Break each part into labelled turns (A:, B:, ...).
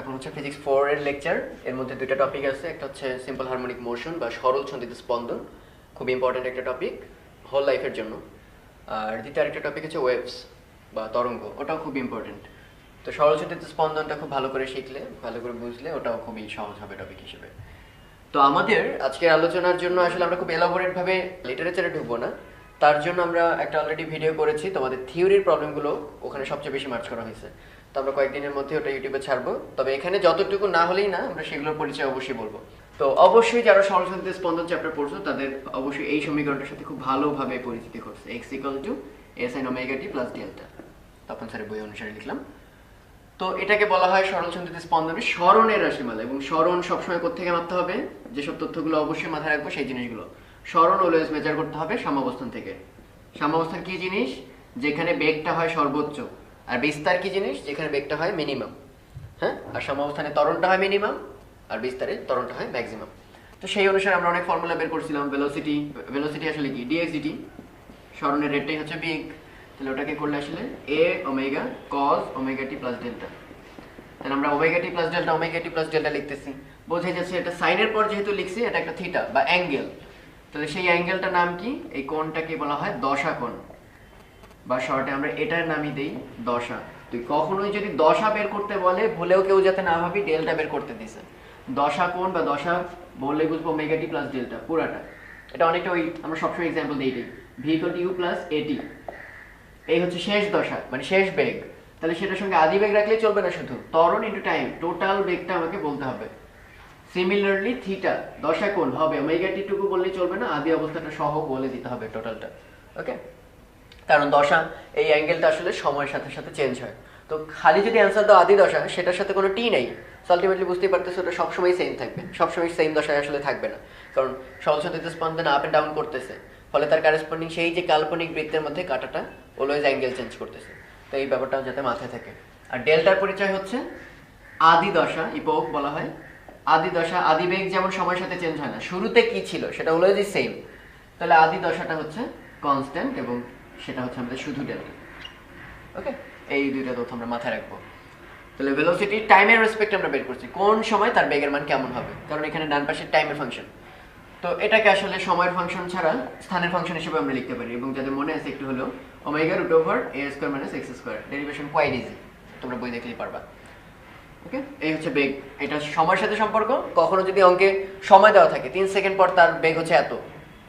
A: এখন হচ্ছে ফিজিক্স 4 এর লেকচার। এর মধ্যে দুইটা টপিক আছে, একটা হচ্ছে সিম্পল হারমোনিক মোশন বা সরল ছন্দিত স্পন্দন, খুব ইম্পর্টেন্ট একটা টপিক হোল লাইফের জন্য। আর দ্বিতীয় আরেকটা টপিক হচ্ছে ওয়েভস বা তরঙ্গ, ওটাও খুব ইম্পর্টেন্ট। তো সরল ছন্দিত স্পন্দনটা খুব ভালো করে শিখলে, ভালো করে বুঝলে ওটাও খুবই সহজ হবে টপিক হিসেবে। তো আমাদের আজকের আলোচনার জন্য আসলে আমরা খুব এলাবোরেট ভাবে লিটারেচারে ঢুকবো না, তার জন্য আমরা একটা অলরেডি ভিডিও করেছি, তোমাদের থিওরির প্রবলেমগুলো ওখানে সবচেয়ে বেশি মার্চ করা হয়েছে। তো আমরা কয়েকদিনের মধ্যে ওটা ইউটিউবে ছাড়বো। তবে এখানে যতটুকু না হলেই না, আমরা সেগুলোর পরিচয় অবশ্যই বলবো। তো অবশ্যই যারা সরল ছন্দিত স্পন্দন চ্যাপ্টার পড়ছো তাদের অবশ্যই এই সমীকরণটার সাথে খুব ভালোভাবে পরিচিতি করছে, x = sin omega t + delta. তখন স্যারের বই অনুসারে লিখলাম। তো এটাকে বলা হয় সরল ছন্দিত স্পন্দনের স্মরণের রাশিমালা। এবং স্মরণ সবসময় কোত্থেকে মাপতে হবে, যেসব তথ্যগুলো অবশ্যই মাথায় রাখবো সেই জিনিসগুলো। স্মরণ অলওয়েজ মেজার করতে হবে সাম্যাবস্থান থেকে। সাম্যাবস্থান কি জিনিস? যেখানে বেগটা হয় সর্বোচ্চ। আর বিস্তার কি জিনিস? যেখানে বেগটা হয় মিনিমাম। হ্যাঁ, আর সাম্যাবস্থানে ত্বরণটা হয় মিনিমাম, আর বিস্তারে ত্বরণটা হয় ম্যাক্সিমাম। তো সেই অনুসারে আমরা অনেক ফর্মুলা বের করছিলাম। ভেলোসিটি আসলে কি? dx dt। স্মরণের রেটটাই হচ্ছে বেগ। তাহলে ওটাকে করলে আসলে a omega cos omega t + delta. তাহলে আমরা omega t + delta omega t + delta লিখতেছি, বোঝাই যাচ্ছে এটা সাইনের পর যেহেতু লিখছি, এটা একটা থিটা বা অ্যাঙ্গেল। তাহলে সেই অ্যাঙ্গেলটার নাম কি? এই কোণটাকে বলা হয় দশা কোণ, বা শর্টে আমরা এটার নামই দেই দশা। তুই কখনোই যদি দশা বের করতে বলে, ভুলেও কেউ যাতে না ভাবি ডেল্টা বের করতে দিছে। দশা কোণ বা দশা বললে বুঝবো ওমেগা t + ডেল্টা পুরাটা। এটা অনেকটা ওই আমরা সবসময় এক্সাম্পল দিই এটাই, v = u + at। এই হচ্ছে শেষ দশা, মানে শেষ বেগ। তাহলে সেটার সঙ্গে আদি বেগ রাখলেই চলবে না, শুধু ত্বরণ ইনটু টাইম, টোটাল বেগটা আমাকে বলতে হবে। সিমিলারলি থিটা দশা কোণ হবে ওমেগা t টুকু বললেই চলবে না, আদি অবস্থাটা সহ বলে দিতে হবে টোটালটা। ওকে, কারণ দশা এই অ্যাঙ্গেলটা আসলে সময়ের সাথে সাথে চেঞ্জ হয়। তো খালি যদি অ্যান্সার দাও আদি দশা, সেটার সাথে কোনো টি নেই, আলটিমেটলি বুঝতেই পারতেছো ওটা সবসময় সেম থাকবে, সবসময় সেম দশায় আসলে থাকবে না। কারণ সরল ছন্দিত স্পন্দন আপ এন্ড ডাউন করতেছে, ফলে তার কারেসপন্ডিং সেই যে কাল্পনিক বৃত্তের মধ্যে কাঁটাটা অলওয়েজ অ্যাঙ্গেল চেঞ্জ করতেছে। তো এই ব্যাপারটাও যাতে মাথায় থাকে। আর ডেল্টার পরিচয় হচ্ছে আদি দশা, ইপোক বলা হয়। আদি দশা, আদি বেগ যেমন সময়ের সাথে চেঞ্জ হয় না, শুরুতে কি ছিল সেটা অলওয়েজই সেম। তাহলে আদি দশাটা হচ্ছে কনস্ট্যান্ট, এবং সেটা হচ্ছে আমাদের শুধু ডেল্টা। ওকে, এই দুইটা তথ্য আমরা মাথায় রাখবো। তাহলে ভেলোসিটি টাইমের রেসপেক্টে আমরা বের করছি, কোন সময় তার বেগের মান কেমন হবে, কারণ এখানে ডান পাশে টাইমের ফাংশন। তো এটাকে আসলে সময়ের ফাংশন ছাড়া স্থানের ফাংশন হিসেবে আমরা লিখতে পারি। এবং যাদের মনে আছে একটু হলো omega √a² - x², derivation quite easy, তোমরা বই দেখলেই পারবা। ওকে, এই হচ্ছে বেগ। এটা সময়ের সাথে সম্পর্ক। কখনো যদি অঙ্কে সময় দেওয়া থাকে 3 সেকেন্ড পর তার বেগ হচ্ছে এত,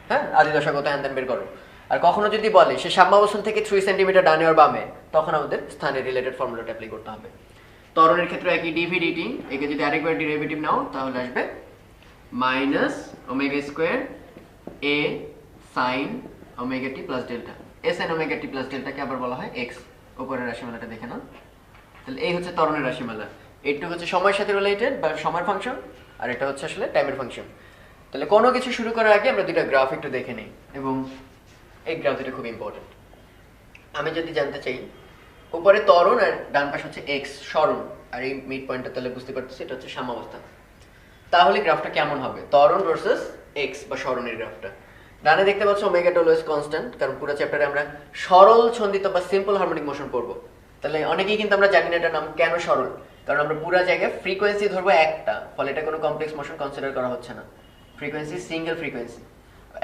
A: হ্যাঁ, আদি দশা কত হ্যান বের করো। আর কখনো যদি বলে সে সাম্যাবস্থান থেকে 3 সেন্টিমিটার ডানে আর বামে, তখন আমাদের স্থানের রিলেটেড ফর্মুলাটা অ্যাপ্লাই করতে হবে। ত্বরণের ক্ষেত্রে একই dv dt, একে যদি আরেকবার ডেরিভেটিভ নাও তাহলে আসবে -ওমেগা² a sin omega t + delta. a sin omega t + ডেল্টাকে আবার বলা হয় x। উপরের রাশিমালাটা দেখে নাও। তাহলে এই হচ্ছে ত্বরণের রাশিমালা। এইটুকু হচ্ছে সময়ের সাথে রিলেটেড বা সময়ের ফাংশন, আর এটা হচ্ছে আসলে টাইমের ফাংশন। তাহলে কোনো কিছু শুরু করার আগে আমরা দুইটা গ্রাফ একটু দেখে নিই, এবং এই গ্রাফ দুটো খুব ইম্পর্টেন্ট। আমি যদি জানতে চাই উপরে ত্বরণ আর ডান পাশে হচ্ছে এক্স সরণ, আর এই মিড পয়েন্টটা তাহলে বুঝতে পারতেছি এটা হচ্ছে সাম্যাবস্থান। তাহলে গ্রাফটা কেমন হবে? ত্বরণ ভার্সেস এক্স বা সরণের গ্রাফটা। ডানে দেখতে পাচ্ছ ওমেগাটা অলওয়েজ কনস্ট্যান্ট, কারণ পুরো চ্যাপ্টারে আমরা সরল ছন্দিত বা সিম্পল হারমোনিক মোশন পড়বো। তাহলে অনেকেই কিন্তু আমরা জানি না এটার নাম কেন সরল, কারণ আমরা পুরো জায়গায় ফ্রিকোয়েন্সি ধরবো একটা, ফলে এটা কোনো কমপ্লেক্স মোশন কনসিডার করা হচ্ছে না। ফ্রিকোয়েন্সি সিঙ্গেল ফ্রিকোয়েন্সি,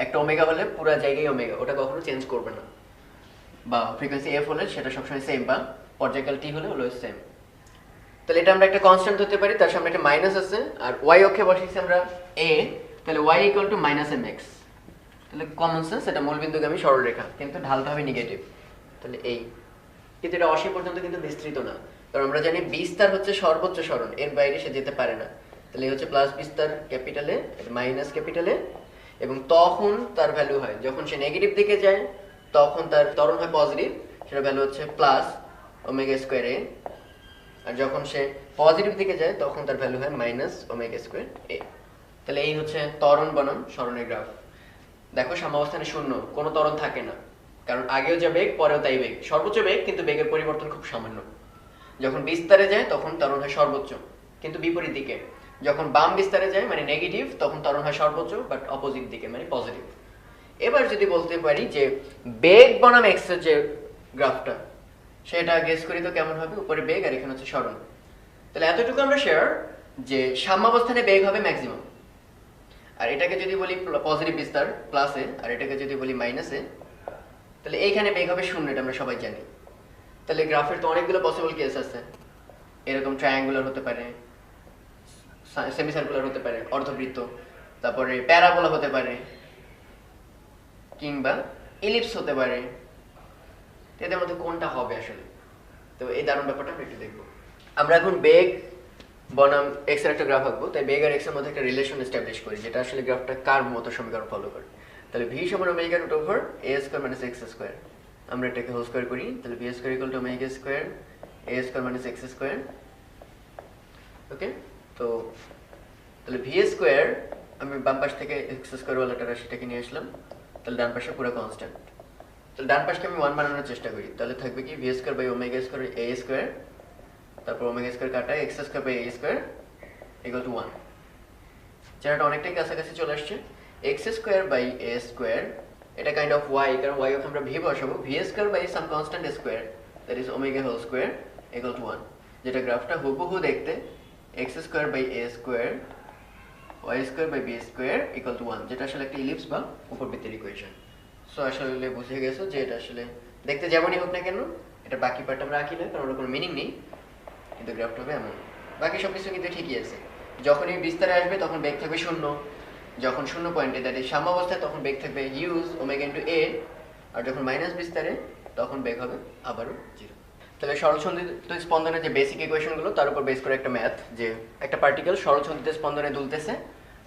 A: একটা ওমেগা হলে পুরো জায়গায় ওমেগা, ওটা কখনো চেঞ্জ করবে না। বা ফ্রিকোয়েন্সি এফ হলে সেটা সবসময় সেম, বা পর্যায়কাল টি হলে অলওয়েজ সেম। তাহলে এটা আমরা একটা কনস্ট্যান্ট ধরতে পারি, তার সামনে একটা মাইনাস আছে, আর ওয়াই অক্ষে বসিয়েছি আমরা এ, তাহলে ওয়াই = -mx। তাহলে কমন সেন্স, এটা মূলবিন্দুগামী সরলরেখা, কিন্তু ঢালতে হবে নেগেটিভ। তাহলে এই, কিন্তু এটা অসীম পর্যন্ত কিন্তু বিস্তৃত না, কারণ আমরা জানি বিস্তার হচ্ছে সর্বোচ্চ সরণ, এর বাইরে সে যেতে পারে না। তাহলে এই হচ্ছে প্লাস বিস্তার ক্যাপিটালে, এটা মাইনাস ক্যাপিটালে, এবং তখন তার ভ্যালু হয় যখন সে নেগেটিভ দিকে যায়, তখন তার ত্বরণ হয় পজিটিভ, সেটা ভ্যালু হচ্ছে +ওমেগা² a। আর যখন সে পজিটিভ দিকে যায় তখন তার ভ্যালু হয় -ওমেগা² a। তাহলে এই হচ্ছে ত্বরণ বনাম সরণের গ্রাফ। দেখো সাম্যাবস্থানে শূন্য, কোনো ত্বরণ থাকে না, কারণ আগেও যা বেগ পরেও তাই বেগ, সর্বোচ্চ বেগ, কিন্তু বেগের পরিবর্তন খুব সামান্য। যখন বিস্তারে যায় তখন ত্বরণ হয় সর্বোচ্চ, কিন্তু বিপরীত দিকে। যখন বাম বিস্তারে যায় মানে নেগেটিভ, তখন ত্বরণ হয় সর্বোচ্চ, বাট অপোজিট দিকে মানে পজিটিভ। এবার যদি বলতে পারি যে বেগ বনাম এক্স এর যে গ্রাফটা, সেটা গেস করি তো কেমন হবে। উপরে বেগ আর এখানে হচ্ছে সরণ। তাহলে এতটুকু আমরা শেয়ার যে সাম্যাবস্থানে বেগ হবে ম্যাক্সিমাম। আর এটাকে যদি বলি পজিটিভ বিস্তার প্লাসে, আর এটাকে যদি বলি মাইনাসে, তাহলে এইখানে বেগ হবে 0, এটা আমরা সবাই জানি। তাহলে গ্রাফের তো অনেকগুলো পসিবল কেস আছে, এরকম ট্রায়াঙ্গুলার হতে পারে, সেমিসার্কুলার হতে পারে, অর্ধবৃত্ত, তারপরে প্যারাবোলা হতে পারে, কিংবা ইলিপস হতে পারে। এদের মধ্যে কোনটা হবে আসলে? তো এই দারুণ ব্যাপারটা আমরা একটু দেখবো। আমরা এখন বেগ বনাম এক্স এর একটা গ্রাফ আঁকবো, তাই বেগ আর এক্স এর মধ্যে একটা রিলেশন এস্টাবলিশ করি, যেটা আসলে গ্রাফটা কার মতো সমীকরণ ফলো করে। তাহলে ভি সমান omega root over A square minus X square. আমরা এটাকে হোল স্কয়ার করি, তাহলে V square equal to omega square A square minus X square. Okay, তো তাহলে ভি স্কয়ার আমি বাম পাশ থেকে এক্স স্কয়ার ওয়ালাটা রাশিটাকে নিয়ে আসলাম, তাহলে ডান পাশে পুরো কনস্ট্যান্ট। তাহলে ডান পাশকে আমি 1 বানানোর চেষ্টা করি, তাহলে থাকবে কি V square by omega square A square, তারপর ওমেগা স্কয়ার কাটা X square by A square equal to 1। যেটা অনেকটাই কাছাকাছি চলে আসছে। X square by A square, এটা কাইন্ড অফ ওয়াই, কারণ ওয়াই ওকে আমরা ভি বসাবো, V square by some constant square that is omega whole square equal to 1। যেটা গ্রাফটা হুবহু দেখতে X square by A square Y square by B square equal to 1, যেটা আসলে একটা ইলিপস বা উপবৃত্তের ইকুয়েশন। সো আসলে বুঝে গেছো যে এটা আসলে দেখতে যেমনই হোক না কেন, এটা বাকি পার্ট আমরা আঁকি না, কারণ ওর কোনো মিনিং নেই, কিন্তু গ্রাফটা হবে এমন। বাকি সব কিছু কিন্তু ঠিকই আছে। যখনই বিস্তারে আসবে তখন বেগ থাকবে 0, যখন 0 পয়েন্টে দ্যাট ইজ সাম্যাবস্থায় তখন বেগ থাকবে ইউজ ওমেগা ইন্টু এ, আর যখন মাইনাস বিস্তারে তখন বেগ হবে আবারও 0। তাহলে সরলসন্ধিত স্পন্দনের যে বেসিক ইকুয়েশনগুলো তার উপর বেস করে একটা ম্যাথ, যে একটা পার্টিকেল সরলসন্ধিত স্পন্দনে দুলতেছে,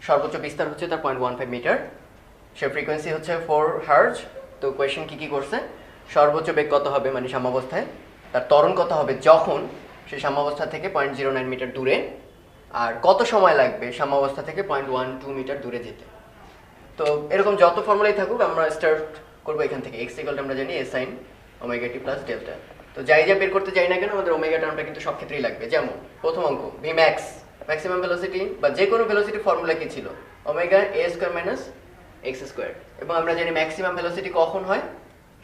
A: সর্বোচ্চ বিস্তার হচ্ছে তার 0.15 মিটার, সে ফ্রিকোয়েন্সি হচ্ছে 4 হার্জ। তো কোয়েশ্চেন কি করছে, সর্বোচ্চ বেগ কত হবে মানে সাম্যাবস্থায়, তার ত্বরণ কত হবে যখন সে সাম্যাবস্থা থেকে 0.09 মিটার দূরে, আর কত সময় লাগবে সাম্যাবস্থা থেকে 0.12 মিটার দূরে যেতে। তো এরকম যত ফর্মুলাই থাকুক আমরা স্টার্ট করবো এখান থেকে। এক্স ইকুয়াল আমরা জানি এ sine omega t plus delta. তো যাই যা বের করতে যাই না কেন আমাদের ওমেগা টার্মটা কিন্তু সব ক্ষেত্রেই লাগবে। যেমন প্রথম অঙ্ক ভি ম্যাক্স, ম্যাক্সিমাম ভেলোসিটি বা যে কোনো ভেলোসিটি ফর্মুলা কি ছিল, ওমেগা এ স্কয়ার মাইনাস এক্স স্কয়ার। এবং আমরা জানি ম্যাক্সিমাম ভেলোসিটি কখন হয়,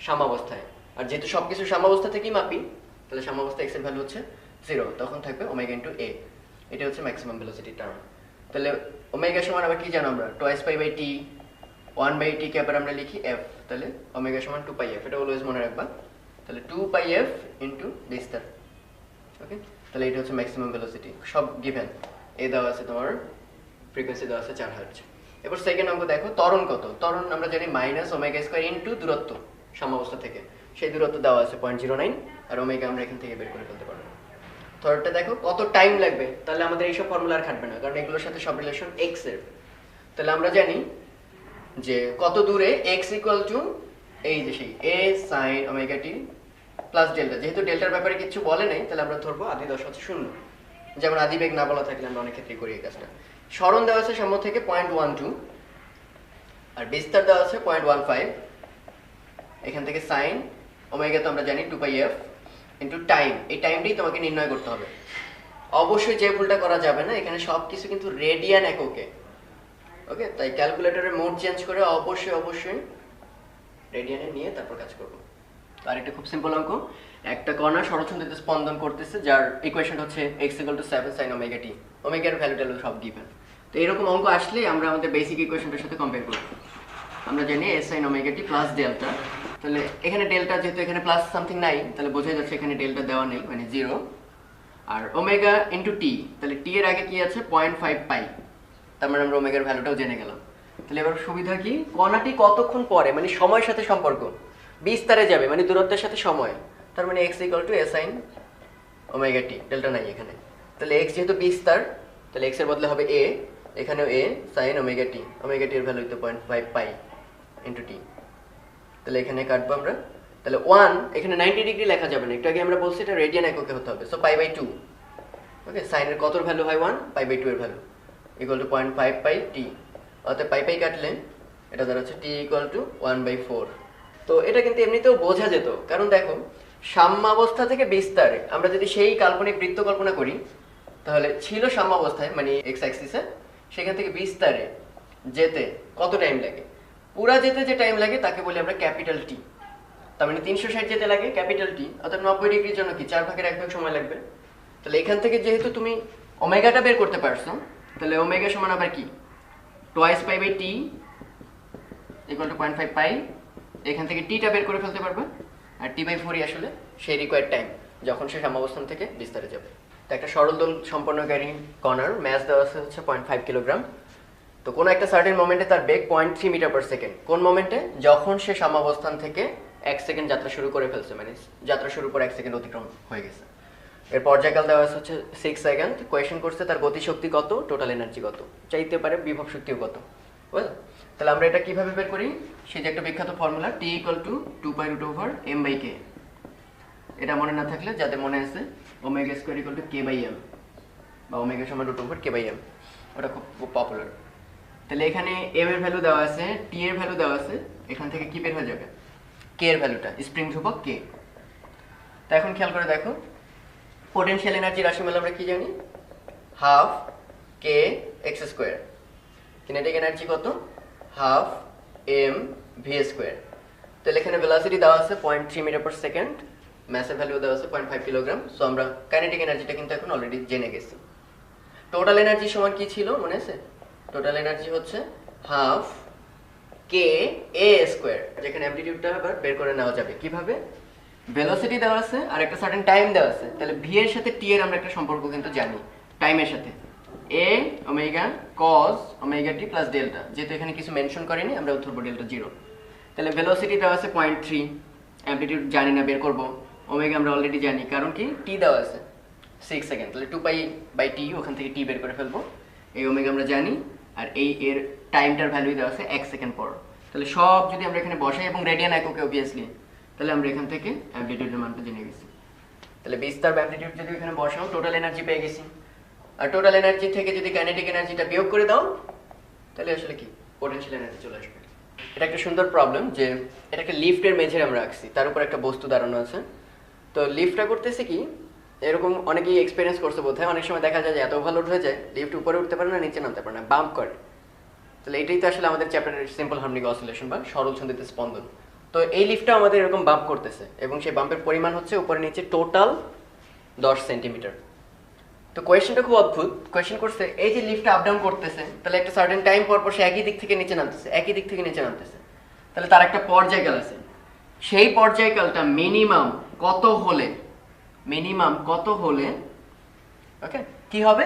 A: সাম্যাবস্থায়। আর যেহেতু সবকিছু সাম্যাবস্থা থেকেই মাপি, তাহলে সাম্যাবস্থা এক্স এর ভ্যালু হচ্ছে 0, তখন থাকবে ওমেগা ইন্টু এ। এটা হচ্ছে ম্যাক্সিমাম ভেলোসিটি টার্ম। তাহলে ওমেগা সমান আবার কি জানো আমরা, twice pi by T, 1 by T কে আবার আমরা লিখি এফ, তাহলে ওমেগা সমান 2 পাই এফ, এটা অলওয়েজ মনে রাখবা। তাহলে 2 পাই এফ ইন্টু বিস্তার। ওকে, তাহলে এটা হচ্ছে ম্যাক্সিমাম ভেলোসিটি, সব গিভেন। এ দেওয়া আছে তোমার, ফ্রিকোয়েন্সি দেওয়া আছে 4 হার্জ। এবার সেকেন্ড অঙ্ক দেখো, ত্বরণ কত। ত্বরণ আমরা জানি মাইনাস ওমেগা স্কয়ার ইন্টু দূরত্ব সাম্যাবস্থা থেকে, সেই দূরত্ব দেওয়া আছে 0.09, আর ওমেগা আমরা এখান থেকে বের করে ফেলতে পারবো। থার্ডটা দেখো কত টাইম লাগবে, তাহলে আমাদের এইসব ফর্মুলা আর খাটবে না, কারণ এগুলোর সাথে সব রিলেশন এক্স এর। তাহলে আমরা জানি যে কত দূরে এক্স ইকুয়াল টু এই যে সেই এ sine omega t plus delta. যেহেতু ডেল্টার ব্যাপারে কিছু বলে নাই, তাহলে আমরা ধরবো আদি দশা হচ্ছে 0। যেমন আদি বেগ না বলা থাকলে আমরা অনেক ক্ষেত্রে করি এই কাজটা। সরণ দেওয়া আছে সাম্য থেকে 0.12, আর বিস্তার দেওয়া আছে 0.15। এখান থেকে সাইন ওমেগা তো আমরা জানি 2 পাই এফ ইন্টু টাইম, এই টাইমটাই তোমাকে নির্ণয় করতে হবে। অবশ্যই যে ভুলটা করা যাবে না, এখানে সব কিছু কিন্তু রেডিয়ান এককে। ওকে, তাই ক্যালকুলেটরের মোড চেঞ্জ করে অবশ্যই রেডিয়ানে নিয়ে তারপর কাজ করবো। আর একটা খুব সিম্পল অঙ্ক, একটা কণা সরলসন্ধিতে স্পন্দন করতেছে, যার ইকুয়েশন হচ্ছে x = 7 sin ওমেগা টি। ওমেগার ভ্যালুটা সব গিভেন। তো এরকম অঙ্ক আসলে আমরা আমাদের বেসিক ইকুয়েশনটার সাথে কম্পেয়ার করব। আমরা জানি a sin omega T plus delta, তাহলে এখানে ডেল্টা যেহেতু এখানে প্লাস সামথিং নাই, তাহলে বোঝা যাচ্ছে এখানে ডেল্টা দেওয়া নেই, মানে 0। আর ওমেগা ইন্টু টি, তাহলে টি এর আগে কি আছে 0.5 পাই, তার মানে আমরা ওমেগার ভ্যালুটাও জেনে গেলাম। তাহলে এবার সুবিধা কি, কণাটি কতক্ষণ পরে মানে সময়ের সাথে সম্পর্ক, বিস্তারে যাবে মানে দূরত্বের সাথে সময়, তার মানে x = a sin omega T, delta নাই এখানে। তাহলে x যেহেতু বিস্তার, তাহলে x এর বদলে হবে a, এখানেও a sin omega T. Omega T এর ভ্যালু তো 0.5 পাই ইন্টু টি। তাহলে এখানে কাটবো আমরা, তাহলে 1 এখানে 90 ডিগ্রি লেখা যাবে না, একটু আগে আমরা বলছি এটা রেডিয়ান এককে হতে হবে। সো π/2। ওকে, sin এর কতর ভ্যালু হয় 1, π/2 এর ভ্যালু = 0.5 পাই টি। অতএব পাই কাটলে এটা দাঁড়াচ্ছে t = 1/4। তো এটা কিন্তু এমনিতেও বোঝা যেত, কারণ দেখো সাম্যাবস্থা থেকে বিস্তারে আমরা যদি সেই কাল্পনিক বৃত্ত কল্পনা করি, তাহলে ছিল সাম্যাবস্থায় মানে এক্স অ্যাক্সিসে, সেখান থেকে বিস্তারে যেতে কত টাইম লাগে, পুরা যেতে যে টাইম লাগে তাকে বলি আমরা ক্যাপিটাল টি। তার মানে 360 যেতে লাগে ক্যাপিটাল টি, অর্থাৎ 90 ডিগ্রির জন্য কি 4/1 সময় লাগবে। তাহলে এখান থেকে যেহেতু তুমি ওমেগাটা বের করতে পারছো, তাহলে ওমেগা সমান আবার কি twice pi by T equal to 0.5 pi. এখান থেকে টিটা বের করে ফেলতে পারবে, আর টি বাই 4ই আসলে সেই রিকোয়ার্ড টাইম যখন সে সাম্যাবস্থান থেকে বিস্তারে যাবে। তো একটা সরল দোল সম্পন্নকারী কণার ম্যাস দেওয়া আছে হচ্ছে 0.5 কিলোগ্রাম। তো কোনো একটা সার্টেন মোমেন্টে তার বেগ 0.3 মিটার পার সেকেন্ড। কোন মোমেন্টে? যখন সে সাম্যাবস্থান থেকে 1 সেকেন্ড যাত্রা শুরু করে ফেলছে, মানে যাত্রা শুরুর পর 1 সেকেন্ড অতিক্রম হয়ে গেছে। এর পর্যায়কাল দেওয়া আছে হচ্ছে 6 সেকেন্ড। কোয়েশ্চেন করছে তার গতিশক্তি কত, টোটাল এনার্জি কত, চাইতে পারে বিভব শক্তিও কত। বুঝলো? তাহলে আমরা এটা কিভাবে বের করি? সেই যে একটা বিখ্যাত formula T equal to 2 pi root over M by K. এটা মনে না থাকলে যাদের মনে আছে omega square equal to K by M, বা ওমেগা সমান root over K by M, ওটা খুব পপুলার। তাহলে এখানে এম এর ভ্যালু দেওয়া আছে, টি এর ভ্যালু দেওয়া আছে, এখান থেকে কি বের হয়ে যাবে? কে এর ভ্যালুটা, স্প্রিং ধ্রুবক কে। তো এখন খেয়াল করে দেখো, পোটেনশিয়াল এনার্জি রাশিমালা আমরা কি জানি? Half K X square. Kinetic energy কত? Half M V square. তাহলে এখানে ভেলোসিটি দেওয়া আছে 0.3 মিটার পার সেকেন্ড, ম্যাসের ভ্যালু দেওয়া আছে 0.5 কিলোগ্রাম। সো আমরা কাইনেটিক এনার্জিটা কিন্তু এখন অলরেডি জেনে গেছি। টোটাল এনার্জি সমান কি ছিল মনে আছে? টোটাল এনার্জি হচ্ছে হাফ কে এ স্কোয়ার, যেখানে অ্যামপ্লিটিউডটা আবার বের করে নেওয়া যাবে কিভাবে? ভেলোসিটি দেওয়া আছে আর একটা সার্টেন টাইম দেওয়া আছে। তাহলে ভি এর সাথে টি এর আমরা একটা সম্পর্ক কিন্তু জানি টাইমের সাথে, এ omega cause omega t plus delta. যেহেতু এখানে কিছু মেনশন করেনি, আমরা ধরবো ডেল্টা 0। তাহলে ভেলোসিটি দেওয়া আছে 0.3, অ্যামপ্লিটিউড জানি না, বের করবো। ওমেগা আমরা অলরেডি জানি, কারণ কি টি দেওয়া আছে 6 সেকেন্ড। তাহলে 2 পাই বাই টি, ওখান থেকে টি বের করে ফেলবো। এই ওমেগা আমরা জানি, আর এই এর টাইমটার ভ্যালু দেওয়া আছে 1 সেকেন্ড পর। তাহলে সব যদি আমরা এখানে বসাই এবং রেডিয়ান এককে অবভিয়াসলি, তাহলে আমরা এখান থেকে অ্যামপ্লিটিউডের মানটা জেনে গেছি। তাহলে বিস্তার বা অ্যামপ্লিটিউড যদি এখানে বসাও, টোটাল এনার্জি পেয়ে গেছি। আর টোটাল এনার্জি থেকে যদি কাইনেটিক এনার্জিটা বিয়োগ করে দাও, তাহলে আসলে কি পোটেনশিয়াল এনার্জি চলে আসবে। এটা একটা সুন্দর প্রবলেম যে এটা একটা লিফটের মেঝে আমরা রাখছি, তার উপর একটা বস্তু দাঁড়ানো আছে। তো লিফটটা করতেছে কি, এরকম অনেকেই এক্সপিরিয়েন্স করছে বোধহয়, অনেক সময় দেখা যায় যে এত ওভারলোড হয়ে যায় লিফট উপরে উঠতে পারে না, নিচে নামতে পারে না, বাম্প করে। তাহলে এটাই তো আসলে আমাদের চ্যাপ্টারের সিম্পল হারমোনিক অসিলেশন বা সরল ছন্দিত স্পন্দন। তো এই লিফটটা আমাদের এরকম বাম্প করতেছে, এবং সেই বাম্পের পরিমাণ হচ্ছে উপরে নিচে টোটাল 10 সেন্টিমিটার। তো কোয়েশ্চেনটা খুব অদ্ভুত। কোয়েশ্চেন করছে এই যে লিফটটা আপ ডাউন করতেছে, তাহলে একটা সার্টেন টাইম পর পর সে একই দিক থেকে নিচে নামতেছে, একই দিক থেকে নিচে নামতেছে। তাহলে তার একটা পর্যায়কাল আছে, সেই পর্যায়কালটা মিনিমাম কত হলে ওকে কি হবে?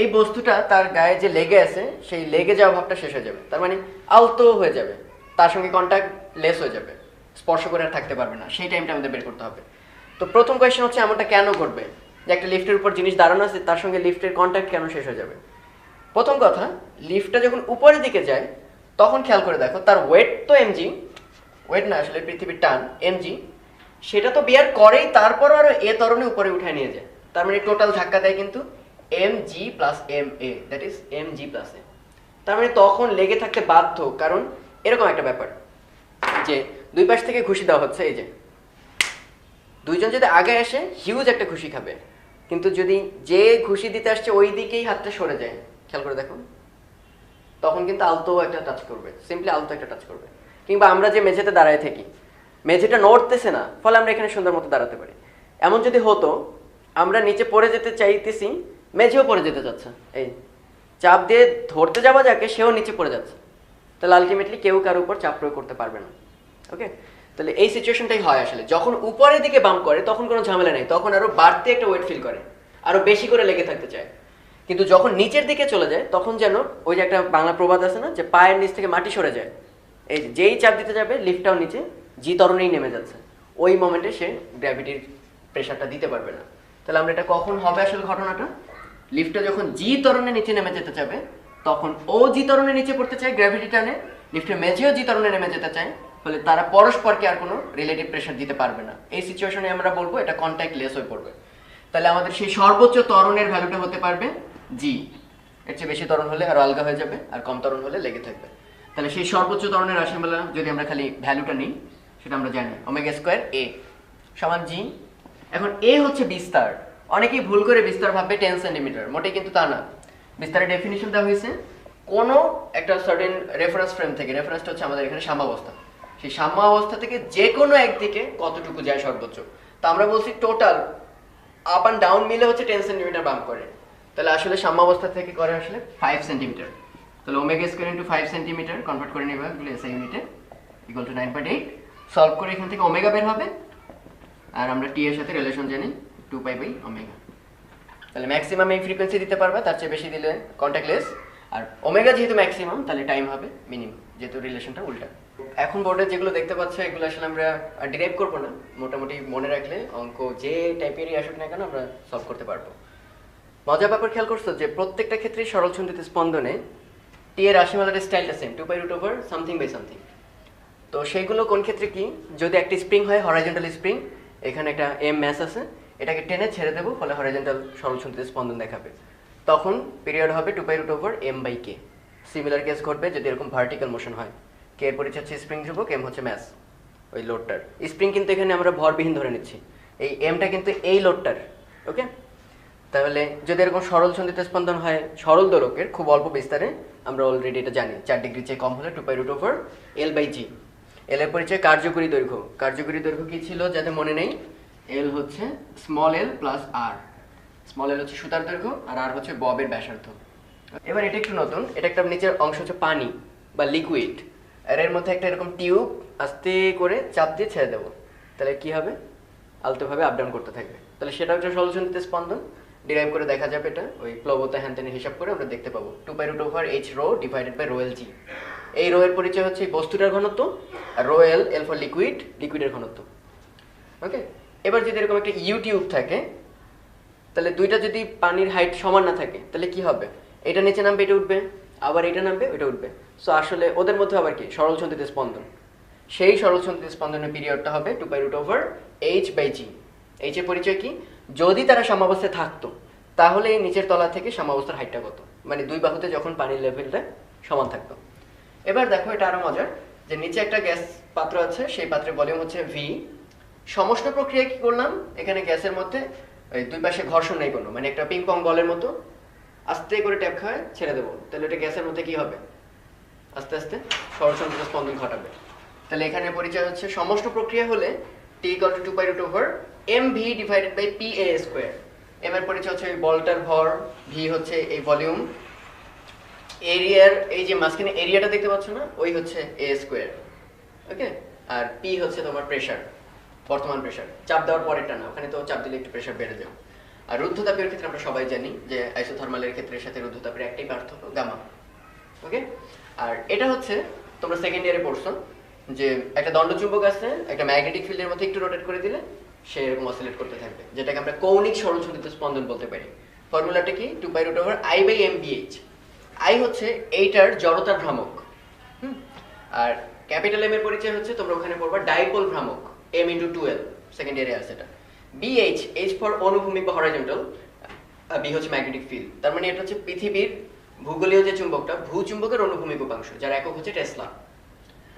A: এই বস্তুটা তার গায়ে যে লেগে আছে, সেই লেগে যাওয়া ভাবটা শেষ হয়ে যাবে, তার মানে আলতো হয়ে যাবে, তার সঙ্গে কন্ট্যাক্ট লেস হয়ে যাবে, স্পর্শ করে আর থাকতে পারবে না। সেই টাইমটা আমাদের বের করতে হবে। তো প্রথম কোয়েশ্চেন হচ্ছে এমনটা কেন ঘটবে যে একটা লিফটের উপর জিনিস দাঁড়ানো আছে, তার সঙ্গে লিফটের কন্ট্যাক্ট কেন শেষ হয়ে যাবে? প্রথম কথা, লিফটটা যখন উপরের দিকে যায় তখন খেয়াল করে দেখো তার ওয়েট তো এমজি, ওয়েট না আসলে পৃথিবীর টান এমজি, সেটা তো বিয়ার করেই, তারপর আরো এ ত্বরণে উপরে উঠায় নিয়ে যায়। তার মানে টোটাল ধাক্কা দেয় কিন্তু mg plus ma, that is mg plus a। তার মানে তখন লেগে থাকতে বাধ্য, কারণ এরকম একটা ব্যাপার যে দুই পাশ থেকে ঘুষি দেওয়া হচ্ছে, এই যে দুইজন যদি আগে আসে হিউজ একটা ঘুষি খাবে, কিন্তু যদি যে ঘুষি দিতে আসছে ওই দিকেই হাতটা সরে যায়, খেয়াল করে দেখো, তখন কিন্তু আলতো একটা টাচ করবে, সিম্পলি আলতো একটা টাচ করবে। কিংবা আমরা যে মেঝেতে দাঁড়ায় থাকি, মেঝেটা নড়তেছে না, ফলে আমরা এখানে সুন্দর মতো দাঁড়াতে পারি। এমন যদি হতো আমরা নিচে পড়ে যেতে চাইতেছি, মেঝেও পড়ে যেতে যাচ্ছে, এই চাপ দিয়ে ধরতে যাওয়া যাকে সেও নিচে পড়ে যাচ্ছে, তাহলে আলটিমেটলি কেউ কারোর উপর চাপ প্রয়োগ করতে পারবে না। ওকে, তাহলে এই সিচুয়েশনটাই হয় আসলে। যখন উপরের দিকে বাম্প করে তখন কোনো ঝামেলা নেই, তখন আরো বাড়তি একটা ওয়েট ফিল করে, আরো বেশি করে লেগে থাকতে চায়। কিন্তু যখন নিচের দিকে চলে যায় তখন যেন ওই যে একটা বাংলা প্রবাদ আছে না, যে পায়ের নিচ থেকে মাটি সরে যায়, এই যেই চাপ দিতে যাবে লিফটটাও নিচে জি ত্বরণেই নেমে যাচ্ছে, ওই মোমেন্টে সে গ্র্যাভিটির প্রেশারটা দিতে পারবে না। তাহলে আমরা এটা কখন হবে আসলে ঘটনাটা? লিফটটা যখন জি ত্বরণে নিচে নেমে যেতে যাবে, তখন ও জি ত্বরণে নিচে পড়তে চায় গ্র্যাভিটি টানে, লিফটের মেঝেও জি ত্বরণে নেমে যেতে চায়, ফলে তারা পরস্পরকে আর কোনো রিলেটিভ প্রেশার দিতে পারবে না। এই সিচুয়েশনে আমরা বলবো এটা কন্ট্যাক্ট লেস হয়ে পড়বে। তাহলে আমাদের সেই সর্বোচ্চ ত্বরণের ভ্যালুটা হতে পারবে জি, এর চেয়ে বেশি ত্বরণ হলে আরো আলগা হয়ে যাবে, আর কম ত্বরণ হলে লেগে থাকবে। তাহলে সেই সর্বোচ্চ ত্বরণের রাশিমালা যদি আমরা খালি ভ্যালুটা নিই, সেটা আমরা জানি ওমেগা স্কোয়ার এ সমান জি। এখন এ হচ্ছে বিস্তার, অনেকেই ভুল করে বিস্তার ভাববে 10 সেন্টিমিটার, মোটেই কিন্তু তা না। বিস্তারের ডেফিনিশন দেওয়া হয়েছে কোনো একটা সার্টেন রেফারেন্স ফ্রেম থেকে, রেফারেন্সটা হচ্ছে আমাদের এখানে সাম্যাবস্থা, সেই সাম্যাবস্থা থেকে যে কোনো একদিকে কতটুকু যায় সর্বোচ্চ। তা আমরা বলছি টোটাল আপ অ্যান্ড ডাউন মিলে হচ্ছে 10 সেন্টিমিটার বাম্প করে, তাহলে আসলে সাম্যাবস্থা থেকে করে আসলে 5 সেন্টিমিটার। তাহলে omega square into 5 centimetre convert করে নেবে এসআই ইউনিটে ইকুয়াল টু 9.8। সলভ করে এখান থেকে ওমেগা বের হবে, আর আমরা টি এর সাথে রিলেশন জানি 2 পাই বাই ওমেগা। তাহলে ম্যাক্সিমাম এই ফ্রিকোয়েন্সি দিতে পারবে, তার চেয়ে বেশি দিলে কন্ট্যাক্টলেস। আর ওমেগা যেহেতু ম্যাক্সিমাম তাহলে টাইম হবে মিনিমাম, যেহেতু রিলেশনটা উল্টা। এখন বোর্ডে যেগুলো দেখতে পাচ্ছ এগুলো আসলে আমরা ডিরাইভ করবো না, মোটামুটি মনে রাখলে অঙ্ক যে টাইপেরই আসুক না কেন আমরা সলভ করতে পারবো। মজার ব্যাপার খেয়াল করছো যে প্রত্যেকটা ক্ষেত্রে সরল ছন্দিত স্পন্দনে টি এর রাশিমালার স্টাইলটা same, 2 pi root over something by something. তো সেইগুলো কোন ক্ষেত্রে কি, যদি একটা স্প্রিং হয় হরাইজন্টাল স্প্রিং, এখানে একটা এম ম্যাস আছে, এটাকে টেনে ছেড়ে দেবো, ফলে হরাইজন্টাল সরল ছন্দিত স্পন্দন দেখাবে, তখন পিরিয়ড হবে 2 pi root over M by K. Similar case ঘটবে যদি এরকম ভার্টিক্যাল মোশন হয়। কে এর পরিচয় হচ্ছে স্প্রিং ধ্রুবক, এম হচ্ছে ম্যাস ওই লোডটার। স্প্রিং কিন্তু এখানে আমরা ভরবিহীন ধরে নিচ্ছি, এই এমটা কিন্তু এই লোডটার। ওকে, তাহলে যদি এরকম সরল ছন্দিত স্পন্দন হয় সরল দোলকের খুব অল্প বিস্তারে, আমরা অলরেডি এটা জানি 4 ডিগ্রি চেয়ে কম হলে 2 pi root over L by জি। এল এর পরিচয় কার্যকরী দৈর্ঘ্য। কার্যকরী দৈর্ঘ্য কি ছিল যাতে মনে নেই, এল হচ্ছে স্মল এল প্লাস আর। স্মল এল হচ্ছে সুতার দৈর্ঘ্য আর আর হচ্ছে ববের ব্যাসার্ধ। এবার এটা একটু নতুন, এটা একটা নিচের অংশ হচ্ছে পানি বা লিকুইড, আর এর মধ্যে একটা এরকম টিউব আস্তে করে চাপ দিয়ে ছেড়ে দেবো, তাহলে কি হবে, আলতোভাবে আপ ডাউন করতে থাকবে। তাহলে সেটা হচ্ছে সরল ছন্দিত স্পন্দন। ডিরাইভ করে দেখা যাবে, এটা ওই প্লবতা হ্যানতেনের হিসাব করে আমরা দেখতে পাবো 2 pi root over H rho divided by rho L G. এই রো এর পরিচয় হচ্ছে বস্তুটার ঘনত্ব, আর rho L, L for liquid, লিকুইডের ঘনত্ব। ওকে, এবার যদি এরকম একটা ইউটিউব থাকে, তাহলে দুইটা যদি পানির হাইট সমান না থাকে তাহলে কি হবে, এটা নিচে নামবে এটা উঠবে, আবার এটা নামবে ওইটা উঠবে। সো আসলে ওদের মধ্যে আবার কি সরল ছন্দিত স্পন্দন, সেই সরল ছন্দিত স্পন্দনের পিরিয়ডটা হবে 2 pi root over H by G. H এর পরিচয় কি, যদি তারা সাম্যাবস্থায় থাকতো তাহলে এই নিচের তলা থেকে সাম্যাবস্থার হাইটটা কত, মানে দুই বাহুতে যখন পানির লেভেলটা সমান থাকতো। এবার দেখো এটা আরো মজার, যে নিচে একটা গ্যাস পাত্র আছে, সেই পাত্রের ভলিউম হচ্ছে ভি। সমষ্ণ প্রক্রিয়া কি করলাম, এখানে গ্যাসের মধ্যে ওই দুই পাশে ঘর্ষণ নেই কোনো, মানে একটা পিং পং বলের মতো আস্তে করে ট্যাপ খায় ছেড়ে দেবো, তাহলে এটা গ্যাসের মধ্যে কি হবে, আস্তে আস্তে সরল ছন্দিত স্পন্দন ঘটাবে। তাহলে এখানে পরিচয় হচ্ছে সমষ্ণ প্রক্রিয়া হলে T equal to 2 pi root over M V divided by P A square. M এর পরিচয় হচ্ছে এই বলটার ভর, ভি হচ্ছে এই ভলিউম, এরিয়ার এই যে মাঝখানে এরিয়াটা দেখতে পাচ্ছ না, ওই হচ্ছে এ স্কোয়ার। ওকে, আর পি হচ্ছে তোমার প্রেসার, বর্তমান প্রেসার, চাপ দেওয়ার পরেরটা না, ওখানে তো চাপ দিলে একটু প্রেসার বেড়ে যায়। আর রুদ্ধতাপের ক্ষেত্রে আমরা সবাই জানি যে আইসোথার্মালের ক্ষেত্রে সাথে রুদ্ধতাপের একটাই পার্থক্য, গামা। ওকে, আর এটা হচ্ছে তোমরা সেকেন্ড ইয়ারে পড়ছো যে একটা দণ্ডচুম্বক আছে, একটা ম্যাগনেটিক ফিল্ডের মধ্যে একটু রোটেট করে দিলে সে এরকম অসিলেট করতে থাকবে, যেটাকে আমরা কৌণিক সরল ছন্দিত স্পন্দন বলতে পারি। ফর্মুলাটা কি, 2 pi root over I by M B H. I হচ্ছে এইটার জড়তার ভ্রামক, আর ক্যাপিটাল এম এর পরিচয় হচ্ছে তোমরা ওখানে পড়বা ডাইপোল ভ্রামক, এম ইন্টু 2l, সেকেন্ড ইয়ারে আছে এটা। বি এইচ, এইচ ফর অনুভূমিক বা হরাইজন্টাল, বি হচ্ছে ম্যাগনেটিক ফিল্ড। তার মানে এটা হচ্ছে পৃথিবীর ভূগোলীয় যে চুম্বকটা, ভূচুম্বকের অনুভূমিক উপাংশ, যার একক হচ্ছে টেসলা।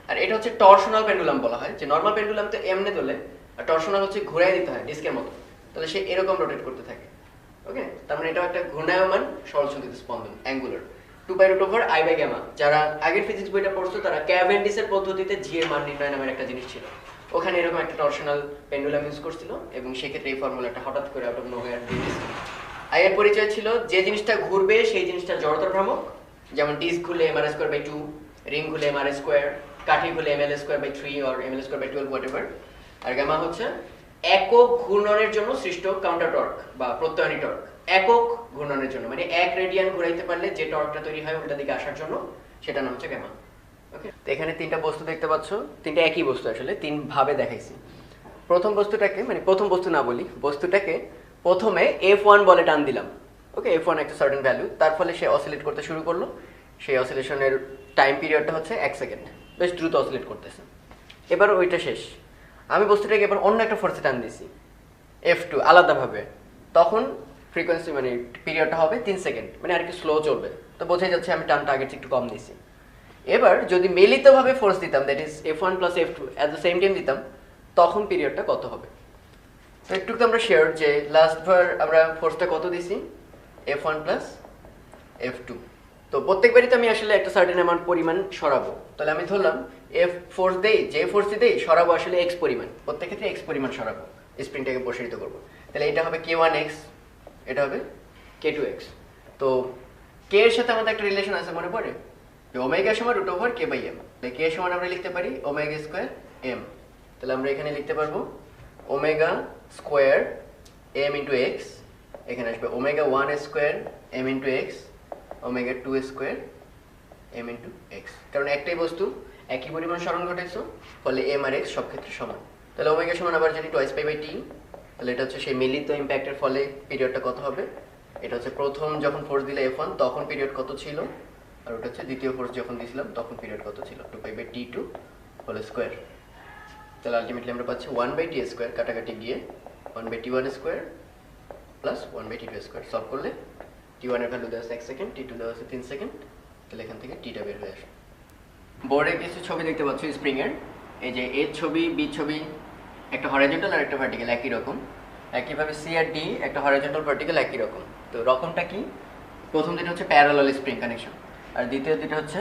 A: আর এটা হচ্ছে টর্শনাল পেন্ডুলাম বলা হয়, যে নর্মাল পেন্ডুলাম তো এমনি তোলে, আর টর্শনাল হচ্ছে ঘুরাই দিতে হয় ডিস্কের মতো, তাহলে সে এরকম রোটেট করতে থাকে। ওকে, তার মানে এটা একটা ঘূর্ণায়মান সরল ছন্দিত স্পন্দন, angular. 2 pi root over I by gamma. যারা আগের ফিজিক্স বইটা পড়ছো তারা ক্যাভেন্ডিসের পদ্ধতিতে জি এর মান নির্ণয় নামের একটা জিনিস ছিল, ওখানে এরকম একটা টর্শনাল পেন্ডুলাম ইউজ করছিল, এবং সেক্ষেত্রে এই ফর্মুলাটা হঠাৎ করে আউট অফ নোহোয়্যার দিয়ে দিয়েছিল। আই এর পরিচয় ছিল যে জিনিসটা ঘুরবে সেই জিনিসটা জড়তার ভ্রামক, যেমন ডিস্ক ঘুরলে M R square by 2, ring ঘুরলে এম আর স্কোয়ার, কাঠি ঘুরলে M L square by 3 or M L square by 12 whatever. আর গামা হচ্ছে একক ঘূর্ণনের জন্য সৃষ্ট কাউন্টার টর্ক বা প্রত্যয়নী টর্ক, একক ঘূর্ণনের জন্য, মানে এক রেডিয়ান ঘুরাইতে পারলে যে টর্কটা তৈরি হয় উল্টা দিকে আসার জন্য, সেটা নাম হচ্ছে গামা। ওকে, তো এখানে তিনটা বস্তু দেখতে পাচ্ছ, তিনটা একই বস্তু, আসলে তিন ভাবে দেখাইছি। প্রথম বস্তুটাকে, মানে প্রথম বস্তু না বলি, বস্তুটাকে প্রথমে F1 বলে টান দিলাম। ওকে, F1 একটা সার্টেন ভ্যালু, তার ফলে সে অসিলেট করতে শুরু করলো। সেই অসিলেশনের টাইম পিরিয়ডটা হচ্ছে 1 সেকেন্ড, বেশ দ্রুত অসিলেট করতেছে। এবার ওইটা শেষ, আমি বস্তুটাকে এবার অন্য একটা ফোর্সে টান দিছি F2 আলাদাভাবে, তখন ফ্রিকোয়েন্সি মানে পিরিয়ডটা হবে 3 সেকেন্ড, মানে আর কি স্লো চলবে। তো বোঝাই যাচ্ছে আমি টানটা আগের চেয়ে একটু কম দিছি। এবার যদি মিলিতভাবে ফোর্স দিতাম, that is F1 plus F2 at the same time দিতাম, তখন পিরিয়ডটা কত হবে। তো একটু তো আমরা শেয়ার যে লাস্টবার আমরা ফোর্সটা কত দিছি, F1 প্লাস F2। তো প্রত্যেকবারই তো আমি আসলে একটা সার্টেন অ্যামাউন্ট পরিমাণ সরাবো, তাহলে আমি ধরলাম F ফোর্স দেই, যে ফোর্সই দেই সরাবো আসলে এক্স পরিমাণ, প্রত্যেক ক্ষেত্রে এক্স পরিমাণ সরাবো, স্প্রিংটাকে প্রসারিত করবো। তাহলে এটা হবে k1x, এটা হবে k2x। তো k এর সাথে আমাদের একটা রিলেশন আছে, মনে পড়ে যে ওমেগা সমান √k/m। তাহলে k সমান আমরা লিখতে পারি ওমেগা স্কয়ার m। তাহলে আমরা এখানে লিখতে পারবো omega square m into x, এখানে আসবে omega 1 square m into x, omega 2 square m into x। কারণ একটাই বস্তু, একই পরিমাণ সরণ ঘটাইছো, ফলে m আর x সব ক্ষেত্রে সমান। তাহলে ওমেগা সমান আবার যদি 2π/t, তাহলে এটা হচ্ছে সেই মিলিত ইম্প্যাক্টের ফলে পিরিয়ডটা কত হবে। এটা হচ্ছে প্রথম যখন ফোর্স দিলে F1 তখন পিরিয়ড কত ছিল, আর ওটা হচ্ছে দ্বিতীয় ফোর্স যখন দিয়েছিলাম তখন পিরিয়ড কত ছিল, 2π/t2 হোল স্কয়ার। তাহলে আলটিমেটলি আমরা পাচ্ছি 1/t স্কয়ার, কাটাকাটি গিয়ে 1/t1 square plus 1/t2 square. Solve করলে t1 এর ভ্যালু দেওয়া আছে 1 সেকেন্ড, t2 দেওয়া আছে 3 সেকেন্ড। তাহলে এখান থেকে টিটা বের হয়ে আসে। বোর্ডে কিছু ছবি দেখতে পাচ্ছ স্প্রিং এর, এই যে এ ছবি বি ছবি, একটা হরাইজন্টাল আর একটা ভার্টিক্যাল একই রকম। একইভাবে সি আর ডি একটা হরাইজন্টাল ভার্টিক্যাল একই রকম। তো রকমটা কি, প্রথম যেটা হচ্ছে প্যারালাল স্প্রিং কানেকশন, আর দ্বিতীয় যেটা হচ্ছে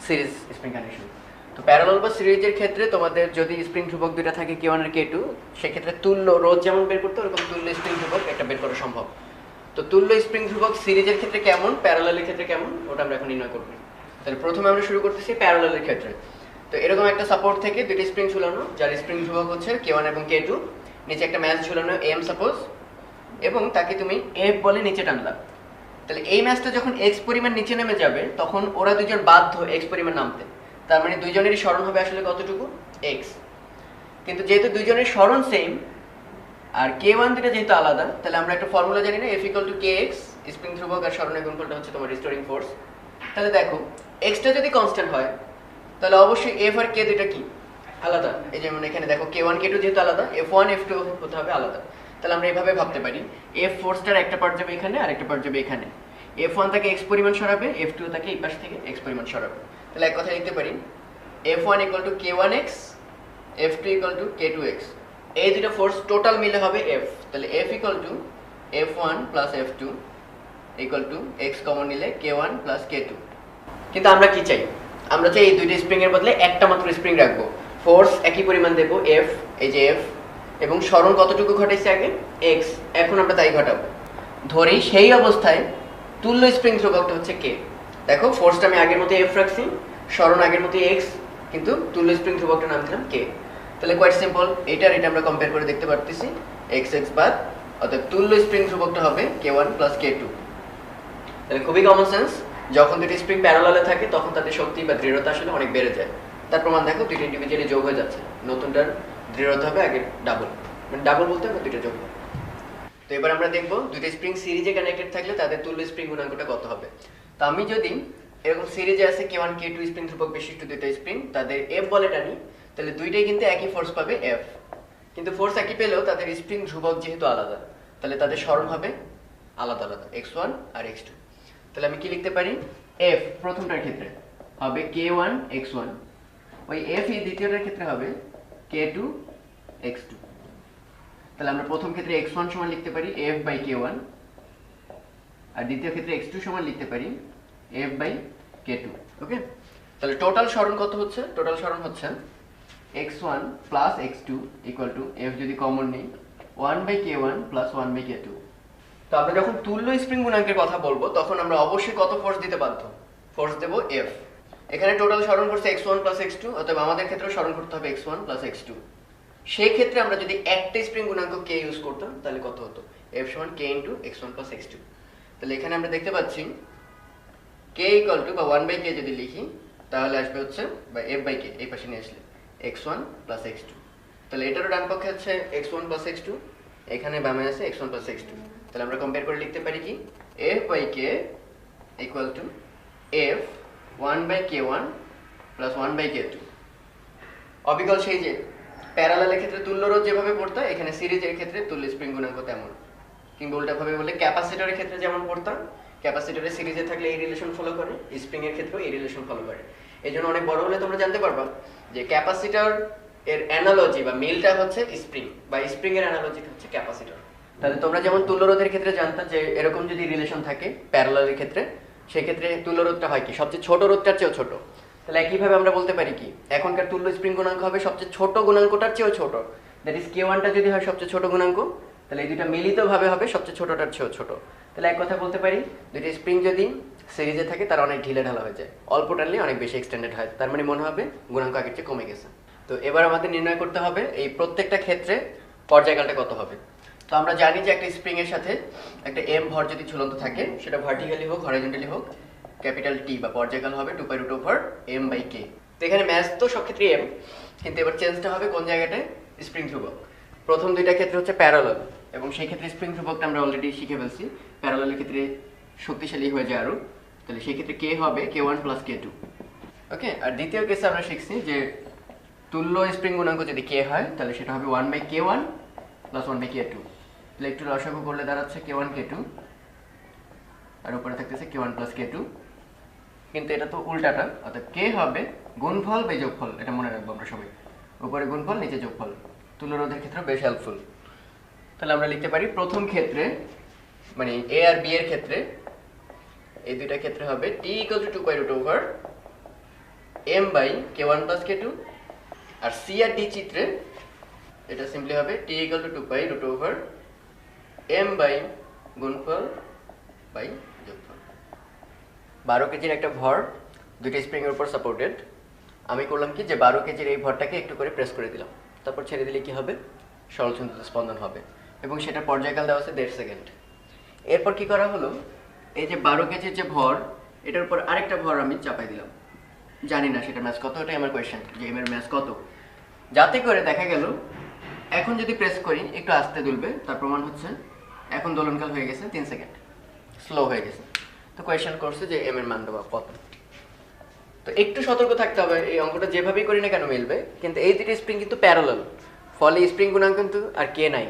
A: সিরিজ স্প্রিং কানেকশন। তো প্যারালাল বা সিরিজের ক্ষেত্রে তোমাদের যদি স্প্রিং ধ্রুবক দুটো থাকে k1 আর k2, সেক্ষেত্রে তুল্য রোধ যেমন বের করতে ওরকম তুল্য স্প্রিং ধ্রুবক একটা বের করা সম্ভব। তো তুল্য স্প্রিং ধ্রুবক সিরিজের ক্ষেত্রে কেমন, প্যারালালের ক্ষেত্রে কেমন, ওটা আমরা এখন নির্ণয় করব। তাহলে প্রথমে আমরা শুরু করতেছি প্যারালালের ক্ষেত্রে। তো এরকম একটা সাপোর্ট থেকে দুটি স্প্রিং ঝুলানো, যার স্প্রিং ধ্রুবক হচ্ছে k1 এবং k2, নিচে একটা ম্যাচ ঝুলানো m সাপোজ, এবং তাকে তুমি f বলে নিচে টানলা। তাহলে এই ম্যাচটা যখন x পরিমাণ নিচে নেমে যাবে তখন ওরা দুজন বাধ্য x পরিমাণ নামতে। তার মানে দুইজনেরই সরণ হবে আসলে কতটুকু, x। কিন্তু যেহেতু দুইজনের সরণ সেম আর k1 দুটো যেহেতু আলাদা, তাহলে আমরা একটা ফর্মুলা জানি না, f = kx, স্প্রিং ধ্রুবক আর সরণের গুণফলটা হচ্ছে তোমার রিস্টোরিং ফোর্স। তাহলে দেখো x টা যদি কনস্ট্যান্ট হয় তাহলে অবশ্যই f আর k দুটো কি আলাদা। এই যেমন এখানে দেখো k1 k2 যেহেতু আলাদা, f1 f2 হতে হবে আলাদা। তাহলে আমরা এইভাবে ভাবতে পারি, f ফোর্সটার একটা পার্ট যাবে এখানে আর একটা পার্ট যাবে এখানে, f1 তাকে x পরিমাণ সরাবে, f2 তাকে এই পাশ থেকে x পরিমাণ সরাবে। তাহলে এক কথা লিখতে পারি f1 = k1x, f2 = k2x। এই দুটো ফোর্স টোটাল মিলে হবে f। তাহলে f = f1 + f2 = x common নিলে k1 + k2। কিন্তু আমরা কি চাই, আমরা চাই এই দুইটা স্প্রিং এর বদলে একটা মাত্র স্প্রিং রাখবো, ফোর্স একই পরিমাণ দেব f, এই যে f, এবং সরণ কতটুকু ঘটাইছে আগে x, এখন আমরা তাই ঘটাবো। ধরি সেই অবস্থায় তুল্য স্প্রিং ধ্রুবকটা হচ্ছে k। দেখো ফোর্সটা আমি আগের মতো f রাখছি, সরণ আগের মতো x, কিন্তু তুল্য স্প্রিং ধ্রুবকটা নাম দিলাম k। তাহলে কোয়াইট সিম্পল, এটা আমরা কম্পেয়ার করে দেখতে পারতেছি, x x বাদ, অর্থাৎ তুল্য স্প্রিং ধ্রুবকটা হবে k1 + k2। তাহলে খুবই কমন সেন্স, যখন দুটি স্প্রিং প্যারালালে থাকে তখন তাদের শক্তি বা দৃঢ়তা আসলে অনেক বেড়ে যায়। তার প্রমাণ দেখো, দুইটা ইন্ডিভিজুয়ালি যোগ হয়ে যাচ্ছে, নতুনটার দৃঢ়তা হবে আগে ডাবল, মানে ডাবল বলতে হবে দুইটা যোগ। তো এবার আমরা দেখবো দুইটা স্প্রিং সিরিজে কানেক্টেড থাকলে তাদের তুল্য স্প্রিং গুণাঙ্কটা কত হবে। তো আমি যদি এরকম সিরিজে আছে k1 k2 স্প্রিং ধ্রুবক বিশিষ্ট দুইটা স্প্রিং, তাদের f বলে টানি, তাহলে দুইটাই কিন্তু একই ফোর্স পাবে f। কিন্তু ফোর্স একই পেলেও তাদের স্প্রিং ধ্রুবক যেহেতু আলাদা, তাহলে তাদের সরণ হবে আলাদা আলাদা, x1 আর x2। তাহলে আমি কি লিখতে পারি, f প্রথমটার ক্ষেত্রে হবে k1 x1, ওই f দ্বিতীয়টার ক্ষেত্রে হবে k2 x2। তাহলে আমরা প্রথম ক্ষেত্রে x1 সমান লিখতে পারি f/k1, আর দ্বিতীয় ক্ষেত্রে x2 সমান লিখতে পারি f/k2। ওকে, তাহলে টোটাল সরণ কত হচ্ছে, টোটাল সরণ হচ্ছে x1 + x2 = f যদি কমন নেই 1/k1 + 1/k2। তো আমরা যখন তুল্য স্প্রিং গুণাঙ্কের কথা বলবো তখন আমরা অবশ্যই কত ফোর্স দিতে বাধ্য, ফোর্স দেব f। এখানে টোটাল সরণ করছে x1 + x2, অতএব আমাদের ক্ষেত্রে সরণ করতে হবে x1 + x2। সেই ক্ষেত্রে আমরা যদি একটা স্প্রিং গুণাঙ্ক k ইউজ করতাম তাহলে কত হতো, f = k × x1 + x2। তাহলে এখানে আমরা দেখতে পাচ্ছি k = বা 1/k যদি লিখি তাহলে আসবে হচ্ছে, বা f/k এই পাশে নিয়ে আসলে x1 + x2। তাহলে এটারও ডান পক্ষে আছে x1 + x2, এখানে বামে আছে x1 + x2। তাহলে আমরা কম্পেয়ার করে লিখতে পারি কি, f/k = f 1/k1 + 1/k2। অবিকল সেই যে প্যারালালের ক্ষেত্রে তুল্য রোধ যেভাবে পড়তা, এখানে সিরিজের ক্ষেত্রে তুল্য স্প্রিং গুণাঙ্ক তেমন। কিংবা উল্টাভাবে বলে ক্যাপাসিটরের ক্ষেত্রে যেমন পড়তাম, ক্যাপাসিটরে সিরিজে থাকলে এই রিলেশন ফলো করে, স্প্রিং এর ক্ষেত্রেও এই রিলেশন ফলো করে। এই জন্য অনেক বড় হলে তোমরা জানতে পারবা যে ক্যাপাসিটর এর অ্যানালজি বা মিলটা হচ্ছে স্প্রিং, বা স্প্রিং এর অ্যানালজিটা হচ্ছে ক্যাপাসিটর। তাহলে তোমরা যেমন তুল্য রোধের ক্ষেত্রে জানতা যে এরকম যদি রিলেশন থাকে প্যারালালের ক্ষেত্রে, সেই ক্ষেত্রে তুল্য রোধটা হয় কি, সবচেয়ে ছোট রোধটার চেয়েও ছোট। তাহলে একইভাবে আমরা বলতে পারি কি, এখনকার তুল্য স্প্রিং গুণাঙ্ক হবে সবচেয়ে ছোট গুণাঙ্কটার চেয়েও ছোট। দ্যাট ইজ k1টা যদি হয় সবচেয়ে ছোট গুণাঙ্ক, তাহলে এই দুইটা মিলিতভাবে হবে সবচেয়ে ছোটটার চেয়েও ছোট। তাহলে এক কথা বলতে পারি দুইটা স্প্রিং যদি সিরিজে থাকে তারা অনেক ঢিলে ঢালা হয়ে যায়, অল্প টানলে অনেক বেশি এক্সটেন্ডেড হয়, তার মানে মনে হবে গুণাঙ্ক আগের চেয়ে কমে গেছে। তো এবার আমাদের নির্ণয় করতে হবে এই প্রত্যেকটা ক্ষেত্রে পর্যায়কালটা কত হবে। তো আমরা জানি যে একটা স্প্রিং এর সাথে একটা এম ভর যদি ঝুলন্ত থাকে, সেটা ভার্টিক্যালি হোক হরাইজন্টালি হোক, ক্যাপিটাল টি বা পর্যায়কাল হবে 2π√m/k। তো এখানে ম্যাথ তো সব ক্ষেত্রে এম, কিন্তু এবার চেঞ্জটা হবে কোন জায়গাটায়, স্প্রিং ধ্রুবক। প্রথম দুইটা ক্ষেত্রে হচ্ছে প্যারালাল, এবং সেই ক্ষেত্রে স্প্রিং ধ্রুবকটা আমরা অলরেডি শিখে ফেলছি, প্যারালালের ক্ষেত্রে শক্তিশালী হয়ে যায় আরো। তাহলে সেই ক্ষেত্রে কে হবে k1 + k2। ওকে, আর দ্বিতীয় কেসে আমরা শিখছি যে তুল্য স্প্রিং গুণাঙ্ক যদি k হয় তাহলে সেটা হবে 1/k1 + 1/k2। তাহলে একটু লসাগু করলে দাঁড়াচ্ছে k1 k2, আর উপরে থাকতেছে k1 + k2, কিন্তু এটা তো উল্টাটা, অর্থাৎ k হবে গুণফল বা যোগফল, এটা মনে রাখবো আমরা সবাই, উপরে গুণফল নিচে যোগফল, তুল্য রোধের ক্ষেত্রে বেশ হেল্পফুল। তাহলে আমরা লিখতে পারি প্রথম ক্ষেত্রে মানে a আর b এর ক্ষেত্রে, এই দুইটা ক্ষেত্রে হবে t = 2π√m/k1 + k2, আর c আর d চিত্রে এটা সিম্পলি হবে t = 2π√m/গুণফল বাই যোগফল। 12 কেজির একটা ভর দুইটা স্প্রিং এর উপর সাপোর্টেড। আমি করলাম কি যে 12 কেজির এই ভরটাকে একটু করে প্রেস করে দিলাম, তারপর ছেড়ে দিলে কি হবে, সরলচন্দ্রিত স্পন্দন হবে, এবং সেটা পর্যায়কাল দেওয়া আছে 1.5 সেকেন্ড। এরপর কি করা হলো, এই যে 12 কেজির যে ভর, এটার উপর আরেকটা ভর আমি চাপাই দিলাম, জানি না সেটা ম্যাচ কত, ওটাই আমার কোয়েশ্চেন যে এম এর ম্যাচ কত, যাতে করে দেখা গেল এখন যদি প্রেস করি একটু আস্তে দুলবে, তার প্রমাণ হচ্ছে এখন দোলনকাল হয়ে গেছে 3 সেকেন্ড, স্লো হয়ে গেছে। তো কোয়েশ্চেন করছে যে এম এর মান দেওয়া কত। তো একটু সতর্ক থাকতে হবে, এই অঙ্কটা যেভাবেই করি না কেন মিলবে, কিন্তু এই দুটো স্প্রিং কিন্তু প্যারালাল, ফলে স্প্রিং গুণাঙ্ক কিন্তু আর কে নাই।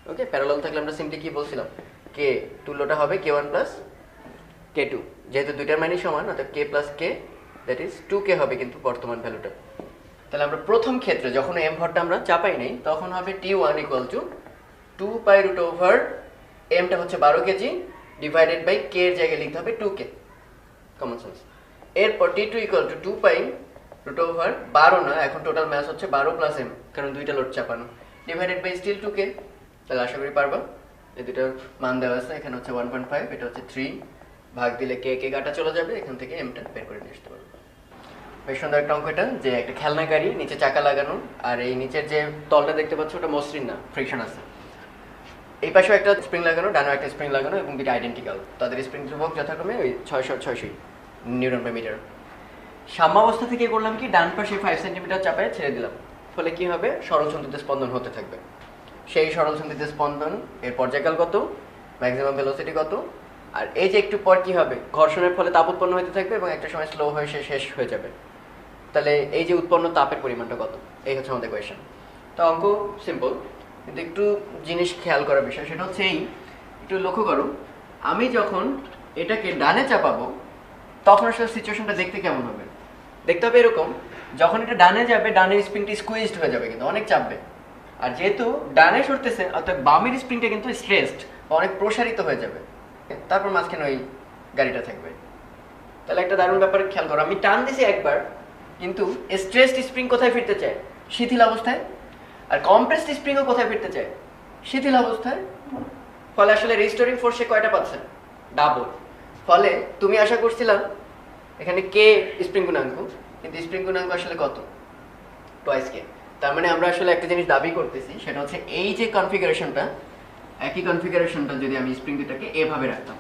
A: ওকে, প্যারালাল থাকলে আমরা সিম্পলি কি বলছিলাম, কে তুল্যটা হবে k1 + k2, যেহেতু দুইটার মানই সমান, অর্থাৎ k + k that is 2k হবে কিন্তু বর্তমান ভ্যালুটা। তাহলে আমরা প্রথম ক্ষেত্রে যখন এম ভরটা আমরা চাপাই নেই তখন হবে t1 = 2π√m, টা হচ্ছে 12 কেজি, ডিভাইডেড বাই k এর জায়গায় লিখতে হবে 2k, কমন সেন্স। এরপর t2 = 2π√12 না, এখন টোটাল ম্যাস হচ্ছে 12 + m, কারণ দুইটা লোড চাপানো, ডিভাইডেড বাই স্টিল 2k। তাহলে আশা করি পারবা, এই দুইটার মান দেওয়া আছে, এখানে হচ্ছে 1.5, এটা হচ্ছে 3, ভাগ দিলে k কাটা চলে যাবে, এখান থেকে mটা বের করে নিয়ে আসতে পারবো। বেশ সুন্দর একটা অঙ্ক এটা, যে একটা খেলনা গাড়ি নিচে চাকা লাগানো, আর এই নিচের যে তলটা দেখতে পাচ্ছ ওটা মসৃণ না, ফ্রিকশন আছে, এই পাশেও একটা স্প্রিং লাগানো, ডানেও একটা স্প্রিং লাগানো, এবং দুটো আইডেন্টিক্যাল, তাদের স্প্রিং ধ্রুবক যথাক্রমে ওই 600 নিউটন/মিটার। সাম্যাবস্থা থেকে করলাম কি, ডান পাশে 5 সেন্টিমিটার চাপায় ছেড়ে দিলাম, ফলে কি হবে, সরলচন্দ্রিত স্পন্দন হতে থাকবে। সেই সরলচন্দ্রিত স্পন্দন এর পর্যায়কাল কত, ম্যাক্সিমাম ভেলোসিটি কত, আর এই যে একটু পর কি হবে, ঘর্ষণের ফলে তাপ উৎপন্ন হতে থাকবে এবং একটা সময় স্লো হয়ে শেষ হয়ে যাবে। তাহলে এই যে উৎপন্ন তাপের পরিমাণটা কত, এই হচ্ছে আমাদের কোয়েশ্চেন। তো অঙ্ক সিম্পল, কিন্তু একটু জিনিস খেয়াল করার বিষয়, সেটা হচ্ছে এই, একটু লক্ষ্য করো, আমি যখন এটাকে ডানে চাপাবো তখন আসলে সিচুয়েশনটা দেখতে কেমন হবে, দেখতে হবে এরকম, যখন এটা ডানে যাবে ডানের স্প্রিংটি স্কুইজড হয়ে যাবে, কিন্তু অনেক চাপবে, আর যেহেতু ডানে সরতেছে অর্থাৎ বামের স্প্রিংটা কিন্তু স্ট্রেসড বা অনেক প্রসারিত হয়ে যাবে, তারপর মাঝখানে ওই গাড়িটা থাকবে। তাহলে একটা দারুণ ব্যাপার খেয়াল করো, আমি টান দিছি একবার, কিন্তু স্ট্রেসড স্প্রিং কোথায় ফিরতে চায়, শিথিল অবস্থায়, আর কম্প্রেসড স্প্রিংও কোথায় ফিরতে চায়, শিথিল অবস্থায়, ফলে আসলে রিস্টোরিং ফোর্সে কয়টা পাচ্ছেন, ডাবল। ফলে তুমি আশা করছিলাম এখানে কে স্প্রিং গুণাঙ্ক, কিন্তু স্প্রিং গুণাঙ্ক আসলে কত, টুয়াইস কে। তার মানে আমরা আসলে একটা জিনিস দাবি করতেছি, সেটা হচ্ছে এই যে কনফিগারেশনটা, একই কনফিগারেশনটা যদি আমি স্প্রিং দুটাকে এভাবে রাখতাম,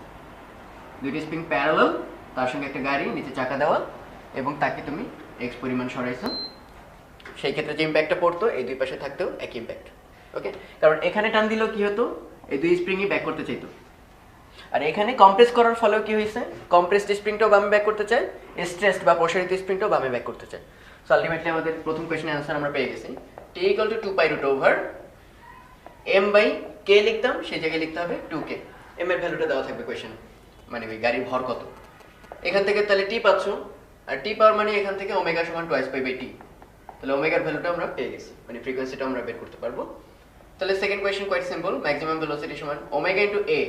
A: দুইটি স্প্রিং প্যারালাল, তার সঙ্গে একটা গাড়ি নিচে চাকা দেওয়া, এবং তাকে তুমি এক্স পরিমাণ সরাইছো, সেই ক্ষেত্রে যে ইম্প্যাক্টটা পড়তো এই দুই পাশে থাকতেও একই ইম্প্যাক্ট। ওকে, কারণ এখানে টান দিলেও কি হতো, এই দুই স্প্রিংই ব্যাক করতে চাইতো, আর এখানে কম্প্রেস করার ফলেও কি হয়েছে, কম্প্রেসড স্প্রিংটাও বামে ব্যাক করতে চায়, স্ট্রেসড বা প্রসারিত স্প্রিংটাও বামে ব্যাক করতে চায়। সো আলটিমেটলি আমাদের প্রথম কোয়েশ্চেনের অ্যান্সার আমরা পেয়ে গেছি, t = 2π√m/k লিখতাম, সেই জায়গায় লিখতে হবে 2k, m এর ভ্যালুটা দেওয়া থাকবে কোয়েশ্চেনে, মানে ওই গাড়ির ভর কত, এখান থেকে তাহলে t পাচ্ছ, আর t পাওয়ার মানে এখান থেকে ওমেগা = 2π/t, তাহলে ওমেগার ভ্যালুটা আমরা পেয়ে গেছি, মানে ফ্রিকোয়েন্সিটা আমরা বের করতে পারবো। তাহলে second question quite simple, maximum velocity সমান ওমেগা * a,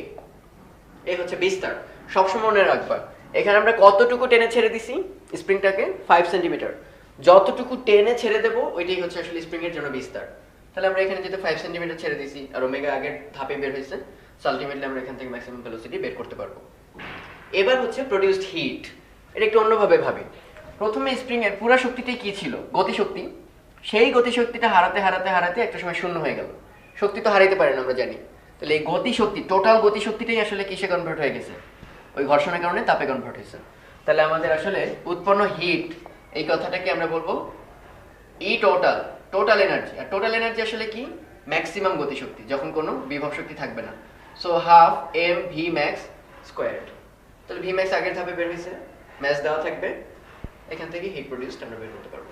A: এই হচ্ছে বিস্তার। সবসময় মনে রাখবা এখানে আমরা কতটুকু টেনে ছেড়ে দিছি স্প্রিংটাকে, 5 সেন্টিমিটার, যতটুকু টেনে ছেড়ে দেবো ওইটাই হচ্ছে আসলে স্প্রিং এর জন্য বিস্তার। তাহলে আমরা এখানে যেহেতু 5 সেন্টিমিটার ছেড়ে দিয়েছি আর ওমেগা আগের ধাপে বের হয়েছে, সো আলটিমেটলি আমরা এখান থেকে ম্যাক্সিমাম ভেলোসিটি বের করতে পারবো। এবার হচ্ছে প্রডিউসড হিট। এটা একটু অন্যভাবে ভাবি। প্রথমে স্প্রিং এর পুরো শক্তিটাই কি ছিল? গতিশক্তি। সেই গতিশক্তিটা হারাতে হারাতে হারাতে একটা সময় শূন্য হয়ে গেল। শক্তি তো হারাইতে পারে না, আমরা জানি। তাহলে এই গতিশক্তি, টোটাল গতিশক্তিটাই আসলে কিসে কনভার্ট হয়ে গেছে? ওই ঘর্ষণের কারণে তাপে কনভার্ট হয়েছে। তাহলে আমাদের আসলে উৎপন্ন হিট, এই কথাটাকে আমরা বলবো ই টোটাল, টোটাল এনার্জি। আর টোটাল এনার্জি আসলে কি? ম্যাক্সিমাম গতিশক্তি, যখন কোনো বিভব শক্তি থাকবে না। So half M V max squared. তাহলে ভি ম্যাক্স আগের ধাপে বের হয়েছে, ম্যাচ দেওয়া থাকবে, এখান থেকে হিট প্রডিউসড আমরা বের করতে পারবো।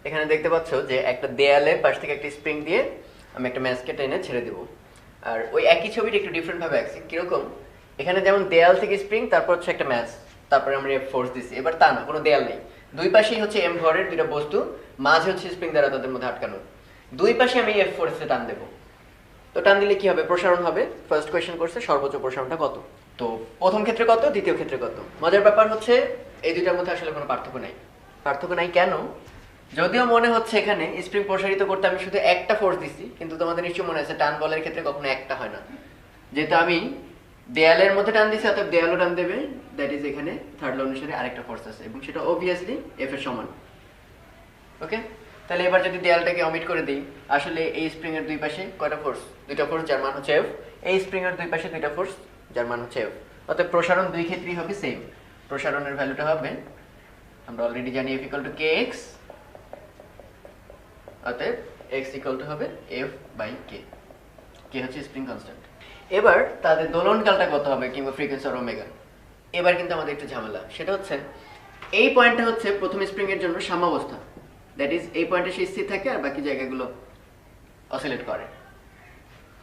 A: এখানে দেখতে পাচ্ছ যে একটা দেয়ালে পাশ থেকে একটা স্প্রিং দিয়ে আমি একটা ম্যাচকে টেনে ছেড়ে দেবো। আর ওই একই ছবিটা একটু ডিফারেন্ট ভাবে আঁকছি। কিরকম? এখানে যেমন দেয়াল থেকে স্প্রিং, তারপর হচ্ছে একটা ম্যাচ, তারপরে আমরা ফোর্স দিচ্ছি। এবার তা না, কোনো দেয়াল নেই, দুই পাশেই হচ্ছে এম ভরের দুইটা বস্তু, মাঝে হচ্ছে স্প্রিং দ্বারা তাদের মধ্যে আটকানো। দুই পাশে আমি এফ ফোর্সে টান দেবো। তো টান দিলে কি হবে? প্রসারণ হবে। ফার্স্ট কোয়েশ্চেন করছে সর্বোচ্চ প্রসারণটা কত। তো প্রথম ক্ষেত্রে কত, দ্বিতীয় ক্ষেত্রে কত। মজার ব্যাপার হচ্ছে এই দুইটার মধ্যে আসলে কোনো পার্থক্য নাই। পার্থক্য নাই কেন? যদিও মনে হচ্ছে এখানে স্প্রিং প্রসারিত করতে আমি শুধু একটা ফোর্স দিচ্ছি, কিন্তু তোমাদের নিশ্চয়ই মনে আছে টান বলের ক্ষেত্রে কখনো একটা হয় না। যেহেতু আমি দেয়ালের মধ্যে টান দিচ্ছি, অর্থাৎ দেয়ালও টান দেবে, দ্যাট ইজ এখানে থার্ড ল অনুসারে আরেকটা ফোর্স আছে এবং সেটা অবভিয়াসলি এফ এর সমান। ওকে, তাহলে এবার যদি দেয়ালটাকে অমিট করে দিই, আসলে এই স্প্রিং এর দুই পাশে কয়টা ফোর্স? দুইটা ফোর্স, যার মান হচ্ছে এফ। এই স্প্রিং এর দুই পাশে দুইটা ফোর্স, যার মান হচ্ছে এফ। অর্থাৎ প্রসারণ দুই ক্ষেত্রেই হবে সেম। প্রসারণের ভ্যালুটা হবে, আমরা অলরেডি জানি, F equal to K x, অতএব এক্স ইকুয়াল টু হবে এফ বাই কে। কে হচ্ছে স্প্রিং কনস্ট্যান্ট। এবার তাদের দোলনকালটা কত হবে, কিংবা ফ্রিকোয়েন্সি আর ওমেগা। এবার কিন্তু আমাদের একটু ঝামেলা। সেটা হচ্ছে এই পয়েন্টটা হচ্ছে প্রথম স্প্রিং এর জন্য সাম্যাবস্থা, দ্যাট ইজ এই পয়েন্টে সে স্থির থাকে আর বাকি জায়গাগুলো অসিলেট করে।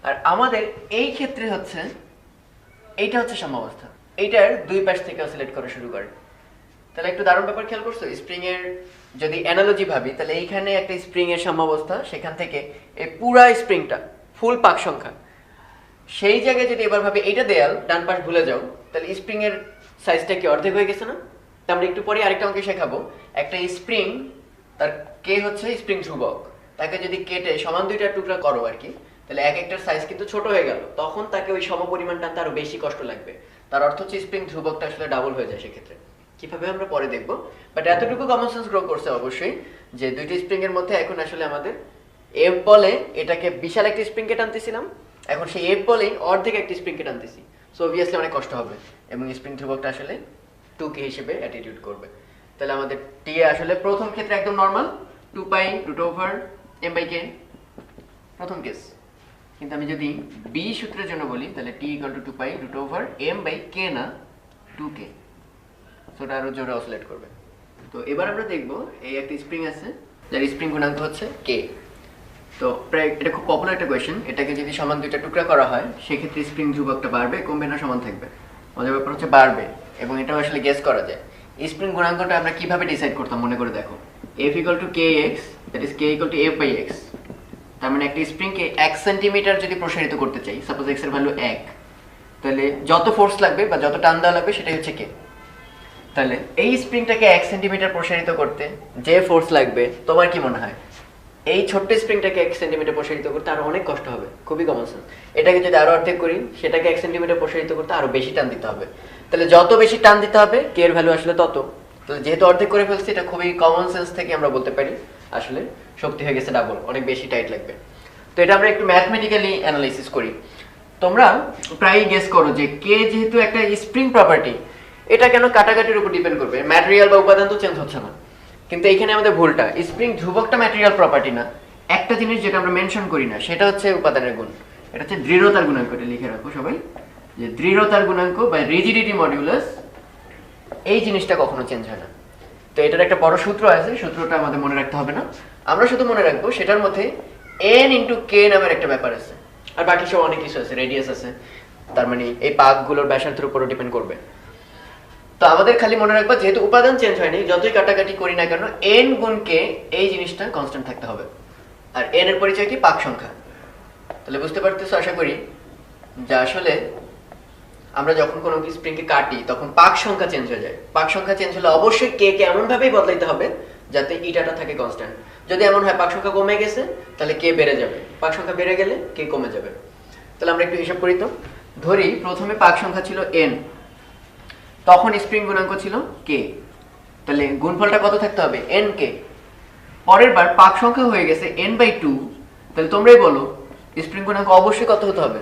A: আর আমাদের এই ক্ষেত্রে হচ্ছে এইটা হচ্ছে সাম্যাবস্থা, এইটার দুই পাশ থেকে অসিলেট করা শুরু করে। তাহলে একটু দারুণ ব্যাপার খেয়াল করছো? স্প্রিং এর যদি অ্যানালজি ভাবি, তাহলে এইখানে একটা স্প্রিং এর সাম্যাবস্থা, সেখান থেকে এই পুরা স্প্রিংটা ফুল পাক সংখ্যা। সেই জায়গায় যদি এবার ভাবে এইটা দেয়াল, ডান পাশ ভুলে যাও, তাহলে স্প্রিং এর সাইজটা কি অর্ধেক হয়ে গেছে না? আমরা একটু পরে আরেকটা অঙ্কে শেখাবো, একটা স্প্রিং তার কে হচ্ছে স্প্রিং ধ্রুবক, তাকে যদি কেটে সমান দুইটা টুকরা করো আর কি, তাহলে এক একটার সাইজ কিন্তু ছোট হয়ে গেল, তখন তাকে ওই সমপরিমাণ টানতে আরো বেশি কষ্ট লাগবে। তার অর্থ হচ্ছে স্প্রিং ধ্রুবকটা আসলে ডাবল হয়ে যায় সেক্ষেত্রে। কিভাবে আমরা পরে দেখবো, বাট এতটুকু কমন সেন্স গ্রো করছে অবশ্যই, যে দুইটি স্প্রিং এর মধ্যে এখন আসলে আমাদের এফ বলে এটাকে বিশাল একটা স্প্রিংকে টানতেছিলাম, এখন সেই এফ বলে অর্ধেক একটা স্প্রিংকে টানতেছি। সো অবভিয়াসলি অনেক কষ্ট হবে এবং স্প্রিং ধ্রুবকটা আসলে 2k হিসেবে অ্যাটিটিউড করবে। তাহলে আমাদের টি আসলে প্রথম ক্ষেত্রে একদম normal 2 pi root over M by K, প্রথম কেস। কিন্তু আমি যদি বি সূত্রের জন্য বলি, তাহলে T equal to 2 pi root over M by K, না 2k। সো এটা আরো জোরে অসিলেট করবে। তো এবার আমরা দেখবো এই একটা স্প্রিং আছে যার স্প্রিং গুণাঙ্ক হচ্ছে কে। তো প্রায় এটা খুব পপুলার একটা কোয়েশ্চেন, এটাকে যদি সমান দুইটা টুকরা করা হয় সেক্ষেত্রে স্প্রিং ধ্রুবকটা বাড়বে, কমবে, না সমান থাকবে? মজার ব্যাপার হচ্ছে বাড়বে, এবং এটাও আসলে গেস করা যায়। স্প্রিং গুণাঙ্কটা আমরা কিভাবে ডিসাইড করতাম মনে করে দেখো, F equal to K X, that is K equal to F by X. তার মানে একটা স্প্রিংকে 1 সেন্টিমিটার যদি প্রসারিত করতে চাই, সাপোজ এক্স এর ভ্যালু 1, তাহলে যত ফোর্স লাগবে বা যত টান দেওয়া লাগবে সেটাই হচ্ছে কে। তাহলে এই স্প্রিংটাকে 1 সেন্টিমিটার প্রসারিত করতে যে ফোর্স লাগবে, তোমার কি মনে হয় এই ছোট্ট স্প্রিংটাকে 1 সেন্টিমিটার প্রসারিত করতে আরো অনেক কষ্ট হবে? খুবই কমন সেন্স। এটাকে যদি আরো অর্ধেক করি, সেটাকে 1 সেন্টিমিটার প্রসারিত করতে আরো বেশি টান দিতে হবে। তাহলে যত বেশি টান দিতে হবে কে এর ভ্যালু আসলে তত। তাহলে যেহেতু অর্ধেক করে ফেলছি, এটা খুবই কমন সেন্স থেকে আমরা বলতে পারি আসলে শক্তি হয়ে গেছে ডাবল, অনেক বেশি টাইট লাগবে। তো এটা আমরা একটু ম্যাথমেটিক্যালি অ্যানালাইসিস করি। তোমরা প্রায়ই গেস করো যে কে যেহেতু একটা স্প্রিং প্রপার্টি, এটা কেন কাটাকাটির উপর ডিপেন্ড করবে? ম্যাটেরিয়াল বা উপাদান তো চেঞ্জ হচ্ছে না। কিন্তু এখানে আমাদের ভুলটা, স্প্রিং ধ্রুবকটা ম্যাটেরিয়াল প্রপার্টি না, একটা জিনিস যেটা আমরা মেনশন করি না সেটা হচ্ছে উপাদানের গুণ। এটা হচ্ছে দৃঢ়তার গুণাঙ্ক। এটা লিখে রাখো সবাই, যে দৃঢ়তার গুণাঙ্ক বা রিজিডিটি মডিউলাস, এই জিনিসটা কখনো চেঞ্জ হয় না। তো এটার একটা বড় সূত্র আছে, সূত্রটা আমাদের মনে রাখতে হবে না, আমরা শুধু মনে রাখবো সেটার মধ্যে n ইন্টু কে নামের একটা ব্যাপার আছে, আর বাকি সব অনেক কিছু আছে, রেডিয়াস আছে, তার মানে এই পাকগুলোর ব্যাসার্ধের উপরও ডিপেন্ড করবে। তো আমাদের খালি মনে রাখবো যেহেতু উপাদান চেঞ্জ হয়নি, যতই কাটাকাটি করি না কেন n গুণ কে এই জিনিসটা কনস্ট্যান্ট থাকতে হবে। আর n এর পরিচয় কি? পাক সংখ্যা। তাহলে বুঝতে পারতেছো আশা করি যে আসলে আমরা যখন কোনো স্প্রিংকে কাটি তখন পাক সংখ্যা চেঞ্জ হয়ে যায়। পাক সংখ্যা চেঞ্জ হলে অবশ্যই কে কে এমন ভাবেই বদলাইতে হবে যাতে ইটাটা থাকে কনস্ট্যান্ট। যদি এমন হয় পাক সংখ্যা কমে গেছে তাহলে কে বেড়ে যাবে, পাক সংখ্যা বেড়ে গেলে কে কমে যাবে। তাহলে আমরা একটু হিসাব করি। তো ধরি প্রথমে পাক সংখ্যা ছিল n, তখন স্প্রিং গুণাঙ্ক ছিল k, তাহলে গুণফলটা কত থাকতে হবে n k। পরের বার পাক সংখ্যা হয়ে গেছে n/2, তাহলে তোমরাই বলো স্প্রিং গুণাঙ্ক অবশ্যই কত হতে হবে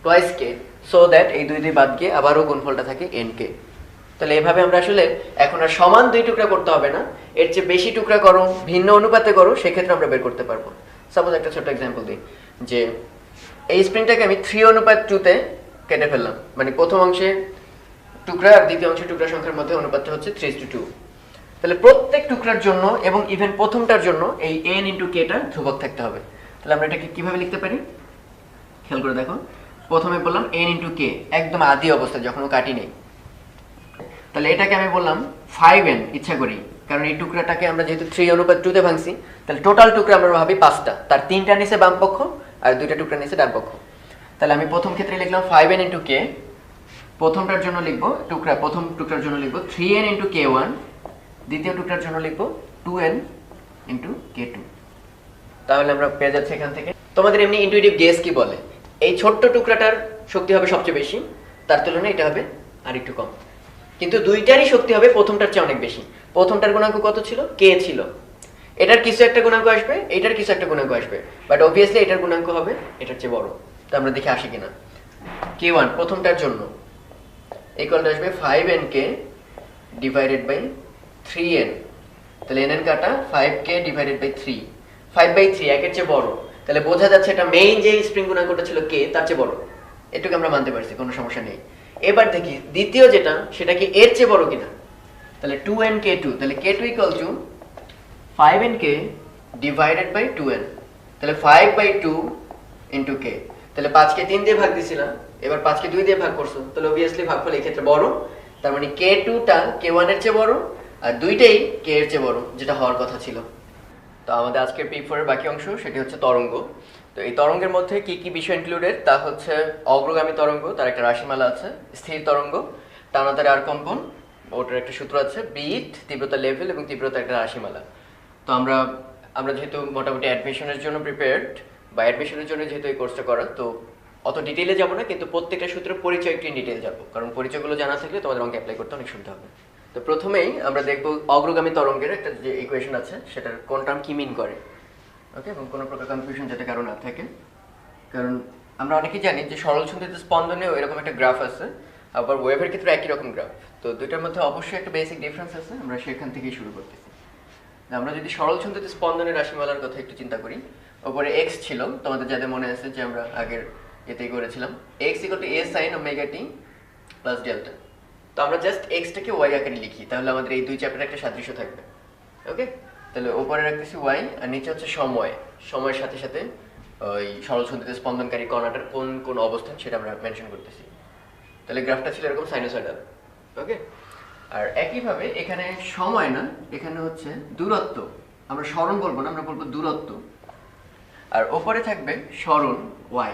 A: টুয়াইস k, সো দ্যাট এই দুই দুই বাদ গিয়ে আবারও গুণফলটা থাকে n k। তাহলে এভাবে আমরা আসলে এখন আর সমান দুই টুকরা করতে হবে না, এর চেয়ে বেশি টুকরা করো, ভিন্ন অনুপাতে করো, সেক্ষেত্রে আমরা বের করতে পারবো। সাপোজ একটা ছোট এক্সাম্পল দিই, যে এই স্প্রিংটাকে আমি 3:2 কেটে ফেললাম, মানে প্রথম অংশে টুকরা আর দ্বিতীয় অংশের টুকরা সংখ্যার মধ্যে অনুপাতটা হচ্ছে 3:2। তাহলে প্রত্যেক টুকরার জন্য এবং ইভেন প্রথমটার জন্য এই n × k টা ধ্রুবক থাকতে হবে। তাহলে আমরা এটাকে কিভাবে লিখতে পারি খেয়াল করে দেখো। প্রথমে বললাম n × k, একদম আদি অবস্থা যখন কাটি নেই। তাহলে এটাকে আমি বললাম 5n, ইচ্ছা করি, কারণ এই টুকরাটাকে আমরা যেহেতু 3:2 ভাঙছি, তাহলে টোটাল টুকরা আমরা ভাবি 5টা, তার 3টা নিচে বাম পক্ষ আর 2টা টুকরা নিচে ডান পক্ষ। তাহলে আমি প্রথম ক্ষেত্রে লিখলাম 5n × k, প্রথমটার জন্য লিখবো টুকরা, প্রথম টুকরার জন্য লিখবো 3n × k1, দ্বিতীয় টুকরার জন্য লিখবো 2n × k2। তাহলে আমরা পেয়ে যাচ্ছি এখান থেকে। তোমাদের এমনি ইনটুইটিভ গেস কি বলে, এই ছোট্ট টুকরাটার শক্তি হবে সবচেয়ে বেশি, তার তুলনায় এটা হবে আর একটু কম, কিন্তু দুইটারই শক্তি হবে প্রথমটার চেয়ে অনেক বেশি। প্রথমটার গুণাঙ্ক কত ছিল, k ছিল, এটার কিছু একটা গুণাঙ্ক আসবে, এটার কিছু একটা গুণাঙ্ক আসবে, বাট অবভিয়াসলি এটার গুণাঙ্ক হবে এটার চেয়ে বড়। তো আমরা দেখে আসি কিনা। k1 প্রথমটার জন্য ইকুয়াল আসবে 5nk / 3n, তাহলে n কাটা 5k / 3, 5/3 একের চেয়ে বড়, তাহলে বোঝা যাচ্ছে এটা মেইন যে স্প্রিং গুণাঙ্কটা ছিল k তার চেয়ে বড়, এটুকু আমরা মানতে পারছি, কোনো সমস্যা নেই। এবার দেখি দ্বিতীয় যেটা, সেটা কি এর চেয়ে বড় কিনা। তাহলে 2n k2, তাহলে k2 = 5nk / 2n, তাহলে 5/2 × k। তাহলে 5কে 3 দিয়ে ভাগ দিছিলাম, এবার 5কে 2 দিয়ে ভাগ করছো, তাহলে অবভিয়াসলি ভাগফল এই ক্ষেত্রে বড়, তার মানে k2টা k1 এর চেয়ে বড় আর দুইটাই k এর চেয়ে বড়, যেটা হওয়ার কথা ছিল। তো আমাদের আজকের P4 এর বাকি অংশ, সেটি হচ্ছে তরঙ্গ। তো এই তরঙ্গের মধ্যে কি কি বিষয় ইনক্লুডেড, তা হচ্ছে অগ্রগামী তরঙ্গ, তার একটা রাশিমালা আছে, স্থির তরঙ্গ, টানাতারে আর কম্পন, ওটার একটা সূত্র আছে, বিট, তীব্রতা লেভেল এবং তীব্রতা একটা রাশিমালা। তো আমরা যেহেতু মোটামুটি অ্যাডমিশনের জন্য প্রিপেয়ার্ড, বা অ্যাডমিশনের জন্য যেহেতু এই কোর্সটা করা, তো অত ডিটেইলে যাব না, কিন্তু প্রত্যেকটা সূত্রের পরিচয় একটু ইন ডিটেইল যাব, কারণ পরিচয়গুলো জানা থাকলে তোমাদের অঙ্কে অ্যাপ্লাই করতে অনেক সুবিধা হবে। তো প্রথমেই আমরা দেখব অগ্রগামী তরঙ্গের একটা যে ইকুয়েশন আছে, সেটার কোন টার্ম কি মিন করে, ওকে, এবং কোনো প্রকার কনফিউশন যাতে কারো না থাকে। কারণ আমরা অনেকেই জানি যে সরল ছন্দিত স্পন্দনেও এরকম একটা গ্রাফ আছে, আবার ওয়েভের ক্ষেত্রে একই রকম গ্রাফ, তো দুইটার মধ্যে অবশ্যই একটা বেসিক ডিফারেন্স আছে, আমরা সেখান থেকেই শুরু করতেছি। আমরা যদি সরল ছন্দিত স্পন্দনের রাশিমালার কথা একটু চিন্তা করি, ওপরে x ছিল, তোমাদের যাদের মনে আছে যে আমরা আগের এতেই করেছিলাম, x = a sin ωt plus delta. তো আমরা জাস্ট x-টাকে y আকারে লিখি, তাহলে আমাদের এই দুই চ্যাপ্টারে একটা সাদৃশ্য থাকবে, ওকে। তাহলে উপরে রাখতেছি y, আর নিচে হচ্ছে সময়, সময়ের সাথে সাথে ওই সরল ছন্দিত স্পন্দনকারী কণাটার কোন কোন অবস্থান সেটা আমরা মেনশন করতেছি। তাহলে গ্রাফটা ছিল এরকম সাইনোসয়েডাল, ওকে। আর একইভাবে এখানে সময় না, এখানে হচ্ছে দূরত্ব, আমরা সরণ বলবো না, আমরা বলবো দূরত্ব। আর ওপরে থাকবে সরণ y,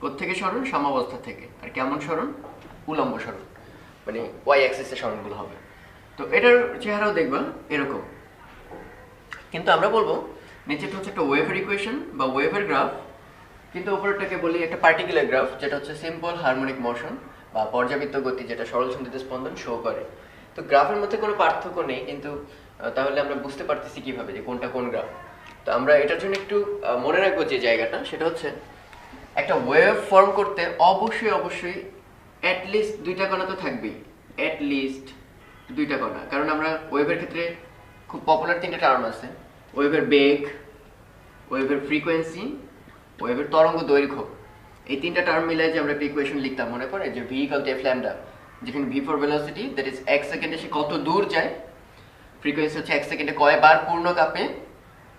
A: কোত্থেকে সরণ, সাম্যাবস্থা থেকে। আর কেমন সরণ, উলম্ব সরণ, মানে y অ্যাক্সিসে সরণগুলো হবে। তো এটার চেহারাও দেখবা এরকম, কিন্তু আমরা বলবো নিচেটা হচ্ছে একটা ওয়েভের ইকুয়েশন বা ওয়েভের গ্রাফ, কিন্তু উপরেরটাকে বলি একটা পার্টিকুলার গ্রাফ, যেটা হচ্ছে সিম্পল হারমোনিক মোশন বা পর্যাবৃত্ত গতি, যেটা সরল ছন্দিত স্পন্দন শো করে। তো গ্রাফের মধ্যে কোনো পার্থক্য নেই, কিন্তু তাহলে আমরা বুঝতে পারতেছি কিভাবে যে কোনটা কোন গ্রাফ। তো আমরা এটার জন্য একটু মনে রাখবো যে জায়গাটা, সেটা হচ্ছে একটা ওয়েভ ফর্ম করতে অবশ্যই অ্যাটলিস্ট দুইটা কণা তো থাকবেই, অ্যাটলিস্ট দুইটা কণা। কারণ আমরা ওয়েভের ক্ষেত্রে খুব পপুলার তিনটা টার্ম আছে, ওয়েভের বেগ, ওয়েভের ফ্রিকোয়েন্সি, ওয়েভের তরঙ্গ দৈর্ঘ্য। এই তিনটা টার্ম মিলাই যে আমরা একটা ইকুয়েশন লিখতাম, মনে পড়ে যে v = f ল্যামডা, যেখানে v for velocity, that is 1 সেকেন্ডে সে কত দূর যায়, ফ্রিকোয়েন্সি হচ্ছে 1 সেকেন্ডে কয়বার পূর্ণ কাঁপে,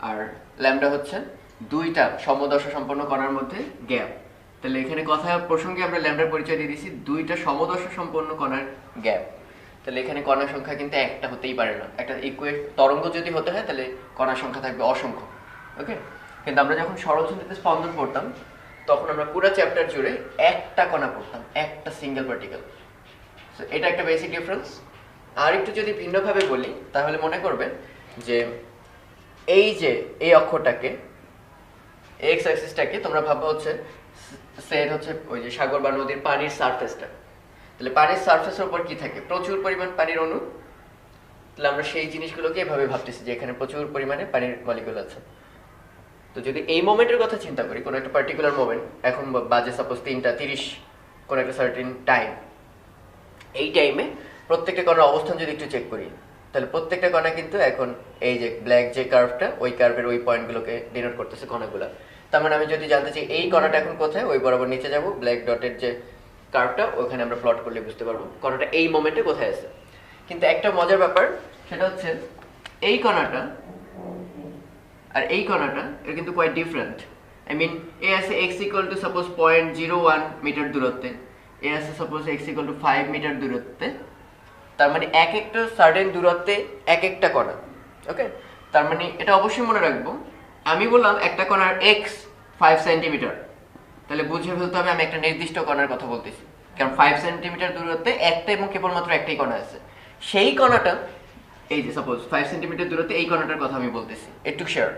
A: আর ল্যামডা হচ্ছে দুইটা সমদশা সম্পন্ন কণার মধ্যে গ্যাপ। তাহলে এখানে কথা প্রসঙ্গে আমরা ল্যামডার পরিচয় দিয়ে দিয়েছি দুইটা সমদশা সম্পন্ন কণার গ্যাপ। তাহলে এখানে কণার সংখ্যা কিন্তু একটা হতেই পারে না, একটা তরঙ্গ যদি হতে হয় তাহলে কণার সংখ্যা থাকবে অসংখ্য, ওকে। কিন্তু আমরা যখন সরল ছন্দিত স্পন্দন পড়তাম, তখন আমরা পুরো চ্যাপ্টার জুড়ে একটা কণা পড়তাম, একটা সিঙ্গেল পার্টিকেল। সো এটা একটা বেসিক ডিফারেন্স। আর একটু যদি ভিন্নভাবে বলি, তাহলে মনে করবে যে এই যে এই অক্ষটাকে এক্স অ্যাক্সিসটাকে তোমরা ভাবো হচ্ছে সেট হচ্ছে ওই যে সাগর বা নদীর পানির সারফেসটা। তাহলে পানির সারফেসের উপর কি থাকে? প্রচুর পরিমাণ পানির অণু। তাহলে আমরা সেই জিনিসগুলোকে এভাবে ভাবতেছি যে এখানে প্রচুর পরিমাণে পানির মলিকিউল আছে। তো যদি এই মোমেন্টের কথা চিন্তা করি, কোনো একটা পার্টিকুলার মোমেন্ট, এখন বাজে সাপোজ 3:30 কোনো একটা সার্টেন টাইম, এই টাইমে প্রত্যেকটা কণার অবস্থান যদি একটু চেক করি, তাহলে প্রত্যেকটা কণা কিন্তু এখন এই যে ব্ল্যাক যে কার্ভটা, ওই কার্ভের ওই পয়েন্টগুলোকে ডিনোট করতেছে কণাগুলো। তার মানে আমি যদি জানতে চাই এই কণাটা এখন কোথায়, ওই বরাবর নিচে যাব, ব্ল্যাক ডটের যে কার্ভটা ওখানে আমরা প্লট করলে বুঝতে পারবো কণাটা এই মোমেন্টে কোথায় আছে। কিন্তু একটা মজার ব্যাপার সেটা হচ্ছে এই কণাটা আর এই কণাটা এর কিন্তু quite different. I mean A আছে x equal to suppose 0.01 metre দূরত্বে, এ আছে suppose x equal to 5 metre দূরত্বে। তার মানে এক একটা সার্টেন দূরত্বে এক একটা কণা। ওকে, তার মানে এটা অবশ্যই মনে রাখবো, আমি বললাম একটা কণার x 5 সেন্টিমিটার, তাহলে বুঝে ফেলতে হবে আমি একটা নির্দিষ্ট কণার কথা বলতেছি, কারণ 5 সেন্টিমিটার দূরত্বে একটা এবং কেবলমাত্র একটাই কণা আছে। সেই কণাটা এই যে সাপোজ 5 সেন্টিমিটার দূরত্বে এই কণাটার কথা আমি বলতেছি, একটু শেয়ার।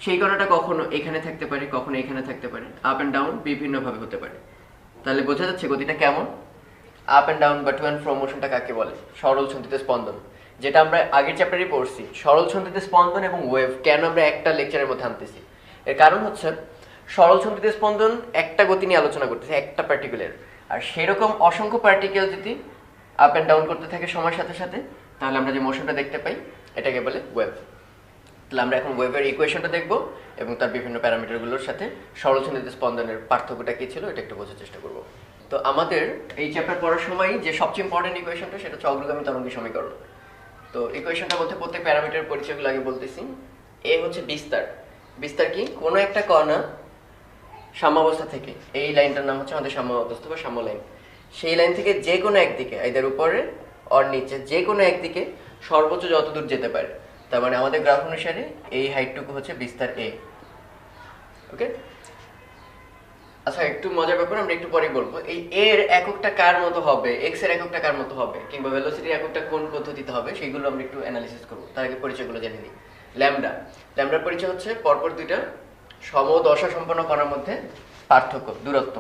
A: সেই কণাটা কখনো এখানে থাকতে পারে, কখনো এখানে থাকতে পারে, আপ অ্যান্ড ডাউন বিভিন্নভাবে হতে পারে। তাহলে বোঝা যাচ্ছে গতিটা কেমন। আপ অ্যান্ড ডাউন বা টু অ্যান্ড ফ্রো মোশনটা কাকে বলে? সরল ছন্দিত স্পন্দন, যেটা আমরা আগের চ্যাপ্টারে পড়ছি। সরল ছন্দিত স্পন্দন এবং ওয়েভ কেন আমরা একটা লেকচারের মধ্যে আনতেছি? এর কারণ হচ্ছে সরল ছন্দিত স্পন্দন একটা গতি নিয়ে আলোচনা করতেছে, একটা পার্টিকুলার, আর সেরকম অসংখ্য পার্টিকেল যদি আপ অ্যান্ড ডাউন করতে থাকে সময়ের সাথে সাথে, তাহলে আমরা যে মোশনটা দেখতে পাই এটাকে বলে ওয়েভ। তাহলে আমরা এখন ওয়েভের ইকুয়েশনটা দেখব এবং তার বিভিন্ন প্যারামিটারগুলোর সাথে সরল ছন্দিত স্পন্দনের পার্থক্যটা কী ছিল এটা একটু বোঝার চেষ্টা করব। তো আমাদের এই চ্যাপ্টার পড়ার সময় যে সবচেয়ে ইম্পর্টেন্ট ইকুয়েশনটা সেটা হচ্ছে অগ্রগামী তরঙ্গের সমীকরণ। তো ইকুয়েশনটার মধ্যে প্রত্যেক প্যারামিটার পরিচয়গুলো আগে বলতেছি। এ হচ্ছে বিস্তার। বিস্তার কি? কোনো একটা কণা সাম্যাবস্থা থেকে, এই লাইনটার নাম হচ্ছে আমাদের সাম্যাবস্থা বা সাম্য লাইন, সেই লাইন থেকে যে কোনো একদিকে, এদের উপরে অর নিচে যে কোনো একদিকে সর্বোচ্চ যত দূর যেতে পারে। তার মানে আমাদের গ্রাফ অনুসারে এই হাইটটুকু হচ্ছে বিস্তার এ। ওকে, আচ্ছা একটু মজার ব্যাপার আমরা একটু পরে বলবো। এই এর এককটা কার মতো হবে, এক্স এর এককটা কার মতো হবে, কিংবা ভেলোসিটির এককটা কোন পদ্ধতিতে হবে, সেইগুলো আমরা একটু অ্যানালিসিস করবো। তার আগে পরিচয়গুলো জেনে নিই। ল্যামডা, ল্যামডার পরিচয় হচ্ছে পরপর দুইটা সমদশা সম্পন্ন কণার মধ্যে পার্থক্য, দূরত্ব।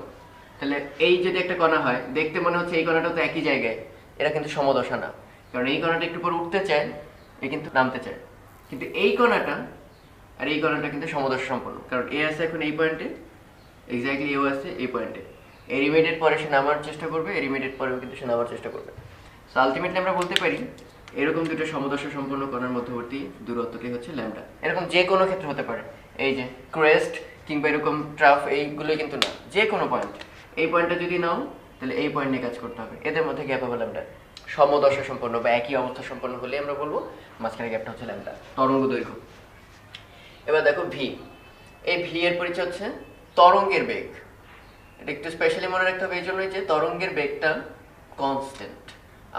A: তাহলে এই যদি একটা কণা হয়, দেখতে মনে হচ্ছে এই কণাটা তো একই জায়গায়, এরা কিন্তু সমদশা না, কারণ এই কণাটা একটু পর উঠতে চায়, এ কিন্তু নামতে চায়। কিন্তু এই কণাটা আর এই কণাটা কিন্তু সমদশা সম্পন্ন, কারণ এ আছে এখন এই পয়েন্টে, এক্স্যাক্টলি এও আছে এই পয়েন্টে। এর ইমিডিয়েট পরে সে নামার চেষ্টা করবে, এর ইমিডিয়েট পরেও কিন্তু সে নামার চেষ্টা করবে। সো আলটিমেটলি আমরা বলতে পারি এরকম দুটো সমদশা সম্পন্ন কণার মধ্যবর্তী দূরত্বটি হচ্ছে ল্যামডা। এরকম যে কোনো ক্ষেত্রে হতে পারে, এই যে ক্রেস্ট কিংবা এরকম ট্রাফ, এইগুলোই কিন্তু না, যে কোনো পয়েন্ট। এই পয়েন্টটা যদি নাও তাহলে এই পয়েন্ট নিয়ে কাজ করতে হবে, এদের মধ্যে গ্যাপ হবে ল্যামডা। সমদশা সম্পন্ন বা একই অবস্থা সম্পন্ন হলে আমরা বলবো মাঝখানে গ্যাপটা হচ্ছে ল্যামডা, তরঙ্গ দৈর্ঘ্য। এবার দেখো ভি, এই ভি এর পরিচয় হচ্ছে তরঙ্গের বেগ। এটা একটু স্পেশালি মনে রাখতে হবে এই জন্যই যে তরঙ্গের বেগটা কনস্ট্যান্ট।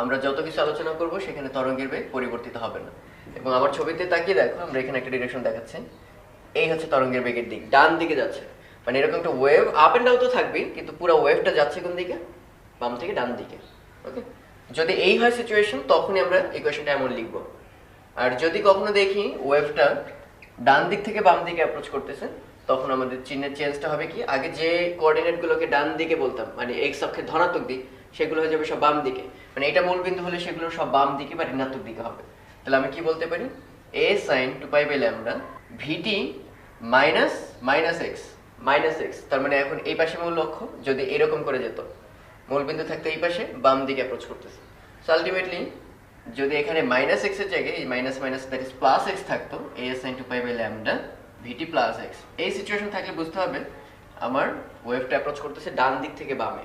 A: আমরা যত কিছু আলোচনা করব সেখানে তরঙ্গের বেগ পরিবর্তিত হবে না। এবং আমার ছবিতে তাকিয়ে দেখো, আমরা এখানে একটা ডিরেকশন দেখাচ্ছি, এই হচ্ছে তরঙ্গের বেগের দিক, ডান দিকে যাচ্ছে। মানে এরকম একটা ওয়েভ আপ অ্যান্ড ডাউন তো থাকবেই, কিন্তু পুরো ওয়েভটা যাচ্ছে কোন দিকে? বাম থেকে ডান দিকে। ওকে, যদি এই হয় সিচুয়েশন তখনই আমরা ইকুয়েশনটা এমন লিখবো। আর যদি কখনো দেখি ওয়েভটা ডান দিক থেকে বাম দিকে অ্যাপ্রোচ করতেছে, তখন আমাদের চিহ্নের চেঞ্জটা হবে কি, আগে যে কোঅর্ডিনেটগুলোকে ডান দিকে বলতাম মানে এক্স অক্ষের ধনাত্মক দিক, সেগুলো হয়ে যাবে সব বাম দিকে। মানে এটা মূল বিন্দু হলে সেগুলো সব বাম দিকে বা ঋণাত্মক দিকে হবে। তাহলে আমি কি বলতে পারি? a sin 2π/λ vt minus x. তার মানে এখন এই পাশে মূল লক্ষ্য, যদি এরকম করে যেত, মূল বিন্দু থাকতো এই পাশে, বাম দিকে অ্যাপ্রোচ করতেছে। সো আলটিমেটলি যদি এখানে মাইনাস এক্স এর জায়গায় এই minus that is plus x থাকতো, a sin 2π/λ vt plus x, এই সিচুয়েশন থাকলে বুঝতে হবে আমার ওয়েভটা অ্যাপ্রোচ করতেছে ডান দিক থেকে বামে।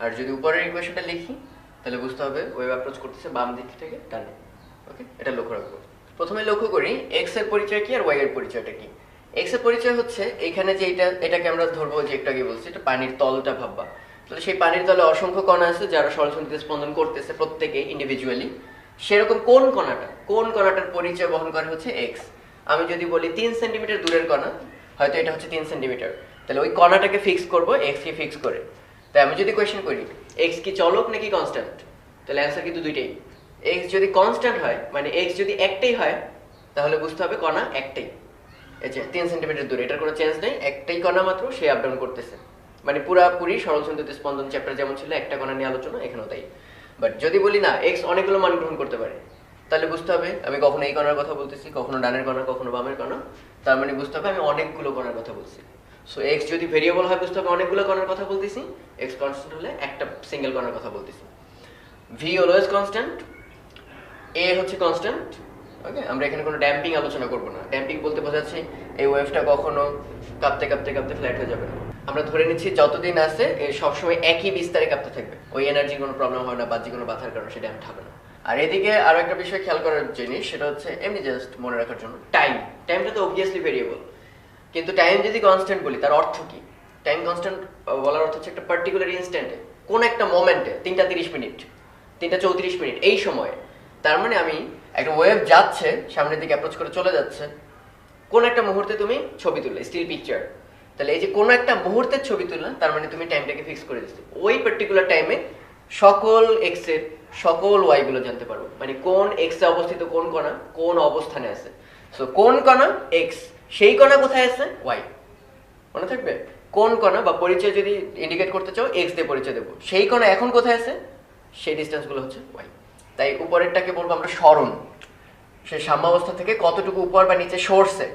A: আর যদি উপরের ইকুয়েশনটা লিখি তাহলে বুঝতে হবে ওয়েভ অ্যাপ্রোচ করতেছে বাম দিক থেকে ডানে। ওকে, এটা লক্ষ্য রাখবো। প্রথমে লক্ষ্য করি এক্স এর পরিচয় কি আর ওয়াই এর পরিচয়টা কি। এক্স এর পরিচয় হচ্ছে এখানে যে এটাকে আমরা ধরবো, যে একটু আগে বলছি এটা পানির তলটা ভাববা। তাহলে সেই পানির তলে অসংখ্য কণা আছে যারা সরলছন্দিতে স্পন্দন করতেছে, প্রত্যেকে ইন্ডিভিজুয়ালি। সেরকম কোন কণাটার পরিচয় বহন করে হচ্ছে এক্স। আমি যদি বলি 3 সেন্টিমিটার দূরের কণা, হয়তো এটা হচ্ছে 3 সেন্টিমিটার, তাহলে ওই কণাটাকে ফিক্স করবো, এক্স কে ফিক্স করে। তাই আমি যদি কোয়েশ্চেন করি এক্স কি চলক নাকি কনস্ট্যান্ট, তাহলে অ্যান্সার কিন্তু দুইটাই। এক্স যদি কনস্ট্যান্ট হয়, মানে এক্স যদি একটাই হয়, তাহলে বুঝতে হবে কণা একটাই, এই যে 3 সেন্টিমিটার দূরে, এটার কোনো চেঞ্জ নেই, একটাই কণা মাত্র, সে আপ ডাউন করতেছে। মানে পুরাপুরি সরল সঞ্চিত স্পন্দন চ্যাপ্টার যেমন ছিল একটা কণা নিয়ে আলোচনা, এখানেও তাই। বাট যদি বলি না এক্স অনেকগুলো মান গ্রহণ করতে পারে, তাহলে বুঝতে হবে আমি কখনো এই কণার কথা বলতেছি, কখনো ডানের কণা, কখনো বামের কণা, তার মানে বুঝতে হবে আমি অনেকগুলো কণার কথা বলছি। সো এক্স যদি ভেরিয়েবল হয় বুঝতে হবে অনেকগুলো কণার কথা বলতেছি, এক্স কনস্ট্যান্ট হলে একটা সিঙ্গেল কণার কথা বলতেছি। ভি অলওয়েজ কনস্ট্যান্ট, এ হচ্ছে কনস্ট্যান্ট। ওকে, আমরা এখানে কোনো ড্যাম্পিং আলোচনা করব না। ড্যাম্পিং বলতে বোঝাচ্ছে এই ওয়েভটা কখনো কাঁপতে কাঁপতে কাঁপতে ফ্ল্যাট হয়ে যাবে না। আমরা ধরে নিচ্ছি যতদিন আছে এর সবসময় একই বিস্তারে কাঁপতে থাকবে, ওই এনার্জির কোনো প্রবলেম হবে না, বাহ্যিক কোনো বাধার কারণে সেটা ড্যাম্প হবে না। আর এদিকে আরো একটা বিষয় খেয়াল করার জিনিস, সেটা হচ্ছে এমনি জাস্ট মনে রাখার জন্য টাইম। টাইমটা তো অবভিয়াসলি ভেরিয়েবল, কিন্তু টাইম যদি কনস্ট্যান্ট বলি তার অর্থ কি? টাইম কনস্ট্যান্ট বলার অর্থ হচ্ছে একটা পার্টিকুলার ইনস্ট্যান্টে, কোন একটা মোমেন্টে 3টা 30 মিনিট, 3টা 34 মিনিট এই সময়ে। তার মানে আমি একটা ওয়েভ যাচ্ছে সামনের দিকে অ্যাপ্রোচ করে চলে যাচ্ছে, কোন একটা মুহূর্তে তুমি ছবি তুললে, স্টিল পিকচার, তাহলে এই যে কোন একটা মুহূর্তের ছবি তুললে তার মানে তুমি টাইমটাকে ফিক্স করে দিচ্ছ। ওই পার্টিকুলার টাইমে সকল এক্স এর সকল ওয়াই গুলো জানতে পারবো, মানে কোন এক্স এ অবস্থিত কোন কণা কোন অবস্থানে আছে। সো কোন কণা এক্স, সেই কণা কোথায় আছে ওয়াই, মনে থাকবে। কোন কণা বা পরিচয় যদি ইন্ডিকেট করতে চাও এক্স দিয়ে পরিচয় দেবো, সেই কণা এখন কোথায় আছে, সেই ডিস্টেন্স গুলো হচ্ছে ওয়াই। তাই উপরেরটাকে বলবো আমরা সরণ, সে সাম্যাবস্থা থেকে কতটুকু উপর বা নিচে সরছে,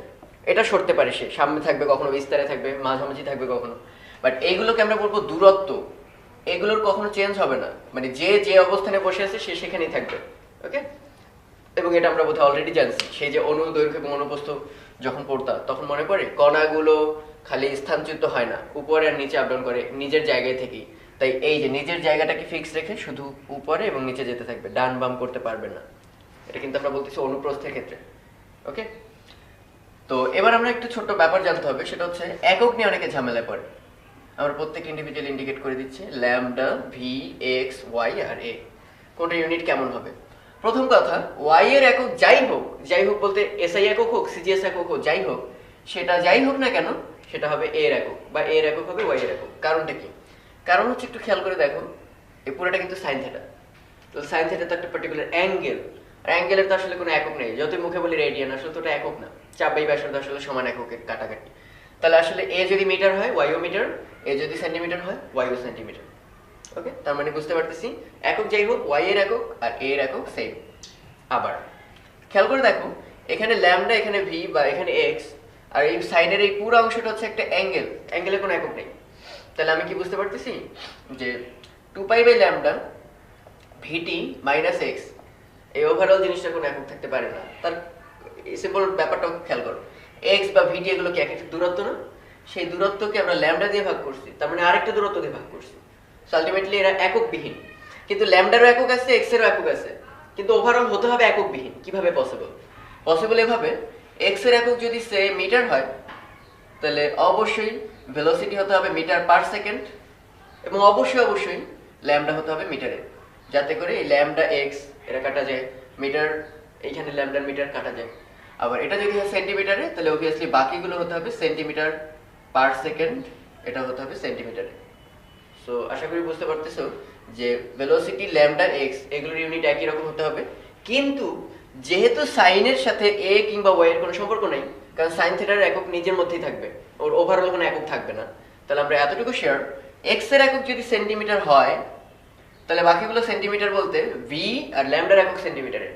A: এটা সরতে পারে, সে সামনে থাকবে কখনো, বিস্তারে থাকবে, মাঝামাঝি থাকবে কখনো। বাট এইগুলোকে আমরা বলবো দূরত্ব, এগুলোর কখনো চেঞ্জ হবে না, মানে যে যে অবস্থানে বসে আছে সে সেখানেই থাকবে। ওকে, এবং এটা আমরা বোধহয় অলরেডি জানছি, সেই যে অনু দৈর্ঘ্য এবং অনুপ্রস্থ যখন পড়তাম তখন মনে পড়ে কণাগুলো খালি স্থানচ্যুত হয় না, উপরে আর নিচে আপডাউন করে নিজের জায়গায় থেকেই। তাই এই যে নিজের জায়গাটাকে ফিক্স রেখে শুধু উপরে এবং নিচে যেতে থাকবে, ডান বাম করতে পারবে না। এটা কিন্তু আমরা বলতেছি অনুপ্রস্থের ক্ষেত্রে। ওকে, তো এবার আমরা একটু ছোট্ট ব্যাপার জানতে হবে, সেটা হচ্ছে একক নিয়ে অনেকে ঝামেলায় পড়ে। আমরা প্রত্যেক ইন্ডিভিজুয়াল ইন্ডিকেট করে দিচ্ছি ল্যামডা, ভি, এক্স, ওয়াই আর এ, কোনটা ইউনিট কেমন হবে। প্রথম কথা, ওয়াই এর একক যাই হোক, যাই হোক বলতে এসআই একক হোক, সিজিএস একক হোক, যাই হোক, সেটা যাই হোক না কেন সেটা হবে এর একক, বা এর একক হবে ওয়াই এর একক। কারণটা কি? কারণ হচ্ছে একটু খেয়াল করে দেখো, এই পুরোটা কিন্তু সাইন থেটা। তো সাইন থেটা তো একটা পার্টিকুলার অ্যাঙ্গেল, আর অ্যাঙ্গেলের তো আসলে কোনো একক নেই। যতই মুখে বলি রেডিয়ান, আসলে তো ওটা একক না, চাপ বাই ব্যাসার্ধ আসলে সমান এককের কাটাকাটি। তাহলে আসলে এ যদি মিটার হয় ওয়াইও মিটার, এ যদি সেন্টিমিটার হয় ওয়াইও সেন্টিমিটার। ওকে, তার মানে বুঝতে পারতেছি একক যাই হোক ওয়াই এর একক আর এ এর একক সেম। আবার খেয়াল করে দেখো, এখানে ল্যামডা, এখানে ভি বা এখানে এক্স, আর এই সাইনের এই পুরো অংশটা হচ্ছে একটা অ্যাঙ্গেল, অ্যাঙ্গেলের কোনো একক নেই। তাহলে আমি কি বুঝতে পারতেছি যে 2 pi by lambda VT minus X, এই ওভারঅল জিনিসটার কোনো একক থাকতে পারে না। তার সিম্পল ব্যাপারটাও খেয়াল করো, এক্স বা ভিটি এগুলো কি এক একটা দূরত্ব না? সেই দূরত্বকে আমরা ল্যামডা দিয়ে ভাগ করছি, তার মানে আরেকটা দূরত্ব দিয়ে ভাগ করছি। সো আলটিমেটলি এরা এককবিহীন, কিন্তু ল্যামডারও একক আছে, এক্স এরও একক আছে, কিন্তু ওভারঅল হতে হবে এককবিহীন। কিভাবে পসিবল? পসিবল এভাবে, এক্স এর একক যদি সে মিটার হয়, তাহলে অবশ্যই ভেলোসিটি হতে হবে মিটার পার সেকেন্ড, এবং অবশ্যই অবশ্যই ল্যামডা হতে হবে মিটারে, যাতে করে এই ল্যামডা এক্স এটা কাটা যায়, মিটার এইখানে ল্যামডার মিটার কাটা যায়। আবার এটা যদি হয় সেন্টিমিটারে, তাহলে অবভিয়াসলি বাকিগুলো হতে হবে সেন্টিমিটার পার সেকেন্ড, এটা হতে হবে সেন্টিমিটারে। সো আশা করি বুঝতে পারতেছো যে ভেলোসিটি, ল্যামডা, এক্স এগুলোর ইউনিট একই রকম হতে হবে। কিন্তু যেহেতু সাইনের সাথে এ কিংবা ওয়াই এর কোনো সম্পর্ক নেই, কারণ সাইন থিটার একক নিজের মধ্যেই থাকবে, ওর ওভারঅল কোনো একক থাকবে না, তাহলে আমরা এতটুকু শেয়ার, এক্স এর একক যদি সেন্টিমিটার হয় তাহলে বাকিগুলো সেন্টিমিটার বলতে ভি আর ল্যামডার একক সেন্টিমিটারে,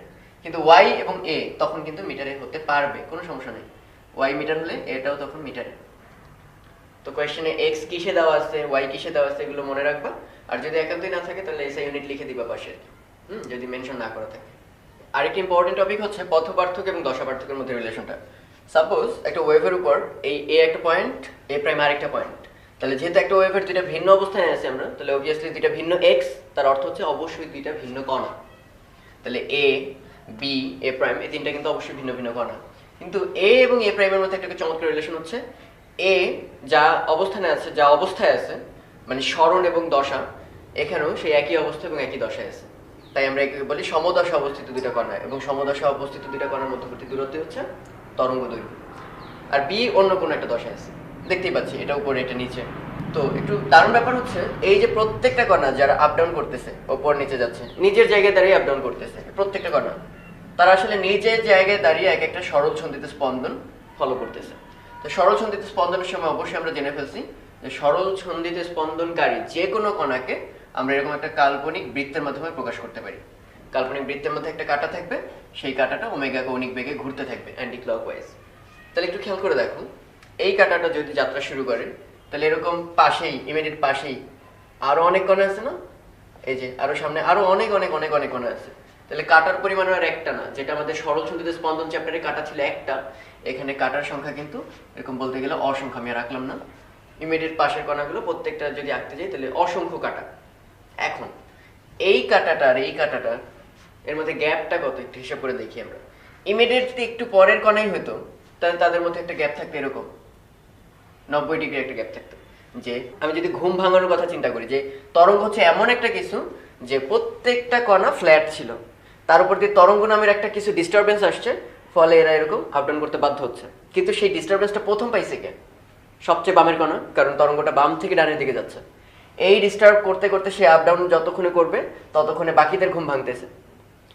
A: কিন্তু ওয়াই এবং এ তখন কিন্তু মিটারে হতে পারবে, কোনো সমস্যা নেই। ওয়াই মিটার হলে এটাও তখন মিটারে। তো কোয়েশ্চেনে এক্স কিসে দেওয়া আছে, ওয়াই কিসে দেওয়া আছে, এগুলো মনে রাখবা। আর যদি একান্তই না থাকে তাহলে এসআই ইউনিট লিখে দিবা পাশে, যদি মেনশন না করা থাকে। আরেকটি ইম্পর্টেন্ট টপিক হচ্ছে পথ পার্থক্য এবং দশা পার্থক্যের মধ্যে রিলেশনটা। সাপোজ একটা ওয়েভের উপর এই এ একটা পয়েন্ট, এ প্রাইম আরেকটা পয়েন্ট, তাহলে যেহেতু একটা ওয়েভের দুইটা ভিন্ন অবস্থানে আছে আমরা, তাহলে অবভিয়াসলি দুইটা ভিন্ন এক্স, তার অর্থ হচ্ছে অবশ্যই দুইটা ভিন্ন কণা। তাহলে এ, বি, এ প্রাইম এই তিনটা কিন্তু অবশ্যই ভিন্ন ভিন্ন কণা। কিন্তু এ এবং এ প্রাইমের মধ্যে একটা চমৎকার রিলেশন হচ্ছে, এ যা অবস্থানে আছে, যা অবস্থায় আছে, মানে সরণ এবং দশা, এখানেও সেই একই অবস্থা এবং একই দশায় আছে। তাই আমরা একে বলি সমদশা অবস্থিত দুইটা কণা, এবং সমদশা অবস্থিত দুইটা কণার মধ্যবর্তী দূরত্ব হচ্ছে তরঙ্গ দৈর্ঘ্য। আর বি অন্য কোনো একটা দশায় আছে, দেখতেই পাচ্ছি এটা উপরে এটা নিচে। তো একটু দারুণ ব্যাপার হচ্ছে এই যে প্রত্যেকটা কণা যারা আপ ডাউন করতেছে, ওপর নিচে যাচ্ছে, নিজের জায়গায় দাঁড়িয়ে আপ ডাউন করতেছে প্রত্যেকটা কণা, তারা আসলে নিজের জায়গায় দাঁড়িয়ে এক একটা সরল ছন্দিত স্পন্দন ফলো করতেছে। তো সরল ছন্দিত স্পন্দনের সময় অবশ্যই আমরা জেনে ফেলছি যে সরল ছন্দিত স্পন্দনকারী যে কোনো কণাকে আমরা এরকম একটা কাল্পনিক বৃত্তের মাধ্যমে প্রকাশ করতে পারি। কাল্পনিক বৃত্তের মধ্যে একটা কাঁটা থাকবে, সেই কাঁটাটা ওমেগা কৌণিক বেগে ঘুরতে থাকবে অ্যান্টি ক্লকওয়াইজ। তাহলে একটু খেয়াল করে দেখো, এই কাঁটাটা যদি যাত্রা শুরু করে তাহলে এরকম পাশেই ইমিডিয়েট পাশেই আরো অনেক কণা আছে না, এই যে আরো সামনে আরো অনেক অনেক অনেক অনেক কণা আছে। তাহলে কাঁটার পরিমাণ আর একটা না, যেটা আমাদের সরল ছন্দিত স্পন্দন চ্যাপ্টারে কাঁটা ছিল একটা, এখানে কাঁটার সংখ্যা কিন্তু এরকম বলতে গেলে অসংখ্য। আমি রাখলাম না, ইমিডিয়েট পাশের কণাগুলো প্রত্যেকটা যদি আঁকতে যাই তাহলে অসংখ্য কাঁটা। এখন এই কাঁটাটা আর এই কাঁটাটা এর মধ্যে গ্যাপটা কত একটু হিসাব করে দেখি আমরা। ইমিডিয়েট যদি একটু পরের কণাই হতো তাহলে তাদের মধ্যে একটা গ্যাপ থাকতো, এরকম 90 ডিগ্রি একটা গ্যাপ থাকতো। যে আমি যদি ঘুম ভাঙানোর কথা চিন্তা করি, যে তরঙ্গ হচ্ছে এমন একটা কিছু যে প্রত্যেকটা কণা ফ্ল্যাট ছিল, তার উপর দিয়ে তরঙ্গ নামের একটা কিছু ডিস্টারবেন্স আসছে, ফলে এরা এরকম আপডাউন করতে বাধ্য হচ্ছে। কিন্তু সেই ডিস্টারবেন্সটা প্রথম পাইছে কে? সবচেয়ে বামের কণা, কারণ তরঙ্গটা বাম থেকে ডানের দিকে যাচ্ছে। এই ডিস্টার্ব করতে করতে সে আপডাউন যতক্ষণে করবে ততক্ষণে বাকিদের ঘুম ভাঙতেছে।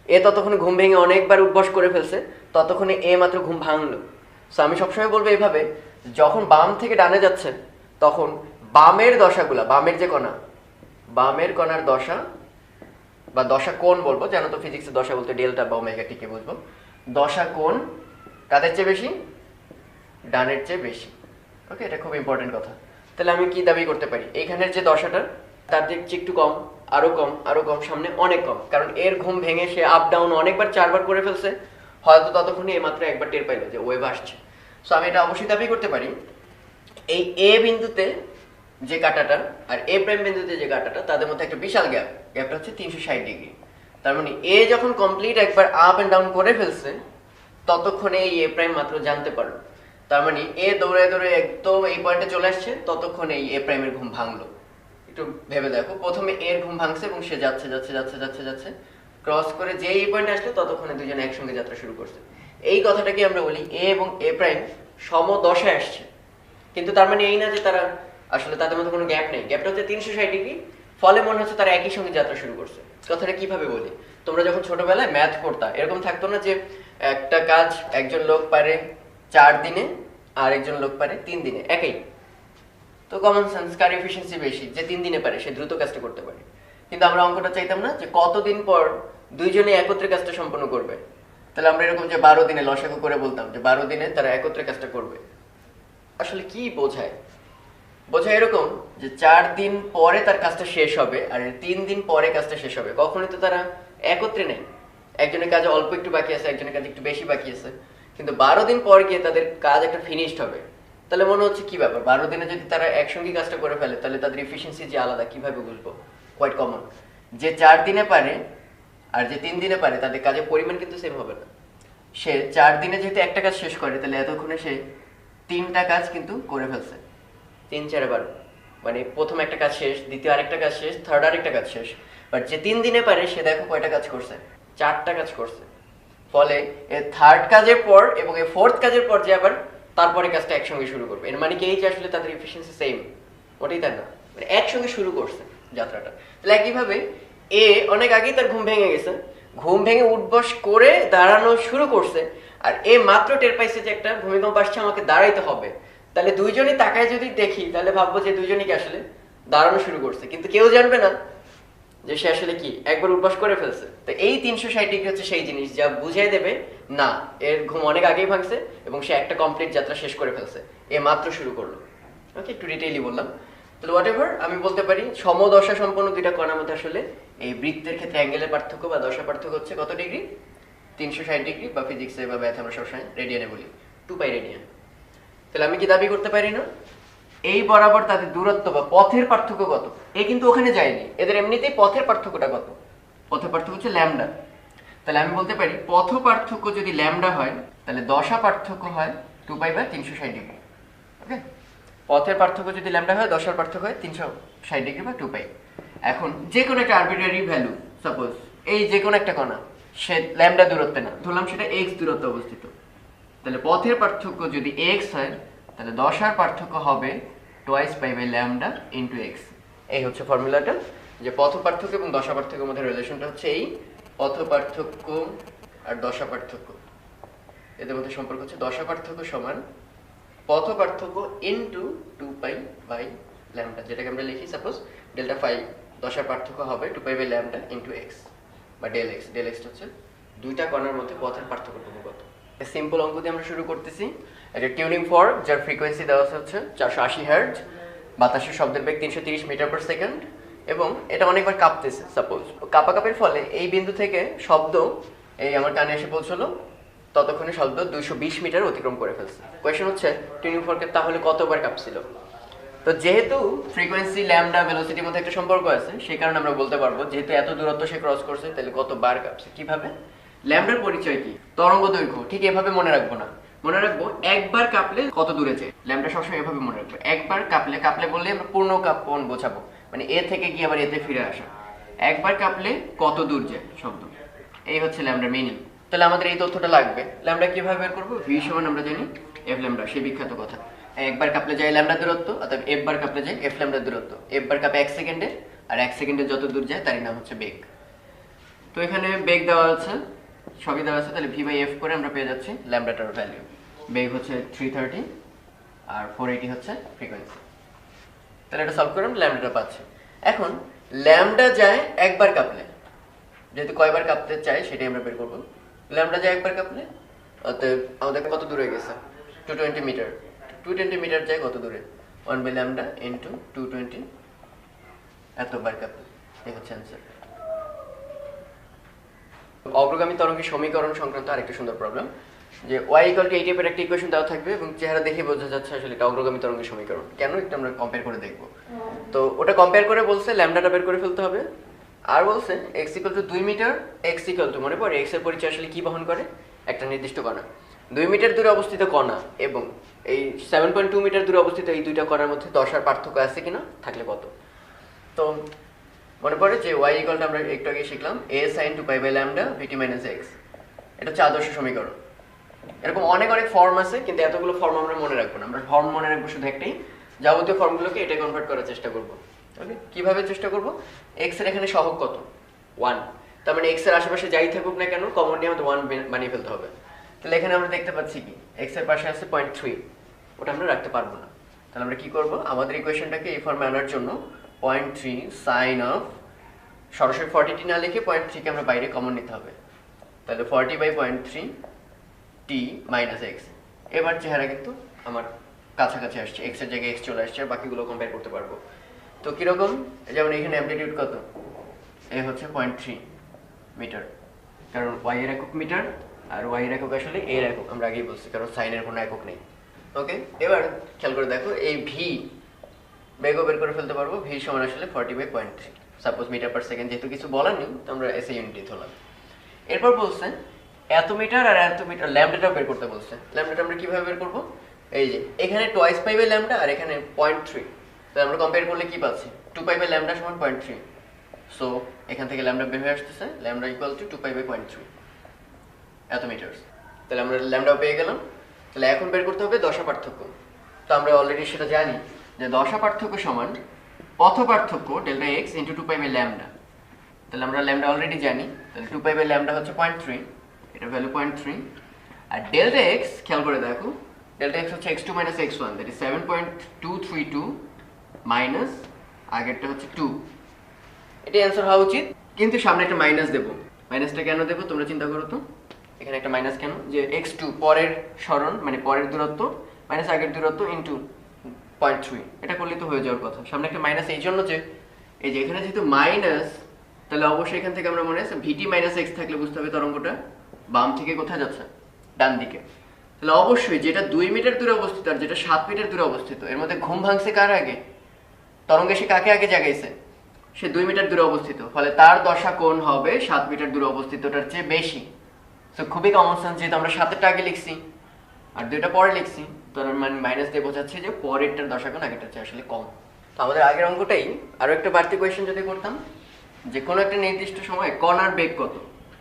A: এ ততক্ষণে ঘুম ভেঙে অনেকবার উঠবস করে ফেলছে, ততক্ষণে এ মাত্র ঘুম ভাঙলো। সো আমি সবসময় বলবো এইভাবে, যখন বাম থেকে ডানে যাচ্ছে তখন বামের দশাগুলা, বামের যে কণা, বামের কণার দশা বা দশা কোণ বলবো, জানো তো ফিজিক্সের দশা বলতে ডেল্টা বা ওমেগা টিকে বুঝবো। দশা কোণ কাদের চেয়ে বেশি? ডানের চেয়ে বেশি। ওকে, এটা খুব ইম্পর্টেন্ট কথা। তাহলে আমি কি দাবি করতে পারি, এইখানের যে দশাটা তার দিক চেয়ে একটু কম, আরো কম, আরো কম, সামনে অনেক কম, কারণ এর ঘুম ভেঙে সে আপ ডাউন অনেকবার 4বার করে ফেলছে, হয়তো ততক্ষণে এই মাত্র একবার টের পাইলো যে ওয়েভ আসছে। সো আমি এটা অবশ্যই দাবি করতে পারি, এই এ বিন্দুতে যে কাঁটাটা আর এ প্রাইম বিন্দুতে যে কাঁটাটা তাদের মধ্যে একটা বিশাল গ্যাপ, গ্যাপটা হচ্ছে 360 ডিগ্রি। তার মানে এ যখন কমপ্লিট একবার আপ এন্ড ডাউন করে ফেলছে ততক্ষণে এই এ প্রাইম মাত্র জানতে পারলো। তার মানে এ দৌড়ে দৌড়ে একদম এই পয়েন্টে চলে আসছে, ততক্ষণে এই এ প্রাইমের ঘুম ভাঙলো। একটু ভেবে দেখো, প্রথমে এর ঘুম ভাঙছে এবং সে যাচ্ছে যাচ্ছে যাচ্ছে যাচ্ছে যাচ্ছে, ক্রস করে যে এই পয়েন্টে আসলো ততক্ষণে দুজনে একসঙ্গে যাত্রা শুরু করছে। এই কথাটাকে আমরা বলি এ এবং এ প্রাইম সমদশায় আসছে। কিন্তু তার মানে এই না যে তারা আসলে তাদের মধ্যে কোনো গ্যাপ নেই, গ্যাপটা হচ্ছে 360 ডিগ্রি, ফলে মনে হচ্ছে তারা একই সঙ্গে যাত্রা শুরু করছে। কথাটা কিভাবে বলি, তোমরা যখন ছোটবেলায় ম্যাথ পড়তা এরকম থাকতো না যে একটা কাজ একজন লোক পারে 4 দিনে আর একজন লোক পারে 3 দিনে, একই তো কমন সেন্স, কার এফিসিয়েন্সি বেশি, যে 3 দিনে পারে সে দ্রুত কাজটা করতে পারে। কিন্তু আমরা অঙ্কটা চাইতাম না যে কতদিন পর দুইজনে একত্রে কাজটা সম্পন্ন করবে। তাহলে আমরা এরকম যে 12 দিনে লসাগু করে বলতাম যে 12 দিনে তারা একত্রে কাজটা করবে। আসলে কি বোঝায়? বোঝায় এরকম যে 4 দিন পরে তার কাজটা শেষ হবে আর 3 দিন পরে কাজটা শেষ হবে, কখনোই তো তারা একত্রে নেই। একজনের কাজে অল্প একটু বাকি আছে, একজনের কাজে একটু বেশি বাকি আছে, কিন্তু 12 দিন পর গিয়ে তাদের কাজ একটা ফিনিশড হবে। তাহলে মনে হচ্ছে কি ব্যাপার, 12 দিনে যদি তারা একসঙ্গে কাজটা করে ফেলে তাহলে তাদের এফিসিয়েন্সি যে আলাদা, কিভাবে বুঝবো? কোয়াইট কমন, যে 4 দিনে পারে আর যে 3 দিনে পারে তাদের কাজের পরিমাণ কিন্তু সেম হবে না। সে 4 দিনে যেহেতু একটা কাজ শেষ করে, তাহলে এতক্ষণে সে 3টা কাজ কিন্তু করে ফেলছে। 3 4 12, মানে প্রথম একটা কাজ শেষ, দ্বিতীয় আরেকটা কাজ শেষ, থার্ড আরেকটা কাজ শেষ। বাট যে 3 দিনে পারে সে দেখো কয়টা কাজ করছে, 4টা কাজ করছে। ফলে এই থার্ড কাজের পর এবং এই ফোর্থ কাজের পর যে আবার তারপরে কাজটা একসঙ্গে শুরু করবে, এর মানে কি এই যে আসলে তাদের এফিসিয়েন্সি সেম? ওটাই তাই না, মানে একসঙ্গে শুরু করছে যাত্রাটা। তাহলে একইভাবে এ অনেক আগেই তার ঘুম ভেঙে গেছে, ঘুম ভেঙে উঠবস করে দাঁড়ানো শুরু করছে, আর এ মাত্র টের পাইছে যে একটা ভূমিকম্প আসছে, আমাকে দাঁড়াইতে হবে। তাহলে দুইজনই তাকায় যদি দেখি তাহলে ভাববো যে দুইজনই কি আসলে দাঁড়ানো শুরু করছে, কিন্তু কেউ জানবে না যে সে আসলে কি একবার উঠবাস করে ফেলছে। তো এই 360 ডিগ্রি হচ্ছে সেই জিনিস যা বুঝিয়ে দেবে না এর ঘুম অনেক আগেই ভাঙছে এবং সে একটা কমপ্লিট যাত্রা শেষ করে ফেলছে, এ মাত্র শুরু করলো। ওকে, একটু ডিটেইলি বললাম। তাহলে হোয়াট এভার আমি বলতে পারি সমদশা সম্পন্ন দুইটা কণার মধ্যে আসলে এই বৃত্তের ক্ষেত্রে অ্যাঙ্গেলের পার্থক্য বা দশা পার্থক্য হচ্ছে কত ডিগ্রি? 360 ডিগ্রি, বা ফিজিক্সে বা ম্যাথে আমরা সবসময় রেডিয়ানে বলি 2π রেডিয়ান। তাহলে আমি কি দাবি করতে পারি না এই বরাবর তাদের দূরত্ব বা পথের পার্থক্য কত? এ কিন্তু ওখানে যায়নি, এদের এমনিতেই পথের পার্থক্যটা কত? পথের পার্থক্য হচ্ছে ল্যামডা। তাহলে আমি বলতে পারি পথ পার্থক্য যদি ল্যামডা হয় তাহলে দশা পার্থক্য হয় 2π/360 ডিগ্রি। ওকে, পথের পার্থক্য যদি ল্যামডা হয়, দশার পার্থক্য হয় 360 ডিগ্রি বা 2π। এখন যে কোনো একটা আরবিট্রারি ভ্যালু, সাপোজ এই যে কোনো একটা কণা সে ল্যামডা দূরত্বে না, ধরলাম সেটা x দূরত্বে অবস্থিত, তাহলে পথের পার্থক্য যদি x হয় তাহলে দশার পার্থক্য হবে 2π/λ × x। এই হচ্ছে ফর্মুলাটা, যে পথ পার্থক্য এবং দশা পার্থক্যের মধ্যে রিলেশনটা হচ্ছে এই পথ পার্থক্য আর দশা পার্থক্য, এদের মধ্যে সম্পর্ক হচ্ছে দশা পার্থক্য সমান পথ পার্থক্য ইনটু 2 পাই বাই ল্যামডা, যেটাকে আমরা লিখি সাপোজ ডেল্টা ফাই দশার পার্থক্য হবে 2 pi by lambda into X বা ডেল এক্স। ডেল এক্স হচ্ছে দুইটা কণার মধ্যে পথের পার্থক্যটুকু কত। সিম্পল অঙ্ক দিয়ে আমরা শুরু করতেছি। এটা টিউনিং ফর্ক, যার ফ্রিকোয়েন্সি দেওয়া হচ্ছে 480 হার্টজ, বাতাসের শব্দের বেগ 330 মিটার পার সেকেন্ড, এবং এটা অনেকবার কাঁপতেছে। সাপোজ কাঁপাকাঁপির ফলে এই বিন্দু থেকে শব্দ এই আমার কানে এসে পৌঁছলো, ততক্ষণে শব্দ 220 মিটার অতিক্রম করে ফেলছে। কোয়েশ্চেন হচ্ছে টিউনিং ফর্কের তাহলে কতবার কাঁপছিল। তো যেহেতু ফ্রিকোয়েন্সি ল্যামডা ভেলোসিটির মধ্যে একটা সম্পর্ক আছে, সেই কারণে আমরা বলতে পারবো যেহেতু এত দূরত্ব সে ক্রস করছে, তাহলে কতবার কাঁপছে। কিভাবে? ল্যামডার পরিচয় কি? তরঙ্গ দৈর্ঘ্য। ঠিক এভাবে মনে রাখবো না, মনে রাখবো একবার কাঁপলে কত দূরে যায়। ল্যামডা সবসময় এভাবে মনে রাখবো, একবার কাঁপলে, কাঁপলে বললে আমরা পূর্ণ কাঁপন বোঝাবো, মানে এ থেকে গিয়ে আবার এতে ফিরে আসা। একবার কাঁপলে কত দূর যায় শব্দ, এই হচ্ছে ল্যামডার মিনিং। তাহলে আমাদের এই তথ্যটা লাগবে। ল্যামডা কিভাবে বের করবো? ভি সমান আমরা জানি এফ ল্যামডা, সেই বিখ্যাত কথা। একবার কাঁপলে যায় ল্যামডা দূরত্ব, অর্থাৎ এফ বার কাঁপলে যায় এফ ল্যামডা দূরত্ব। এফ বার কাঁপে 1 সেকেন্ডে, আর 1 সেকেন্ডে যত দূর যায় তারই নাম হচ্ছে বেগ। তো এখানে বেগ দেওয়া আছে, সবই দেওয়া আছে, তাহলে ভি বাই এফ করে আমরা পেয়ে যাচ্ছি ল্যামডাটার ভ্যালু। বেগ হচ্ছে 330 আর 480 হচ্ছে ফ্রিকোয়েন্সি। তাহলে এটা সলভ করে আমরা ল্যামডাটা পাচ্ছি। এখন ল্যামডা যায় একবার কাঁপলে, যেহেতু কয়বার কাঁপতে চাই সেটাই আমরা বের করবো। ল্যামডা যায় একবার কাঁপলে, অতএব আমাদের কত দূরে গেছে? 220 মিটার। 220 মিটার যায় কত দূরে? 1 বাই ল্যামডা ইন্টু 220, এতবার কাঁপলে। এই হচ্ছে অ্যান্সার। অগ্রগামী তরঙ্গের সমীকরণ সংক্রান্ত আরেকটা সুন্দর প্রবলেম, যে y = এই টাইপের একটা ইকুয়েশন দেওয়া থাকবে এবং চেহারা দেখে বোঝা যাচ্ছে আসলে এটা অগ্রগামী তরঙ্গের সমীকরণ। কেন? এটা আমরা কম্পেয়ার করে দেখব। তো ওটা কম্পেয়ার করে বলছে ল্যামডাটা বের করে ফেলতে হবে, আর বলছে x = 2 মিটার, x = মনে পড়ে x এর পরিচয় আসলে কি বহন করে? একটা নির্দিষ্ট কণা। 2 মিটার দূরে অবস্থিত কণা এবং এই 7.2 মিটার দূরে অবস্থিত এই দুইটা কণার মধ্যে দশার পার্থক্য আছে কিনা, থাকলে কত। তো মনে পড়ে যে y = আমরা একটু আগে শিখলাম a sin 2 pi by lambda vt - x, এটা হচ্ছে আদর্শ সমীকরণ। এরকম অনেক অনেক ফর্ম আছে, কিন্তু এতগুলো ফর্ম আমরা মনে রাখবো না। আমরা ফর্ম মনে রাখবো শুধু একটাই, যাবতীয় ফর্মগুলোকে এটা কনভার্ট করার চেষ্টা করব। ওকে, কিভাবে চেষ্টা করব? x এর এখানে সহগ কত? 1। তার মানে x এর আশেপাশে যাই থাকুক না কেন, কমন নিয়ে আমাদের 1 বানিয়ে ফেলতে হবে। তাহলে এখানে আমরা দেখতে পাচ্ছি কি x এর পাশে আছে 0.3, ওটা আমরা রাখতে পারবো না। তাহলে আমরা কি করব? আমাদের ইকুয়েশনটাকে এই ফর্মে আনার জন্য 0.3 sin অফ, সরাসরি 40t না লিখে 0.3 কে আমরা বাইরে কমন নিতে হবে। তাহলে 40 বাই 0.3 t মাইনাস x। এবার চেহারা কিন্তু আমার কাছাকাছি আসছে, x এর জায়গায় x চলে আসছে, আর বাকিগুলো কম্পেয়ার করতে পারবো। তো কিরকম? যেমন এখানে অ্যামপ্লিটিউড কত? এ হচ্ছে 0.3 মিটার, কারণ y এর একক মিটার, আর y এর একক আসলে এর একক, আমরা আগেই বলছি, কারণ সাইনের কোনো একক নেই। ওকে, এবার খেয়াল করে দেখো এই v বেগও বের করে ফেলতে পারবো। v সমান আসলে 40 by 0.3, suppose metre per second, যেহেতু কিছু বলার নেই তো আমরা এসআই ইউনিটই ধরলাম। এরপর বলছে এত মিটার আর এত মিটার ল্যামডাটা বের করতে বলছে। ল্যামডাটা আমরা কিভাবে বের করব? এই যে এখানে 2 পাই বাই ল্যামডা আর এখানে 0.3, তাহলে আমরা কম্পেয়ার করলে কি পাচ্ছি? 2 পাই বাই ল্যামডা সমান 0.3। সো এখান থেকে ল্যামডা বের হয়ে আসতেছে, ল্যামডা = 2 পাই বাই 0.3 এত মিটার। তাহলে আমরা ল্যামডাও পেয়ে গেলাম। তাহলে এখন বের করতে হবে দশা পার্থক্য। তো আমরা অলরেডি সেটা জানি যে দশা পার্থক্য সমান পথ পার্থক্য delta x into 2 pi by lambda. তাহলে আমরা ল্যামডা অলরেডি জানি, তাহলে 2 পাই বাই ল্যামডা হচ্ছে 0.3, এটা ভ্যালু 0.3। আর ডেল্টা x খেয়াল করে দেখো, ডেল্টা x হচ্ছে x2 - x1, that is 7.232 minus আগেরটা হচ্ছে 2। এটা অ্যান্সার হওয়া উচিত, কিন্তু সামনে একটা মাইনাস দেব। মাইনাসটা কেন দেব তোমরা চিন্তা করো তো, এখানে একটা মাইনাস কেন? যে x2 পরের সরণ, মানে পরের দূরত্ব মাইনাস আগের দূরত্ব ইন্টু 0.3, এটা করলে তো হয়ে যাওয়ার কথা। সামনে একটা মাইনাস এই জন্য যে এই যে এখানে যেহেতু মাইনাস, তাহলে অবশ্যই এখান থেকে আমরা মনে আছে vt - x থাকলে বুঝতে হবে তরঙ্গটা বাম থেকে কোথায় যাচ্ছে? ডান দিকে। তাহলে অবশ্যই যেটা 2 মিটার দূরে অবস্থিত আর যেটা 7 মিটার দূরে অবস্থিত, এর মধ্যে ঘুম ভাঙছে কার আগে? তরঙ্গে সে কাকে আগে জাগাইছে? সে 2 মিটার দূরে অবস্থিত, ফলে তার দশা কোণ হবে 7 মিটার দূরে অবস্থিতটার চেয়ে বেশি। তো খুবই কমন সেন্স, যেহেতু আমরা 7এরটা আগে লিখছি আর 2টা পরে লিখছি, তার মানে মাইনাস দিয়ে বোঝাচ্ছে যে পরেরটার দশা কোণ আগেরটার চেয়ে আসলে কম। তো আমাদের আগের অঙ্কটাই আরো একটা বাড়তি কোয়েশ্চেন যদি করতাম, যে কোনো একটা নির্দিষ্ট সময়ে কণার বেগ কত,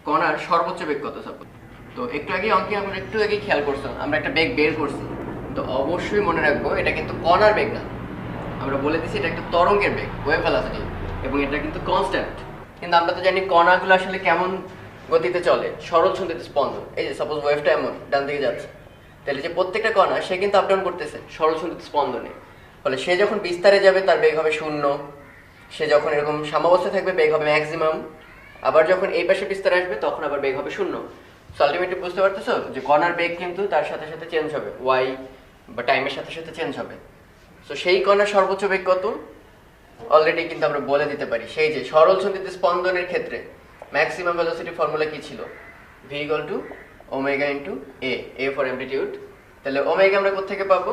A: কণার সর্বোচ্চ বেগ কত সাপোজ। তো একটু আগে অঙ্কে আমরা একটু আগে খেয়াল করছিলাম, আমরা একটা বেগ বের করছি। তো অবশ্যই মনে রাখবো এটা কিন্তু কণার বেগ না, আমরা বলে দিচ্ছি এটা একটা তরঙ্গের বেগ, ওয়েভ ভেলোসিটি, এবং এটা কিন্তু কনস্ট্যান্ট। কিন্তু আমরা তো জানি কণাগুলো আসলে কেমন গতিতে চলে, সরল ছন্দিত স্পন্দন, এই যে সাপোজ ওয়েভটা এমন ডান দিকে যাচ্ছে, তাহলে যে প্রত্যেকটা কণা সে কিন্তু আপ ডাউন করতেছে সরল ছন্দিত স্পন্দনে। ফলে সে যখন বিস্তারে যাবে তার বেগ হবে 0, সে যখন এরকম সাম্যাবস্থায় থাকবে বেগ হবে ম্যাক্সিমাম, আবার যখন এই পাশে বিস্তারে আসবে তখন আবার বেগ হবে 0। সো আলটিমেটলি বুঝতে পারতেছো যে কণার বেগ কিন্তু তার সাথে সাথে চেঞ্জ হবে, ওয়াই বা টাইমের সাথে সাথে চেঞ্জ হবে। সো সেই কণার সর্বোচ্চ বেগ কত অলরেডি কিন্তু আমরা বলে দিতে পারি। সেই যে সরল ছন্দিত স্পন্দনের ক্ষেত্রে ম্যাক্সিমাম ভেলোসিটি ফর্মুলা কি ছিল, v equal to omega into A for amplitude. তাহলে ওমেগা আমরা কোথা থেকে পাবো,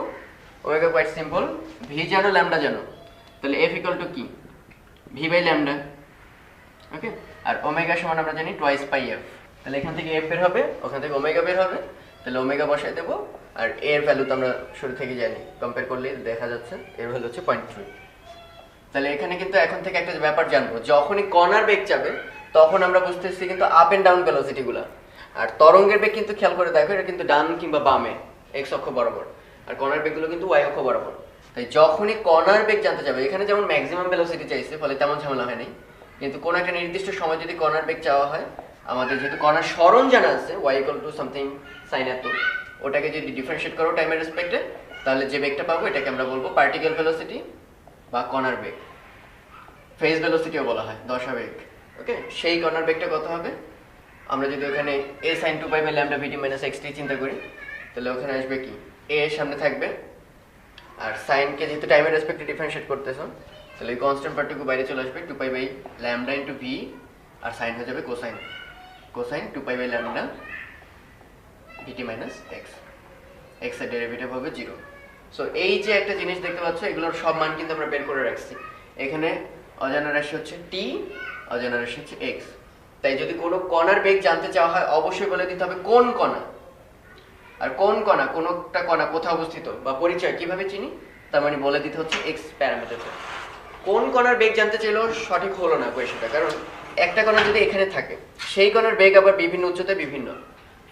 A: ওমেগা কোয়াইট সিম্পল, ভি জানো ল্যামডা জানো, তাহলে এফ ইকুয়াল টু কি ভি বাই ল্যামডা, ওকে। আর ওমেগা সমান আমরা জানি টোয়াইস পাই এফ, তাহলে এখান থেকে এফ বের হবে, ওখান থেকে ওমেগা বের হবে, তাহলে ওমেগা বসাই দেবো। আর এর ভ্যালু তো আমরা শুরু থেকে জানি, কম্পেয়ার করলে দেখা যাচ্ছে এর ভ্যালু হচ্ছে 0.3। তাহলে এখানে কিন্তু এখন থেকে একটা ব্যাপার জানবো, যখনই কণার বেগ যাবে তখন আমরা বুঝতেছি কিন্তু আপ এন্ড ডাউন ভেলোসিটি গুলা। আর তরঙ্গের বেগ কিন্তু খেয়াল করে দেখো এটা কিন্তু ডান কিংবা বামে এক্স অক্ষ বরাবর, আর কণার বেগগুলো কিন্তু ওয়াই অক্ষ বরাবর। তাই যখনই কণার বেগ জানতে যাবে, এখানে যেমন ম্যাক্সিমাম ভেলোসিটি চাইছে ফলে তেমন ঝামেলা হয়নি, কিন্তু কোনো একটা নির্দিষ্ট সময় যদি কণার বেগ চাওয়া হয়, আমাদের যেহেতু কণার সরণ জানা আছে Y equal to something sine এত, ওটাকে যদি ডিফারেন্সিয়েট করো টাইমের রেসপেক্টে, তাহলে যে বেগটা পাবো এটাকে আমরা বলবো পার্টিকেল ভেলোসিটি বা কণার বেগ, ফেজ ভেলোসিটিও বলা হয়, দশা বেগ, ওকে। সেই কণার বেগটা কত হবে, আমরা যদি ওখানে a sin 2 pi by lambda vt minus xt চিন্তা করি, তাহলে ওখানে আসবে কি a এর সামনে থাকবে, আর sin কে যেহেতু টাইমের রেসপেক্টে ডিফারেন্সিয়েট করতেছো, তাহলে এই কনস্ট্যান্ট পার্টটুকু বাইরে চলে আসবে 2 pi by lambda into v, আর sin হয়ে যাবে cosine, cosine 2 pi by lambda vt minus x, x এর ডেরিভেটিভ হবে 0। সো এই যে একটা জিনিস দেখতে পাচ্ছ, এগুলোর সব মান কিন্তু আমরা বের করে রাখছি। এখানে অজানা রাশি হচ্ছে t, অজানা রাশি হচ্ছে x। তাই যদি কোনো কণার বেগ জানতে চাওয়া হয় অবশ্যই বলে দিতে হবে কোন কণা, আর কোন কণা, কোনটা কণা কোথায় অবস্থিত বা পরিচয় কিভাবে চিনি, তার মানে বলে দিতে হচ্ছে x প্যারামিটারে। কোন কণার বেগ জানতে চাইলেও সঠিক হলো না কোয়েশ্চনটা, কারণ একটা কণা যদি এখানে থাকে সেই কণার বেগ আবার বিভিন্ন উচ্চতায় বিভিন্ন,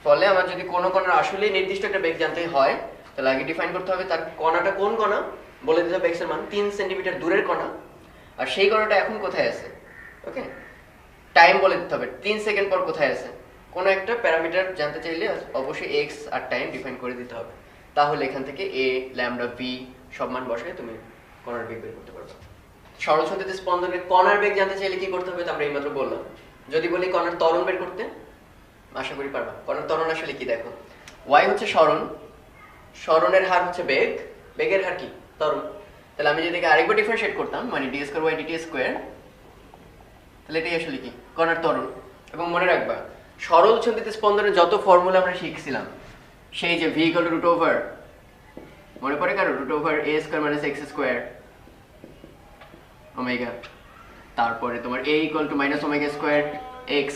A: ফলে আমার যদি কোনো কণার আসলে নির্দিষ্ট একটা বেগ জানতে হয় তাহলে আগে ডিফাইন করতে হবে তার কণাটা কোন কণা, বলে দিতে হবে x এর মান 3 সেন্টিমিটার দূরের কণা, আর সেই কণাটা এখন কোথায় আছে, ওকে। টাইম বলে দিতে হবে 3 সেকেন্ড পর কোথায় আছে, কোনো একটা প্যারামিটার জানতে চাইলে অবশ্যই x আর টাইম ডিফাইন করে দিতে হবে, তাহলে এখান থেকে a ল্যামডা v সব মান বসায় তুমি কণার বেগ বের করতে পারবে। সরল ছন্দিত স্পন্দনে কণার বেগ জানতে চাইলে কি করতে হবে আমরা এইমাত্র বললাম। যদি বলি কণার ত্বরণ বের করতে, আশা করি পারবা। কণার ত্বরণ আসলে কি দেখো, y হচ্ছে সরণ, সরণের হার হচ্ছে বেগ, বেগের হার কি ত্বরণ। তাহলে আমি যদি আরেকবার ডিফারেন্সিয়েট করতাম মানে d square y dt square, তাহলে এটাই আসলে কি কণার ত্বরণ। এবং মনে রাখবা সরল ছন্দিত স্পন্দনের যত ফর্মুলা আমরা শিখছিলাম, সেই যে v equal to root over, মনে পড়ে কারো, root over a square minus x square omega, তারপরে তোমার a equal to minus omega square x,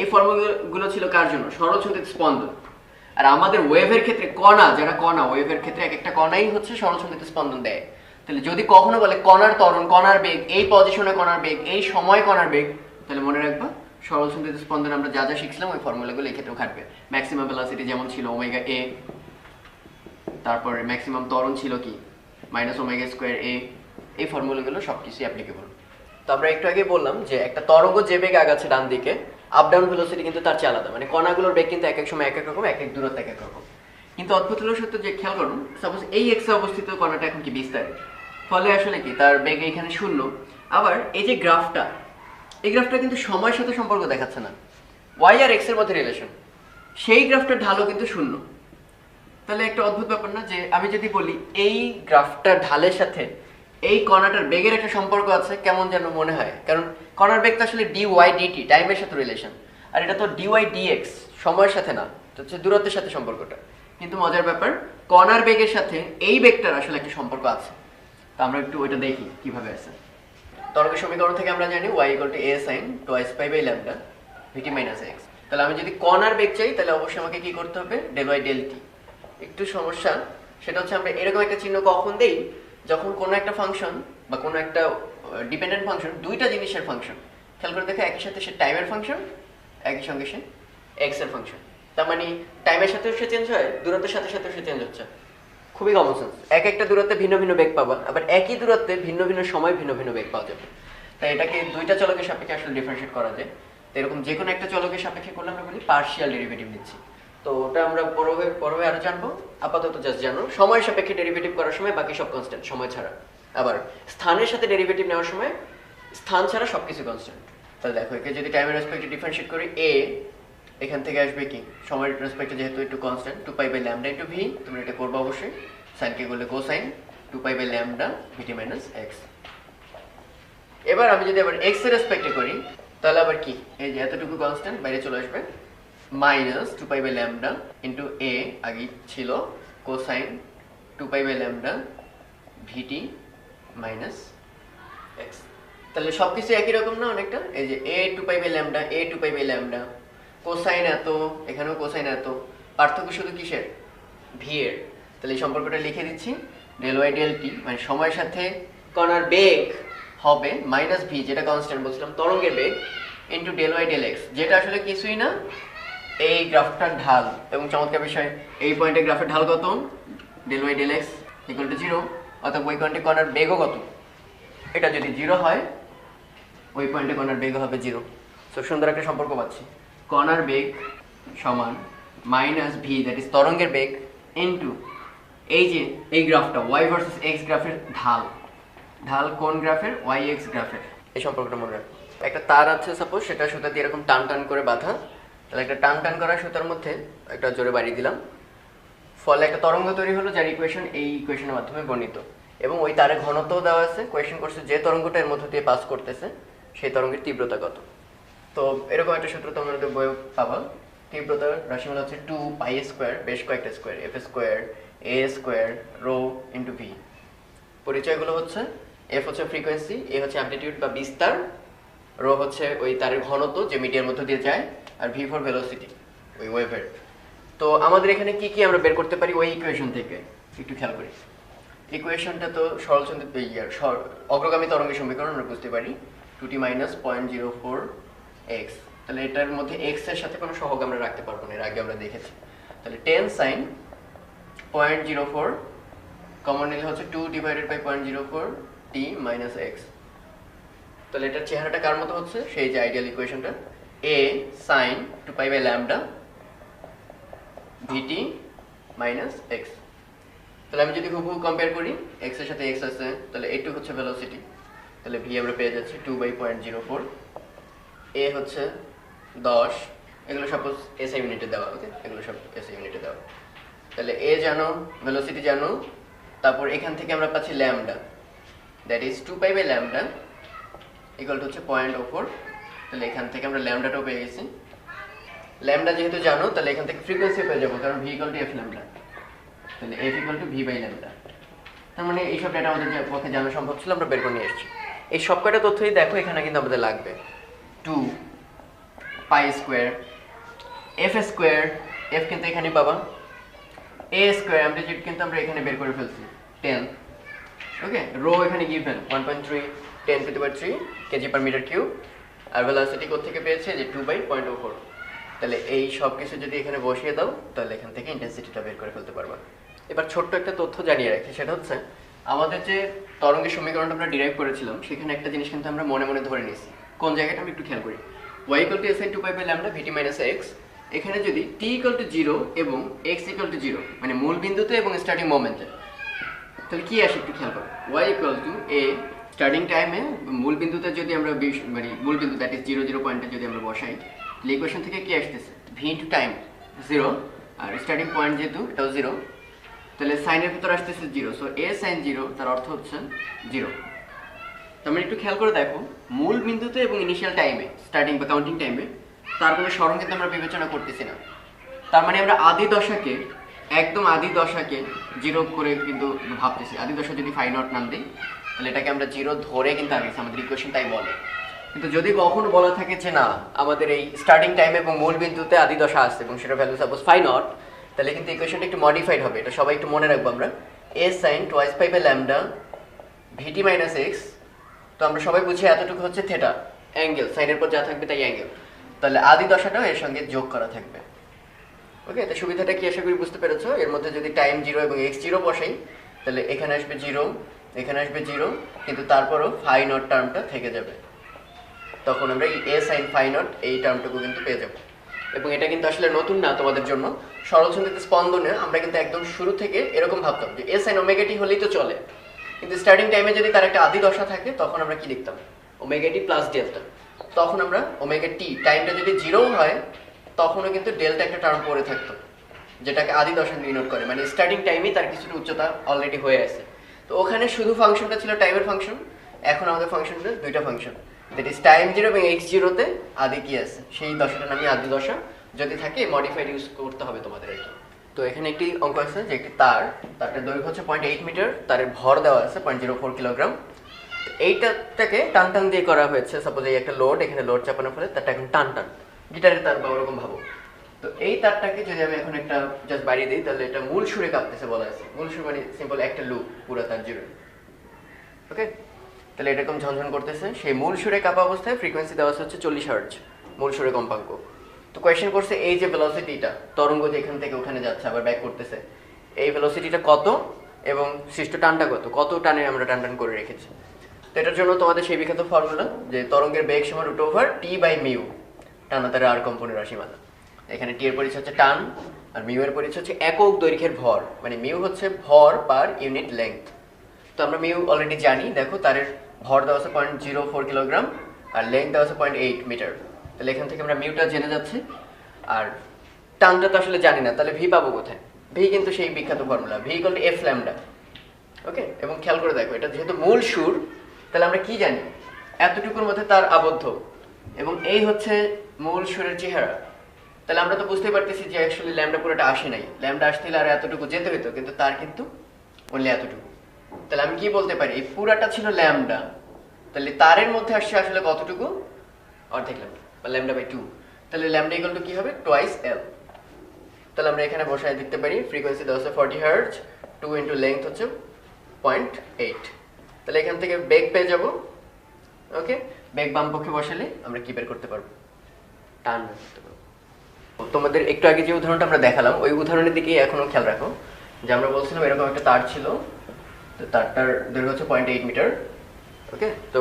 A: এই ফর্মুলাগুলো ছিল কার জন্য, সরল ছন্দিত স্পন্দন। আর আমাদের ওয়েভের ক্ষেত্রে কণা, যারা কণা ওয়েভের ক্ষেত্রে এক একটা কণাই হচ্ছে সরল ছন্দিত স্পন্দন দেয়। তাহলে যদি কখনো বলে কণার ত্বরণ, কণার বেগ, এই পজিশনে কণার বেগ, এই সময় কণার বেগ, তাহলে মনে রাখবা সরল ছন্দিত স্পন্দন আমরা যা যা শিখছিলাম ওই ফর্মুলাগুলো এই ক্ষেত্রেও খাটবে। ম্যাক্সিমাম ভেলোসিটি যেমন ছিল ওমেগা a, তারপরে ম্যাক্সিমাম ত্বরণ ছিল কি মাইনাস ওমেগা স্কয়ার a, এই ফর্মুলাগুলো সবকিছু অ্যাপ্লিকেবল। তো আমরা একটু আগে বললাম যে একটা তরঙ্গ যে বেগে আগাচ্ছে ডান দিকে, আপ ডাউন ভেলোসিটি কিন্তু তার চেয়ে আলাদা, মানে কণাগুলোর বেগ কিন্তু এক এক সময় এক এক রকম, এক এক দূরত্ব এক এক রকম। কিন্তু অদ্ভুত হলো সত্য যে খেয়াল করুন, সাপোজ এই এক্স এ অবস্থিত কণাটা এখন কি বিস্তারে, ফলে আসলে কি তার বেগ এখানে 0। আবার এই যে গ্রাফটা, এই গ্রাফটা কিন্তু সময়ের সাথে সম্পর্ক দেখাচ্ছে না, y আর x এর মধ্যে রিলেশন, সেই গ্রাফটার ঢালও কিন্তু 0। তাহলে একটা অদ্ভুত ব্যাপার না, যে আমি যদি বলি এই গ্রাফটার ঢালের সাথে এই কণাটার বেগের একটা সম্পর্ক আছে, কেমন যেন মনে হয়, কারণ কণার বেগ তো আসলে dy dt টাইমের সাথে রিলেশন, আর এটা তো dy dx সময়ের সাথে না, তো হচ্ছে দূরত্বের সাথে সম্পর্কটা। কিন্তু মজার ব্যাপার কণার বেগের সাথে এই বেগটার আসলে একটা সম্পর্ক আছে, তো আমরা একটু ওইটা দেখি কিভাবে আছে। তরঙ্গের সমীকরণ থেকে আমরা জানি y = a sin twice pi by lambda vt minus x। তাহলে আমি যদি কণার বেগ চাই তাহলে অবশ্যই আমাকে কি করতে হবে, del y del t। একটু সমস্যা, সেটা হচ্ছে আমরা এরকম একটা চিহ্ন কখন দেই, যখন কোনো একটা ফাংশন বা কোনো একটা ডিপেন্ডেন্ট ফাংশন দুইটা জিনিসের ফাংশন, খেয়াল করে দেখো একই সাথে সে টাইমের ফাংশন, একই সঙ্গে সে x এর ফাংশন। তার মানে টাইমের সাথেও সে চেঞ্জ হয়, দূরত্বের সাথে সাথেও সে চেঞ্জ হচ্ছে। খুবই কমন সেন্স, এক একটা দূরত্বে ভিন্ন ভিন্ন বেগ পাবা, আবার একই দূরত্বে ভিন্ন ভিন্ন সময় ভিন্ন ভিন্ন বেগ পাওয়া যাবে। তাই এটাকে দুইটা চলকের সাপেক্ষে আসলে ডিফারেন্সিয়েট করা যায়। তো এরকম যে কোনো একটা চলকের সাপেক্ষে করলে আমরা বলি পার্শিয়াল ডেরিভেটিভ নিচ্ছি। তো ওটা আমরা পরবে আরো জানবো, আপাতত জাস্ট জানো সময়ের সাপেক্ষে ডেরিভেটিভ করার সময় বাকি সব কনস্ট্যান্ট সময় ছাড়া, আবার স্থানের সাথে ডেরিভেটিভ নেওয়ার সময় স্থান ছাড়া সবকিছু কনস্ট্যান্ট। তাহলে দেখো একে যদি টাইমের রেসপেক্টে ডিফারেন্সিয়েট করি, এ এখান থেকে আসবে কি সময়ের রেসপেক্টে যেহেতু একটু কনস্ট্যান্ট 2π/λ * v, তোমরা এটা করবে অবশ্যই, সাইন কে করলে কোসাইন 2π/λ vt - x। এবার আমি যদি আবার x এর রেসপেক্টে করি তাহলে আবার কি এই যে এতটুকু কনস্ট্যান্ট বাইরে চলে আসবে, মাইনাস 2π/λ ইন্টু a আগে ছিল কোসাইন 2π/λ vt - x। তাহলে সবকিছু একই রকম না অনেকটা, এই যে a 2π/λ a 2π/λ কোসাইন এত, এখানেও কোসাইন এত, পার্থক্য শুধু কিসের v এর। তাহলে এই সম্পর্কটা লিখে দিচ্ছি, del y del t মানে সময়ের সাথে কণার বেগ হবে মাইনাস v যেটা কনস্ট্যান্ট বলছিলাম তরঙ্গের বেগ into del y del x, যেটা আসলে কিছুই না এই গ্রাফটার ঢাল। এবং চমৎকার বিষয় এই পয়েন্টে গ্রাফের ঢাল কত, del y del x equal two 0, অর্থাৎ ওই পয়েন্টে কণার বেগও কত, এটা যদি 0 হয় ওই পয়েন্টে কণার বেগ হবে 0। সো সুন্দর একটা সম্পর্ক পাচ্ছি, কণার বেগ সমান মাইনাস v দ্যাট ইজ তরঙ্গের বেগ ইন্টু এই যে এই গ্রাফটা y ভার্সেস x গ্রাফের ঢাল, ঢাল কোন গ্রাফের, y x গ্রাফের। এই সম্পর্কটা মনে রাখো। একটা তার আছে সাপোজ, সেটা সুতা দিয়ে এরকম টান টান করে বাঁধা, তাহলে একটা টান টান করা সুতার মধ্যে একটা জোরে বাড়ি দিলাম, ফলে একটা তরঙ্গ তৈরি হলো যার ইকুয়েশন এই ইকুয়েশনের মাধ্যমে বর্ণিত, এবং ওই তারে ঘনত্ব দেওয়া আছে, কোয়েশ্চেন করছে যে তরঙ্গটা এর মধ্যে দিয়ে পাস করতেছে সেই তরঙ্গের তীব্রতা কত। তো এরকম একটা সূত্র তোমরা বইয়ে পাবা, তীব্রতার রাশিমালা হচ্ছে 2π² বেশ কয়েকটা square f² a² rho into v। পরিচয়গুলো হচ্ছে f হচ্ছে ফ্রিকোয়েন্সি, a হচ্ছে অ্যামপ্লিটিউড বা বিস্তার, রো হচ্ছে ওই তারের ঘনত্ব যে মিডিয়ার মধ্যে দিয়ে যায়, আর v ফর ভেলোসিটি ওই ওয়েভের। তো আমাদের এখানে কি কি আমরা বের করতে পারি ওই ইকুয়েশন থেকে একটু খেয়াল করি। ইকুয়েশনটা তো সরলচন্দ্র অগ্রগামী তরঙ্গের সমীকরণ আমরা বুঝতে পারি 2t - 0.04x। তাহলে এটার মধ্যে x এর সাথে কোনো সহগ আমরা রাখতে পারবো না, এর আগে আমরা দেখেছি। তাহলে 10 sin 0.04 কমন নিলে হচ্ছে 2 / 0.04 t - x। তাহলে এটার চেহারাটা কার মতো হচ্ছে, সেই যে ideal ইকুয়েশনটা a sin 2π/λ vt - x। তাহলে আমি যদি হুবহু কম্পেয়ার করি, x এর সাথে x আছে, তাহলে a2 হচ্ছে ভেলোসিটি, তাহলে v আমরা পেয়ে যাচ্ছি 2/0.04, a হচ্ছে 10, এগুলো সাপোজ এসআই ইউনিটে দেওয়া, ওকে এগুলো সব এসআই ইউনিটে দেওয়া। তাহলে a জানো, ভেলোসিটি জানো, তারপর এখান থেকে আমরা পাচ্ছি lambda that is 2π/λ equal to হচ্ছে 0.04। তাহলে এখান থেকে আমরা ল্যামডাটাও পেয়ে গেছি, ল্যামডা যেহেতু জানো তাহলে এখান থেকে ফ্রিকোয়েন্সি পেয়ে যাবো, কারণ v = f λ, তাহলে f = v/λ। তার মানে এইসব ডেটা আমাদের যে পক্ষে জানা সম্ভব ছিল আমরা বের করে নিয়ে এসেছি। এই সবকটা তথ্যই দেখো এখানে কিন্তু আমাদের লাগবে 2π² f², f কিন্তু এখানে পাবা, a² অ্যামপ্লিটিউড কিন্তু আমরা এখানে বের করে ফেলছি 10, ওকে রো এখানে গিভেন 1.3 10⁻³ kg/m³, আর ভেলোসিটি কোথা থেকে পেয়েছে যে 2/0.04। তাহলে এই সব কিছু যদি এখানে বসিয়ে দাও তাহলে এখান থেকে ইন্টেন্সিটিটা বের করে ফেলতে পারবা। এবার ছোট্ট একটা তথ্য জানিয়ে রাখি, সেটা হচ্ছে আমাদের যে তরঙ্গের সমীকরণটা আমরা ডিরাইভ করেছিলাম সেখানে একটা জিনিস কিন্তু আমরা মনে মনে ধরে নিয়েছি, কোন জায়গাটা আমি একটু খেয়াল করি, y = sin 2π/λ vt - x। এখানে যদি t = 0 এবং x = 0 মানে মূল বিন্দুতে এবং স্টার্টিং মোমেন্টে, তাহলে কি আসে একটু খেয়াল করো, y = a স্টার্টিং টাইমে মূল বিন্দুতে যদি আমরা মানে মূল বিন্দু দ্যাট ইজ 0 0 পয়েন্টে যদি আমরা বসাই, তাহলে ইকুয়েশন থেকে কি আসতেছে v * time 0, are starting point যেহেতু এটাও 0, তাহলে সাইনের ভিতর আসতেছে 0, সো a sin 0 তার অর্থ হচ্ছে 0। তোমরা একটু খেয়াল করে দেখো, মূল বিন্দুতে এবং ইনিশিয়াল টাইমে স্টার্টিং বা কাউন্টিং টাইমে তার কোনো সরণ কিন্তু আমরা বিবেচনা করতেছি না। তার মানে আমরা আদি দশাকে একদম আদি দশাকে 0 করে কিন্তু ভাবতেছি, আদি দশা যদি ফাই নট নাম দিই তাহলে এটাকে আমরা 0 ধরে কিন্তু আগেছি, আমাদের ইকুয়েশন তাই বলে। কিন্তু যদি কখনো বলা থাকে যে না আমাদের এই স্টার্টিং টাইম এবং মূল বিন্দুতে আদি দশা আসছে এবং সেটা ভ্যালু সাপোজ ফাই নট, তাহলে কিন্তু ইকুয়েশনটা একটু মডিফাইড হবে, এটা সবাই একটু মনে রাখবো আমরা, a sin 2π/λ vt - x। তো আমরা সবাই বুঝি এতটুকু হচ্ছে থিটা অ্যাঙ্গেল, সাইনের পর যা থাকবে তাই অ্যাঙ্গেল, তাহলে আদি দশাটাও এর সঙ্গে যোগ করা থাকবে, ওকে। তো সুবিধাটা কি আশা করি বুঝতে পেরেছো, এর মধ্যে যদি টাইম 0 এবং x0 বসাই তাহলে এখানে আসবে 0, এখানে আসবে 0, কিন্তু তারপরও ফাই নট টার্মটা থেকে যাবে, তখন আমরা এই a sin phi নট এই টার্মটুকু কিন্তু পেয়ে যাব। এবং এটা কিন্তু আসলে নতুন না তোমাদের জন্য। সরলসন্ধিত স্পন্দনে আমরা কিন্তু একদম শুরু থেকে এরকম ভাবতাম যে a sin omega t হলেই তো চলে, কিন্তু স্টার্টিং টাইমে যদি তার একটা আদি দশা থাকে তখন আমরা কি লিখতাম, ওমেগা টি প্লাস ডেল্টা। তখন আমরা ওমেগা টি টাইমটা যদি জিরো হয় তখনও কিন্তু ডেল্টা একটা টার্ম পড়ে থাকতো, যেটাকে আদি দশা ডিনোট করে, মানে স্টার্টিং টাইমেই তার কিছুটা উচ্চতা অলরেডি হয়ে আছে। তো ওখানে শুধু ফাংশনটা ছিল টাইমের ফাংশন, এখন আমাদের ফাংশনটা দুইটা function, that is time zero এবং এক্স জিরোতে আদি কি আছে সেই দশাটা নামই আদি দশা। যদি থাকে মডিফাইড ইউজ করতে হবে তোমাদের আর কি। তো এখানে একটি অঙ্ক আছে যে একটি তারটার দৈর্ঘ্য হচ্ছে 0.8 মিটার, তারের ভর দেওয়া আছে 0.04 কিলোগ্রাম। এইটাকে টান টান দিয়ে করা হয়েছে। সাপোজ এই একটা লোড, এখানে লোড চাপানোর ফলে তারটা এখন টান টান, গিটারের তার বা ওরকম ভাবো। তো এই তারটাকে যদি আমি এখন একটা জাস্ট বাড়িয়ে দিই তাহলে এটা মূল সুরে কাঁপতেছে বলা আছে। মূল সুর মানে সিম্পল একটা লুপ পুরো তার জুড়ে। ওকে, তাহলে এরকম ঝনঝন করতেছে। সেই মূল সুরে কাঁপা অবস্থায় ফ্রিকোয়েন্সি দেওয়া হচ্ছে 40 হার্জ, মূল সুরে কম্পাঙ্ক। তো কোয়েশ্চেন করছে এই যে ভেলোসিটিটা, তরঙ্গ যে এখান থেকে ওখানে যাচ্ছে আবার ব্যাক করতেছে, এই ভেলোসিটিটা কত এবং সৃষ্ট টানটা কত টানে আমরা টান টান করে রেখেছি। তো এটার জন্য তোমাদের সেই বিখ্যাত ফর্মুলা যে তরঙ্গের বেগ সমান √T/μ, টানা তারের আর কম্পনের রাশিমালা। এখানে টি এর পরিচয় হচ্ছে টান আর মিউ এর পরিচয় হচ্ছে একক দৈর্ঘ্যের ভর, মানে মিউ হচ্ছে ভর পার ইউনিট লেংথ। তো আমরা মিউ অলরেডি জানি, দেখো তারের ভর দেওয়া আছে 0.04 কিলোগ্রাম আর লেংথ দেওয়া আছে 0.8 মিটার। তাহলে এখান থেকে আমরা মিউটা জেনে যাচ্ছি, আর টানটা তো আসলে জানি না, তাহলে ভি পাবো কোথায়? ভি কিন্তু সেই বিখ্যাত formula, V equal to F lambda. Okay, এবং খেয়াল করে দেখো এটা যেহেতু মূল সুর, তাহলে আমরা কি জানি এতটুকুর মধ্যে তার আবদ্ধ এবং এই হচ্ছে মূল সুরের চেহারা। তাহলে আমরা তো বুঝতে পারতেছি যে অ্যাকচুয়ালি ল্যামডা পুরোটা আসে নাই, ল্যামডা আসতে হলে আর এতটুকু যেতে হতো, কিন্তু তার কিন্তু অনলি এতটুকু। তাহলে আমি কি বলতে পারি, এই পুরাটা ছিল ল্যামডা, তাহলে তারের মধ্যে আসছে আসলে কতটুকু, অর্ধেক ল্যামডা বা ল্যামডা/2। তাহলে ল্যামডা ইকুয়াল টু কি হবে, টুয়াইস এল। তাহলে আমরা এখানে বসায় দিতে পারি ফ্রিকোয়েন্সি দেওয়া আছে 40 হার্জ, 2 ইন্টু লেংথ হচ্ছে 0.8। তাহলে এখান থেকে বেগ পেয়ে যাব। ওকে, বেগ বাম পক্ষে বসালে আমরা কি বের করতে পারবো, টান বের করতে পারবো। তোমাদের একটু আগে যে উদাহরণটা আমরা দেখালাম ওই উদাহরণের দিকে এখনো খেয়াল রাখো, যে আমরা বলছিলাম এরকম একটা তার ছিল, তো তারটার দৈর্ঘ্য হচ্ছে 0.8 মিটার। ওকে, তো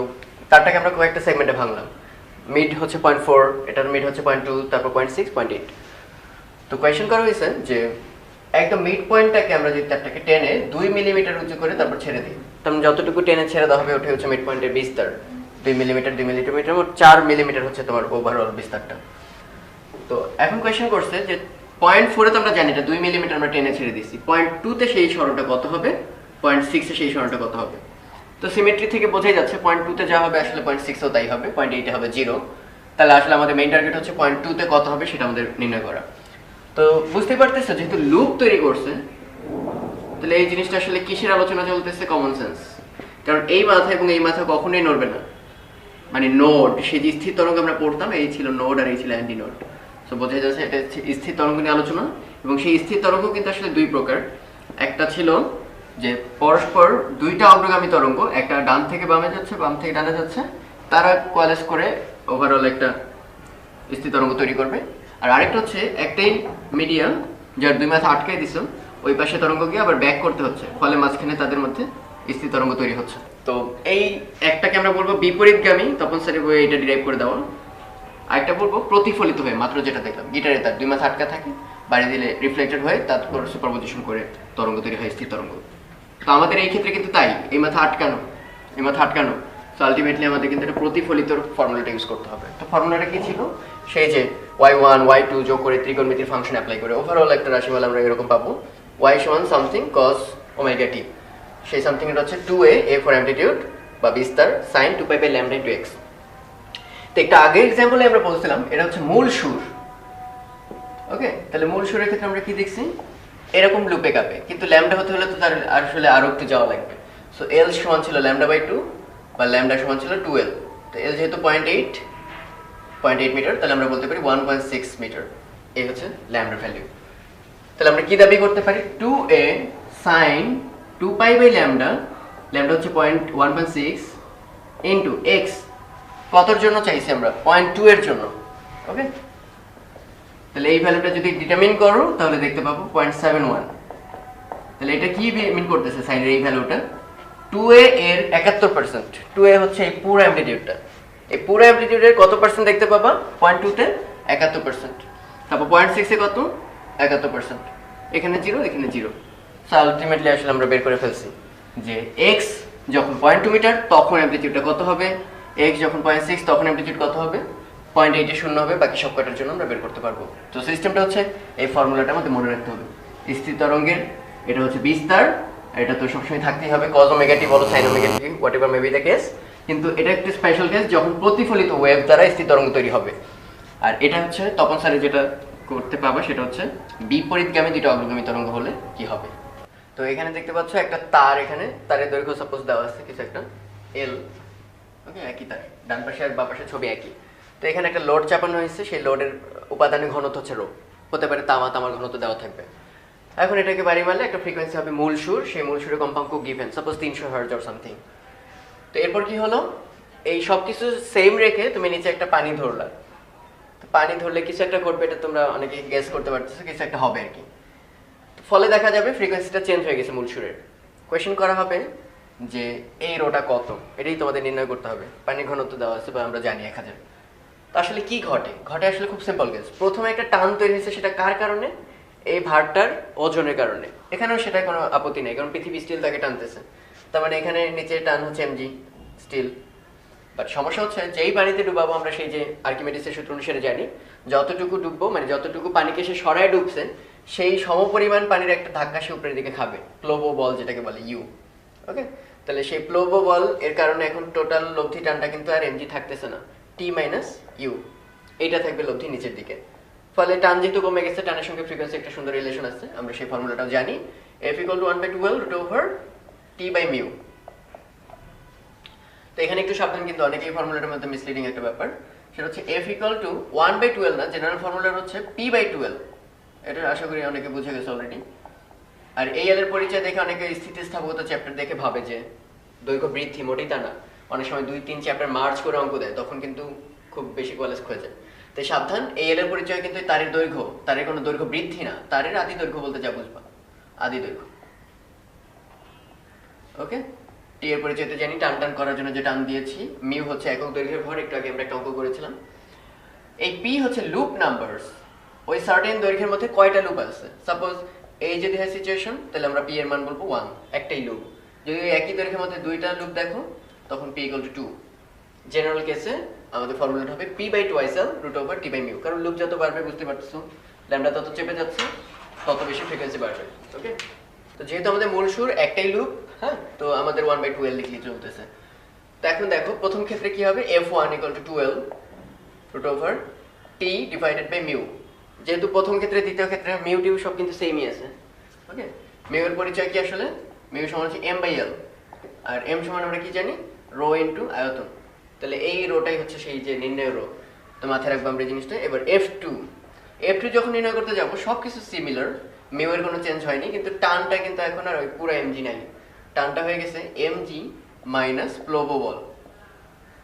A: তারটাকে আমরা কয়েকটা সেগমেন্টে ভাঙলাম। মিড হচ্ছে 0.4, এটার মিড হচ্ছে 0.2, তারপর 0.6, 0.8। তো কোয়েশ্চেন করা হয়েছে যে একদম মিড পয়েন্টটাকে আমরা যদি তারটাকে টেনে 2 মিলিমিটার উঁচু করে তারপর ছেড়ে দিই, তখন যতটুকু টেনে ছেড়ে দেওয়া হবে ওটা হচ্ছে মিড পয়েন্টের বিস্তার। 2 মিলিমিটার মোট 4 মিলিমিটার হচ্ছে তোমার ওভারঅল বিস্তারটা। তো এখন কোয়েশ্চেন করছে যে 0.4 তো আমরা জানি এটা 2 মিলিমিটার আমরা টেনে ছেড়ে দিচ্ছি, 0.2 তে সেই সরণটা কত হবে, 0.6 এ সেই সরণটা কত হবে। তো সিমেট্রি থেকে বোঝাই যাচ্ছে 0.2 তে যা হবে আসলে 0.6 ও তাই হবে, 0.8 এ হবে 0। তাহলে আসলে আমাদের মেইন টার্গেট হচ্ছে 0.2 তে কত হবে সেটা আমাদের নির্ণয় করা। তো বুঝতে পারতেছো যেহেতু লুপ তৈরি করছে, তাহলে এই জিনিসটা আসলে কিসের আলোচনা চলতেছে, কমন সেন্স। কারণ এই মাথা এবং এই মাথা কখনোই নড়বে না, মানে নোড, সেই যে স্থির তরঙ্গ আমরা পড়তাম এই ছিল নোড আর এই ছিল অ্যান্টি নোড। তো বোঝা যাচ্ছে এটা স্থির তরঙ্গ নিয়ে আলোচনা। এবং সেই স্থির তরঙ্গ কিন্তু আসলে দুই প্রকার। একটা ছিল যে পরস্পর দুইটা অগ্রগামী তরঙ্গ, একটা ডান থেকে বামে যাচ্ছে, বাম থেকে ডানে যাচ্ছে, তারা কোয়ালেজ করে ওভারঅল একটা স্থির তরঙ্গ তৈরি করবে। আর আরেকটা হচ্ছে একটাই মিডিয়াম যার দুই মাথা আটকাই দিছ, ওই পাশে তরঙ্গ গিয়ে আবার ব্যাক করতে হচ্ছে, ফলে মাঝখানে তাদের মধ্যে স্থির তরঙ্গ তৈরি হচ্ছে। তো এই একটাকে আমরা বলবো বিপরীতগামী, তপন স্যারের বইয়ে এটা ডিরাইভ করে দেওয়া। আরেকটা বলবো প্রতিফলিত হয়ে, মাত্র যেটা দেখলাম গিটারে তার দুই মাথা আটকা থাকে, বাড়ি দিলে রিফ্লেক্টেড হয়ে তারপর সুপারপজিশন করে তরঙ্গ তৈরি হয়, স্থির তরঙ্গ। তো আমাদের এই ক্ষেত্রে কিন্তু তাই, এই মাথা আটকানো, এই মাথা আটকানো। তো আলটিমেটলি আমাদের কিন্তু একটা প্রতিফলিত ফর্মুলাটা ইউজ করতে হবে। তো ফর্মুলাটা কি ছিল, সেই যে y1 y2 যোগ করে ত্রিকোণমিতির ফাংশন অ্যাপ্লাই করে ওভারঅল একটা রাশিমালা আমরা এরকম পাবো, y সমান সামথিং cos ওমেগা t। সেই সামথিং এটা হচ্ছে 2a, a ফর অ্যামপ্লিটিউড বা বিস্তার, sin 2π/λ/x। তো একটা আগের এক্সাম্পলে আমরা বলছিলাম এটা হচ্ছে মূল সুর। ওকে, তাহলে মূল সুরের ক্ষেত্রে আমরা কি দেখছি, এরকম লুপে কাপে, কিন্তু ল্যামডা হতে হলে তো তার আসলে আরো একটু যাওয়া লাগবে। সো l সমান ছিল λ/2 বা ল্যামডা সমান ছিল 2l। তো l যেহেতু 0.8 মিটার, তাহলে আমরা বলতে পারি 1.6 মিটার, এই হচ্ছে ল্যামডার ভ্যালু। তাহলে আমরা কি দাবি করতে পারি, 2a sin 2π/λ, ল্যামডা হচ্ছে 1.6 ইন্টু x, কতর জন্য চাইছি আমরা, 0.2 এর জন্য। ওকে, তাহলে এই ভ্যালুটা যদি ডিটারমিন করো তাহলে দেখতে পাবো 0.71। তাহলে এটা কি মিন করতেছে, সাইনের এই ভ্যালুটা 2a এর 71%, 2a হচ্ছে এই পুরো অ্যামপ্লিটিউডটা, এই পুরো অ্যামপ্লিটিউডের কত পার্সেন্ট দেখতে পাবা? 0.2 তে 71%, তারপর 0.6 এ কত? 71%, এখানে 0, এখানে 0। সো আলটিমেটলি আসলে আমরা বের করে ফেলছি যে x যখন 0.2 মিটার তখন অ্যামপ্লিটিউডটা কত হবে, x যখন 0.6 তখন অ্যামপ্লিটিউড কত হবে, 0.8 এ শূন্য হবে, বাকি সব কটার জন্য আমরা বের করতে পারবো। তো সিস্টেমটা হচ্ছে এই ফর্মুলাটা আমাদের মনে রাখতে হবে। স্থির তরঙ্গের এটা হচ্ছে বিস্তার, এটা তো সবসময় থাকতেই হবে, cos ওমেগা টি বলো sin omega T what ever may be the case, কিন্তু এটা একটা স্পেশাল কেস যখন প্রতিফলিত ওয়েভ দ্বারা স্থির তরঙ্গ তৈরি হবে। আর এটা হচ্ছে তপন স্যারে যেটা করতে পাবা সেটা হচ্ছে বিপরীতগামী দুটো অগ্রগামী তরঙ্গ হলে কি হবে। তো এখানে দেখতে পাচ্ছ একটা তার, এখানে তারের দৈর্ঘ্য সাপোজ দেওয়া আছে কিছু একটা এল, ওকে, একই তার, ডান পাশে আর বাম পাশে ছবি একই। তো এখানে একটা লোড চাপানো হয়েছে, সেই লোডের উপাদানের ঘনত্ব হচ্ছে রো, হতে পারে তামার ঘনত্ব দেওয়া থাকবে। এখন এটাকে বাড়ি মারলে একটা ফ্রিকোয়েন্সি হবে মূল সুর, সেই মূল সুরের কম্পাঙ্ক given suppose 300 hertz or something. তো এরপর কি হলো, এই সব কিছু সেম রেখে তুমি নিচে একটা পানি ধরলা, পানি ধরলে কিছু একটা ঘটবে, এটা তোমরা অনেকে গেস করতে পারতেছো, কিছু একটা হবে আর কি। ফলে দেখা যাবে ফ্রিকোয়েন্সিটা চেঞ্জ হয়ে গেছে মূল সুরের। কোয়েশ্চেন করা হবে যে এই রোটা কত, এটাই তোমাদের নির্ণয় করতে হবে। পানির ঘনত্ব দেওয়া আছে বা আমরা জানি 1000। তো আসলে কি ঘটে আসলে খুব সিম্পল কেস। প্রথমে একটা টান তৈরি হয়েছে, সেটা কার কারণে? এই ভারটার ওজনের কারণে। এখানেও সেটা কোনো আপত্তি নেই, কারণ পৃথিবী স্টিল তাকে টানতেছে, তার মানে এখানে নিচে টান হচ্ছে mg স্টিল। বাট সমস্যা হচ্ছে যেই পানিতে ডুবাবো আমরা, সেই যে আর্কিমিডিসের সূত্র অনুসারে জানি যতটুকু ডুববো, মানে যতটুকু পানিকে সে সরায় ডুবছে সেই সমপরিমাণ পানির একটা ধাক্কা সে উপরের দিকে খাবে, প্লোবো বল যেটাকে বলে ইউ। ওকে, তাহলে সেই প্লোবো বল এর কারণে এখন টোটাল লব্ধি টানটা কিন্তু আর mg থাকতেছে না, টি মাইনাস ইউ, এইটা থাকবে লব্ধি নিচের দিকে। ফলে টান যেহেতু কমে গেছে, টানের সঙ্গে ফ্রিকোয়েন্সি একটা সুন্দর রিলেশন আছে, আমরা সেই ফর্মুলাটাও জানি, F = 1/12 √T/μ। তো এখানে একটু সাবধান, কিন্তু অনেকেই ফর্মুলাটার মধ্যে মিসলিডিং একটা ব্যাপার, সেটা হচ্ছে F = 1/12 না, জেনারেল ফর্মুলা হচ্ছে P/12। এটা আশা করি অনেকে বুঝে গেছে অলরেডি। আর এই এল এর পরিচয় দেখে অনেকে স্থিতিস্থাপকতা চ্যাপ্টার দেখে ভাবে যে দৈর্ঘ্য বৃদ্ধি, মোটেই তা না। অনেক সময় 2-3 চ্যাপ্টার মার্চ করে অঙ্ক দেয়, তখন কিন্তু খুব বেশি কলেজ হয়ে যায়। তাই সাবধান, এই এল এর পরিচয় কিন্তু তারের দৈর্ঘ্য, তারের কোনো দৈর্ঘ্য বৃদ্ধি না, তারের আদি দৈর্ঘ্য বলতে যা বুঝবা, আদি দৈর্ঘ্য। ওকে, টি এর পরিচয় তো জানি, টান করার জন্য যে টান দিয়েছি। মিউ হচ্ছে একক দৈর্ঘ্যের ভর, একটু আগে আমরা একটা অঙ্ক করেছিলাম। এই পি হচ্ছে লুপ নাম্বারস, ওই সার্টেন দৈর্ঘ্যের মধ্যে কয়টা লুপ আছে। সাপোজ এই যদি হয় সিচুয়েশন, তাহলে আমরা পি এর মান বলবো 1, একটাই লুপ। যদি একই দৈর্ঘ্যের মধ্যে দুইটা লুপ দেখো, তখন পি = 2। জেনারেল কেসে আমাদের ফর্মুলাটা হবে P/2 √T/μ, কারণ লুপ যত বাড়বে বুঝতে পারতেছো, ল্যামডা তত চেপে যাচ্ছে, তত বেশি ফ্রিকোয়েন্সি বাড়বে। ওকে, তো যেহেতু আমাদের মূল সুর একটাই লুপ, হ্যাঁ, তো আমাদের 1/12 লিখলেই চলতেছে। তো এখন দেখো প্রথম ক্ষেত্রে কি হবে, F1 = 12 √T/μ। যেহেতু প্রথম ক্ষেত্রে দ্বিতীয় ক্ষেত্রে মিউ টিউ সব কিন্তু সেমই আছে। ওকে, মিউ এর পরিচয় কি আসলে? মিউ সমান হচ্ছে m/l, আর m সমান আমরা কি জানি, রো ইনটু আয়তন। তাহলে এই রোটাই হচ্ছে সেই যে নির্ণয় রো। তো মাথায় রাখবো আমরা এই জিনিসটা। এবার F2 যখন নির্ণয় করতে যাবো সবকিছু সিমিলার, মিউ এর কোনো চেঞ্জ হয়নি, কিন্তু টানটা কিন্তু এখন আর ওই পুরো mg নাই, টানটা হয়ে গেছে mg মাইনাস প্লোবো বল।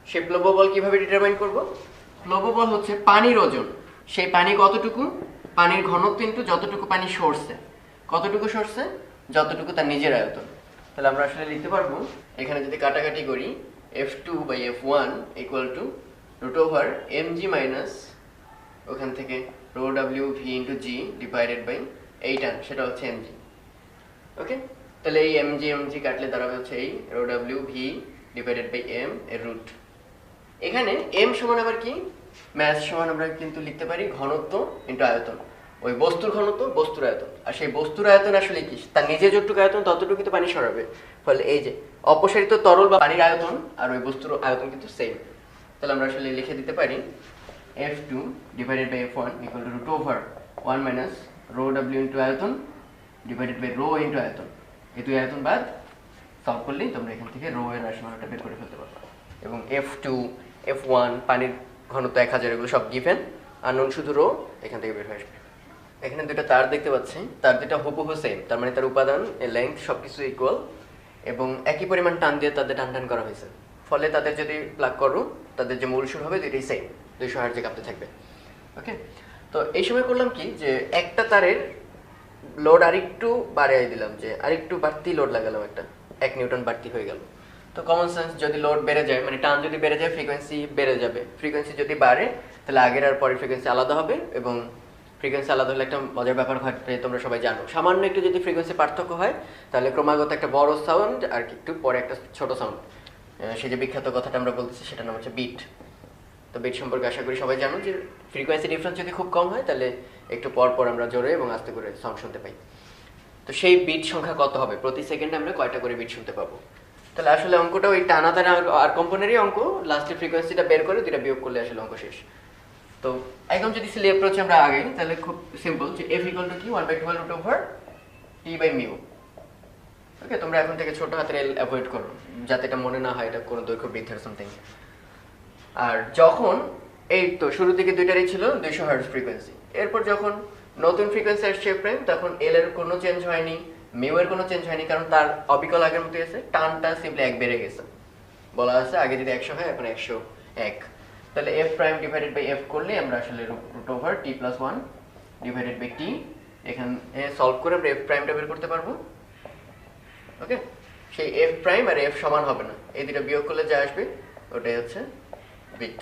A: সেই প্লোবো বল কিভাবে ডিটারমাইন করব? প্লোবো বল হচ্ছে পানির ওজন, সেই পানি কতটুকু, পানির ঘনত্ব ইনটু যতটুকু পানি সরছে, কতটুকু সরছে, যতটুকু তার নিজের আয়তন। তাহলে আমরা আসলে লিখতে পারবো, এখানে যদি কাটাকাটি করি, F2/F1 = √mg মাইনাস ওখান থেকে ρWv × g ডিভাইডেড বাই এই টান, সেটা হচ্ছে mg। ওকে, তাহলে এই mg কাটলে দাঁড়াবে হচ্ছে এই ρWv ডিভাইডেড বাই m এর রুট। এখানে m সমান আবার কি, ম্যাস সমান আমরা কিন্তু লিখতে পারি ঘনত্ব ইনটু আয়তন, ওই বস্তুর ঘনত্ব বস্তুর আয়তন। আর সেই বস্তুর আয়তন আসলে কি, তার নিজে যতটুকু আয়তন ততটুকু তো পানি সরাবে। ফলে এই যে অপসারিত তরল বা পানির আয়তন আর ওই বস্তুর আয়তন কিন্তু সেম। তাহলে আমরা আসলে লিখে দিতে পারি F2 divided by F1 = √1 minus ρW into আয়তন ডিভাইডেড বাই রো ইনটু আয়তন। এই দুই আয়তন বাদ সলভ করলেই তোমরা এখান থেকে রো এর রাশিমালাটা বের করে ফেলতে পারবে। এবং F2 F1 পানির ঘনত্ব 1000 এগুলো সব গিভেন, আননোন শুধু রো, এখান থেকে বের হয়ে আসবে। এখানে দুটো তার দেখতে পাচ্ছি, তার দুটো হুবহু সেম, তার মানে তার উপাদান, এর লেংথ সবকিছু ইকুয়াল এবং একই পরিমাণ টান দিয়ে তাদের টান করা হয়েছে। ফলে তাদের যদি প্লাগ করো, তাদের যে মূল সুর হবে দুটোই সেম, 200 হার্টজে কাঁপতে থাকবে। ওকে, তো এই সময় করলাম কি, যে একটা তারের লোড আরেকটু বাড়িয়ে দিলাম, যে আরেকটু বাড়তি লোড লাগালাম, একটা 1 নিউটন বাড়তি হয়ে গেল। তো কমন সেন্স, যদি লোড বেড়ে যায় মানে টান যদি বেড়ে যায় ফ্রিকোয়েন্সি বেড়ে যাবে, ফ্রিকোয়েন্সি যদি বাড়ে তাহলে আগের আর পরের ফ্রিকোয়েন্সি আলাদা হবে, এবং ফ্রিকোয়েন্সি আলাদা হলে একটা মজার ব্যাপার ঘটে তোমরা সবাই জানো, সামান্য একটু যদি ফ্রিকোয়েন্সি পার্থক্য হয় তাহলে ক্রমাগত একটা বড় সাউন্ড আর একটু পরে একটা ছোট সাউন্ড, সেই যে বিখ্যাত কথাটা আমরা বলতেছি সেটার নাম হচ্ছে বিট। তো বিট সম্পর্কে আশা করি সবাই জানো যে ফ্রিকোয়েন্সি ডিফারেন্স যদি খুব কম হয় তাহলে একটু পর পর আমরা জোরে এবং আস্তে করে সাউন্ড শুনতে পাই। তো সেই বিট সংখ্যা কত হবে, প্রতি সেকেন্ডে আমরা কয়টা করে বিট শুনতে পাবো? তাহলে আসলে অঙ্কটা ওই টানা টানা আর কম্পনেরই অঙ্ক, লাস্টে ফ্রিকোয়েন্সিটা বের করে দুটা বিয়োগ করলে আসলে অঙ্ক শেষ। তো একদম যদি সিলি অ্যাপ্রোচে আমরা আগে, তাহলে খুব সিম্পল যে f ইকুয়াল টু কি 1/12 root over t by mu. Okay, তোমরা এখন থেকে ছোট হাতের l অ্যাভয়েড করো যাতে এটা মনে না হয় এটা কোনো দৈর্ঘ্য বৃদ্ধার সামথিং। আর যখন এই তো শুরু থেকে দুইটারই ছিল 200 হার্টজ ফ্রিকোয়েন্সি, এরপর যখন নতুন ফ্রিকোয়েন্সি আসছে প্রাইম, তখন এল এর কোনো চেঞ্জ হয়নি, মিউ এর কোনো চেঞ্জ হয়নি, কারণ তার অবিকল আগের মতোই আছে, টানটা সিম্পলি 1 বেড়ে গেছে। বলা আছে আগে যদি 100 হয় এখন 101, তাহলে f prime divided by f করলে আমরা আসলে root over t plus 1 divided by t, এখানে সলভ করে আমরা f প্রাইমটা বের করতে পারবো। ওকে, সেই f প্রাইম আর f সমান হবে না, এই দুটো বিয়োগ করলে যা আসবে ওটাই হচ্ছে বিট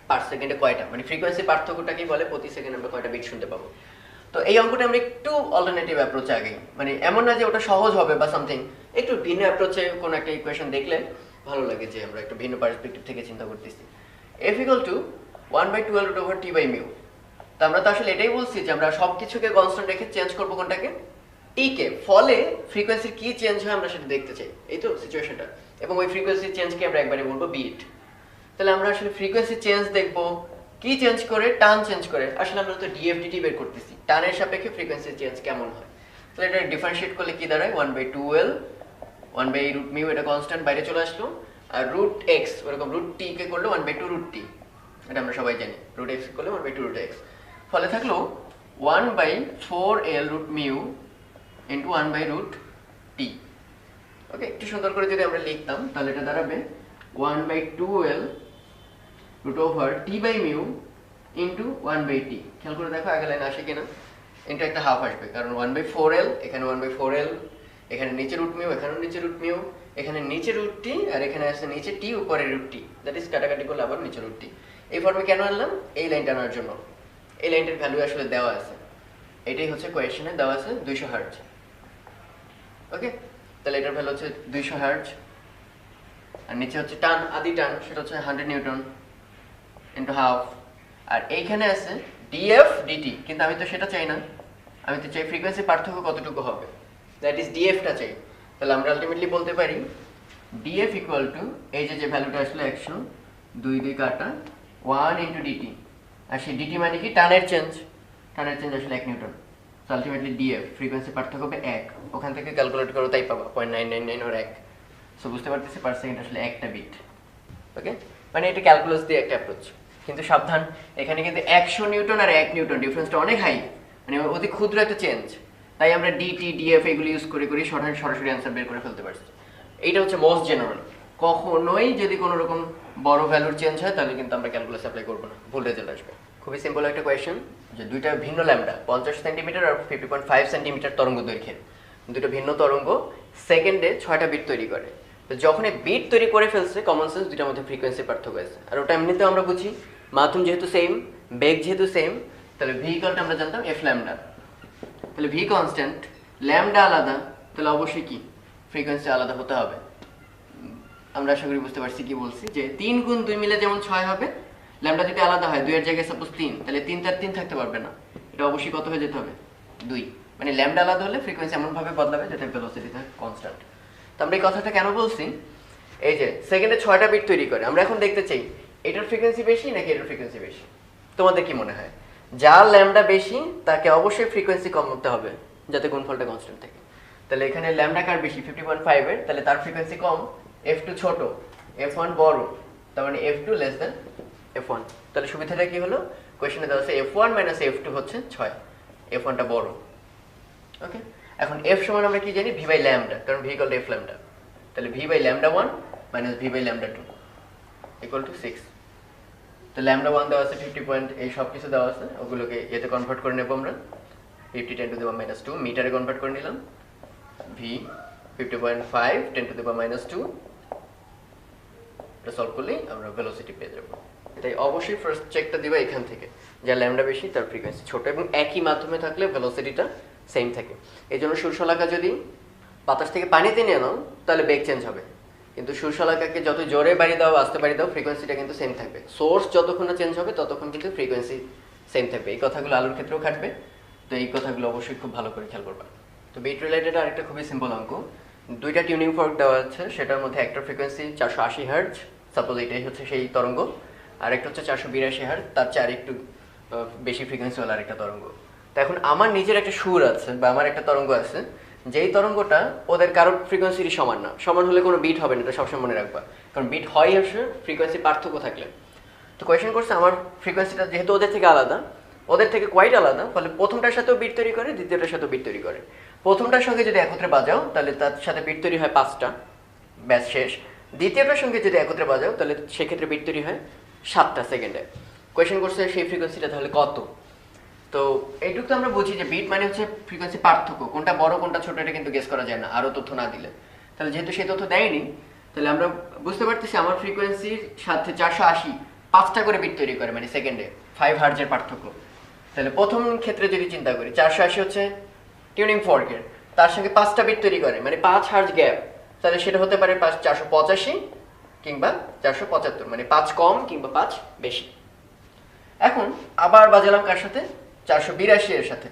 A: পার সেকেন্ডে কয়টা, মানে ফ্রিকোয়েন্সি পার্থক্যটা কি বলে প্রতি সেকেন্ডে আমরা কয়টা বিট শুনতে পাবো। তো এই অঙ্কটা আমরা একটু অল্টারনেটিভ অ্যাপ্রোচে আগে, মানে এমন না যে ওটা সহজ হবে বা সামথিং, একটু ভিন্ন অ্যাপ্রোচে কোনো একটা ইকুয়েশন দেখলে ভালো লাগে যে আমরা একটু ভিন্ন পার্সপেক্টিভ থেকে চিন্তা করতেছি। f equal to 1/12 root over t by mu. তো আমরা তো আসলে এটাই বলছি যে আমরা সব কিছুকে কনস্ট্যান্ট রেখে চেঞ্জ করবো কোনটাকে, t কে, ফলে ফ্রিকোয়েন্সির কি চেঞ্জ হয় আমরা সেটা দেখতে চাই, এই তো সিচুয়েশনটা, এবং ওই ফ্রিকোয়েন্সির চেঞ্জকে আমরা একবারে বলবো বিট। তাহলে আমরা আসলে ফ্রিকোয়েন্সি চেঞ্জ দেখবো, কি চেঞ্জ করে, টান চেঞ্জ করে, আসলে আমরা তো ডিএফডিটি বের করতেছি, টানের সাপেক্ষে ফ্রিকোয়েন্সি চেঞ্জ কেমন হয়। তাহলে এটা ডিফারেন্সিয়েট করলে কি দাঁড়ায়, 1/12 1 বাই রুট মিউ, এটা কনস্ট্যান্ট বাইরে চলে আসলো, আর রুট এক্স ওরকম রুট টি কে করলে 1/2 রুট টি, এটা আমরা সবাই জানি, রুট এক্স করলে 1/2 রুট এক্স, ফলে থাকলো 1/4l root mu into 1 by root T. Okay, একটু সুন্দর করে যদি আমরা লিখতাম তাহলে এটা দাঁড়াবে 1/2l root over T by mu into 1 by T. খেয়াল করে দেখো আগে লাইন আসে কিনা, ইন্টু একটা হাফ আসবে, কারণ 1/4l, এখানে 1/4l, এখানে নিচে রুট মিউ, এখানেও নিচে রুট মিউ, এখানে নিচে রুট টি, আর এখানে আসছে নিচে টি উপরে রুট টি, দ্যাট ইজ কাটাকাটি করলে আবার নিচে রুট টি। এই ফর্মে কেন আনলাম, এই লাইনটা আনার জন্য, এই লাইনটার ভ্যালু আসলে দেওয়া আছে, এটাই হচ্ছে কোয়েশ্চেনে দেওয়া আছে 200 হার্টজ। ওকে, তাহলে এটার ভ্যালু হচ্ছে 200 হার্টজ, আর নিচে হচ্ছে টান, আদি টান, সেটা হচ্ছে 100 নিউটন ইন্টু হাফ, আর এইখানে আছে ডিএফ ডিটি, কিন্তু আমি তো সেটা চাই না, আমি তো চাই ফ্রিকোয়েন্সি পার্থক্য কতটুকু হবে, দ্যাট ইজ ডিএফটা চাই। তাহলে আমরা আলটিমেটলি বলতে পারি ডিএফ ইকুয়াল টু, এই যে ভ্যালুটা আসলে 100, 2 কাটা 1 ইন্টু ডিটি, আর সেই ডিটি মানে কি, টানের চেঞ্জ, টানের চেঞ্জ আসলে 1 নিউটন। তো আলটিমেটলি ডিএফ ফ্রিকোয়েন্সি পার্থক্য হবে 1, ওখান থেকে ক্যালকুলেট করো তাই পাবা 0.999 ওর 1। সো বুঝতে পারতেছি পার সেকেন্ড আসলে একটা বিট। ওকে, মানে এটা ক্যালকুলাস দিয়ে একটা অ্যাপ্রোচ, কিন্তু সাবধান, এখানে কিন্তু 100 নিউটন আর 1 নিউটন ডিফারেন্সটা অনেক হাই, মানে অতি ক্ষুদ্র একটা চেঞ্জ, তাই আমরা ডিটি ডিএফ এগুলো ইউজ করে সরাসরি অ্যান্সার বের করে ফেলতে পারছি। এইটা হচ্ছে মোস্ট জেনারেল, কখনোই যদি কোনো রকম বড় ভ্যালুর চেঞ্জ হয় তাহলে কিন্তু আমরা ক্যালকুলাস অ্যাপ্লাই করবো না, ভুল রেজাল্ট আসবে। খুবই সিম্পল একটা কোয়েশ্চেন, যে দুইটা ভিন্ন ল্যাম্ডা 50 সেন্টিমিটার আর 50.5 সেন্টিমিটার তরঙ্গ দৈর্ঘ্যের দুটো ভিন্ন তরঙ্গ সেকেন্ডে 6টা বিট তৈরি করে। তো যখন এই বিট তৈরি করে ফেলছে, কমন সেন্স দুটার মধ্যে ফ্রিকোয়েন্সি পার্থক্য আছে, আর ওটা এমনিতেও আমরা বুঝি, মাধ্যম যেহেতু সেম, বেগ যেহেতু সেম, তাহলে ভি ইকুয়ালটা আমরা জানতাম এফ ল্যাম্ডা, তাহলে ভি কনস্ট্যান্ট, ল্যাম্ডা আলাদা, তাহলে অবশ্যই কি ফ্রিকোয়েন্সি আলাদা হতে হবে। আমরা আশা করি বুঝতে পারছি কি বলছি, যে 3 গুণ 2 মিলে যেমন 6 হবে, ল্যাম্ডা যদি আলাদা হয় 2 এর জায়গায় সাপোজ 3, তাহলে 3 তার 3 থাকতে পারবে না, এটা অবশ্যই কত হয়ে যেতে হবে 2, মানে ল্যাম্ডা আলাদা হলে ফ্রিকোয়েন্সি এমনভাবে বদলাবে যাতে ভেলোসিটি থাকে কনস্ট্যান্ট। তো আমরা এই কথাটা কেন বলছি, এই যে সেকেন্ডে 6টা বিট তৈরি করে, আমরা এখন দেখতে চাই এটার ফ্রিকোয়েন্সি বেশি নাকি এটার ফ্রিকোয়েন্সি বেশি। তোমাদের কি মনে হয়, যার ল্যাম্ডা বেশি তাকে অবশ্যই ফ্রিকোয়েন্সি কম করতে হবে যাতে গুণফলটা কনস্ট্যান্ট থাকে। তাহলে এখানে ল্যাম্ডা কার বেশি, 50.5 এর, তাহলে তার ফ্রিকোয়েন্সি কম, f2 ছোট, f1 বড়, তার মানে f2 লেস দ্যান f1। তাহলে সুবিধাটা কি হলো, কোয়েশ্চনে দেওয়া আছে f1 মাইনাস f2 হচ্ছে 6, f1টা বড়। ওকে, এখন f সমান আমরা কি জানি, v বাই ল্যাম্ডা, কারণ v equal to f lambda, তাহলে v by lambda 1 minus v by lambda 2 equal to 6। তো ল্যাম্ডা 1 দেওয়া আছে 50 পয়েন্ট, এই সব কিছু দেওয়া আছে, ওগুলোকে এতে কনভার্ট করে নেব আমরা, 50 10 টু দি পাওয়ার মাইনাস 2 মিটারে কনভার্ট করে নিলাম, v 50.5 10 to the power minus 2 এটা সলভ করলেই আমরা ভেলোসিটি পেয়ে যাবো। তাই অবশ্যই ফার্স্ট চেকটা দিবা এখান থেকে, যা ল্যামডা বেশি তার ফ্রিকোয়েন্সি ছোট, এবং একই মাধ্যমে থাকলে ভেলোসিটিটা সেম থাকে। এই জন্য সুরশলাকা যদি বাতাস থেকে পানিতে নিয়ে নাও তাহলে বেগ চেঞ্জ হবে, কিন্তু সুরশলাকাকে যত জোরে বাড়ি দাও আস্তে বাড়ি দাও ফ্রিকোয়েন্সিটা কিন্তু সেম থাকবে। সোর্স যতক্ষণ না চেঞ্জ হবে ততক্ষণ কিন্তু ফ্রিকোয়েন্সি সেম থাকবে। এই কথাগুলো আলুর ক্ষেত্রেও খাটবে, তো এই কথাগুলো অবশ্যই খুব ভালো করে খেয়াল করবা। তো বিট রিলেটেড আরেকটা খুবই সিম্পল অঙ্ক, দুইটা টিউনিং ফর্ক দেওয়া আছে, সেটার মধ্যে একটা ফ্রিকোয়েন্সি 480 হার্টজ, সাপোজ এটাই হচ্ছে সেই তরঙ্গ, আর একটা হচ্ছে 482 হার্টজ, তার চেয়ে একটু বেশি ফ্রিকোয়েন্সিওয়ালা আরেকটা তরঙ্গ। তো এখন আমার নিজের একটা সুর আছে বা আমার একটা তরঙ্গ আছে, যেই তরঙ্গটা ওদের কারোর ফ্রিকোয়েন্সিরই সমান না, সমান হলে কোনো বিট হবে না, এটা সবসময় মনে রাখবা, কারণ বিট হয় আসলে ফ্রিকোয়েন্সি পার্থক্য থাকলে। তো কোয়েশ্চেন করছে আমার ফ্রিকোয়েন্সিটা যেহেতু ওদের থেকে আলাদা, ওদের থেকে কোয়াইট আলাদা, ফলে প্রথমটার সাথেও বিট তৈরি করে, দ্বিতীয়টার সাথেও বিট তৈরি করে। প্রথমটার সঙ্গে যদি একত্রে বাজাও তাহলে তার সাথে বিট তৈরি হয় 5টা, ব্যাস শেষ। দ্বিতীয়টার সঙ্গে যদি একত্রে বাজাও তাহলে সেক্ষেত্রে বিট তৈরি হয় 7টা সেকেন্ডে। কোয়েশ্চেন করছে সেই ফ্রিকোয়েন্সিটা তাহলে কত। তো এইটুকু তো আমরা বুঝি যে বিট মানে হচ্ছে ফ্রিকোয়েন্সি পার্থক্য, কোনটা বড় কোনটা ছোট এটা কিন্তু গেস করা যায় না আরও তথ্য না দিলে। তাহলে যেহেতু সেই তথ্য দেয়নি, তাহলে আমরা বুঝতে পারতেছি আমার ফ্রিকোয়েন্সির সাথে 480 5টা করে বিট তৈরি করে, মানে সেকেন্ডে 5 হার্টজের পার্থক্য। তাহলে প্রথম ক্ষেত্রে যদি চিন্তা করি 480 হচ্ছে টিউনিং ফর্কের, তার সঙ্গে 5টা বিট তৈরি করে, মানে 5 হার্টজ গ্যাপ, তাহলে সেটা হতে পারে 485 কিংবা 475, মানে 5 কম কিংবা 5 বেশি। এখন আবার বাজালাম কার সাথে, 482 এর সাথে,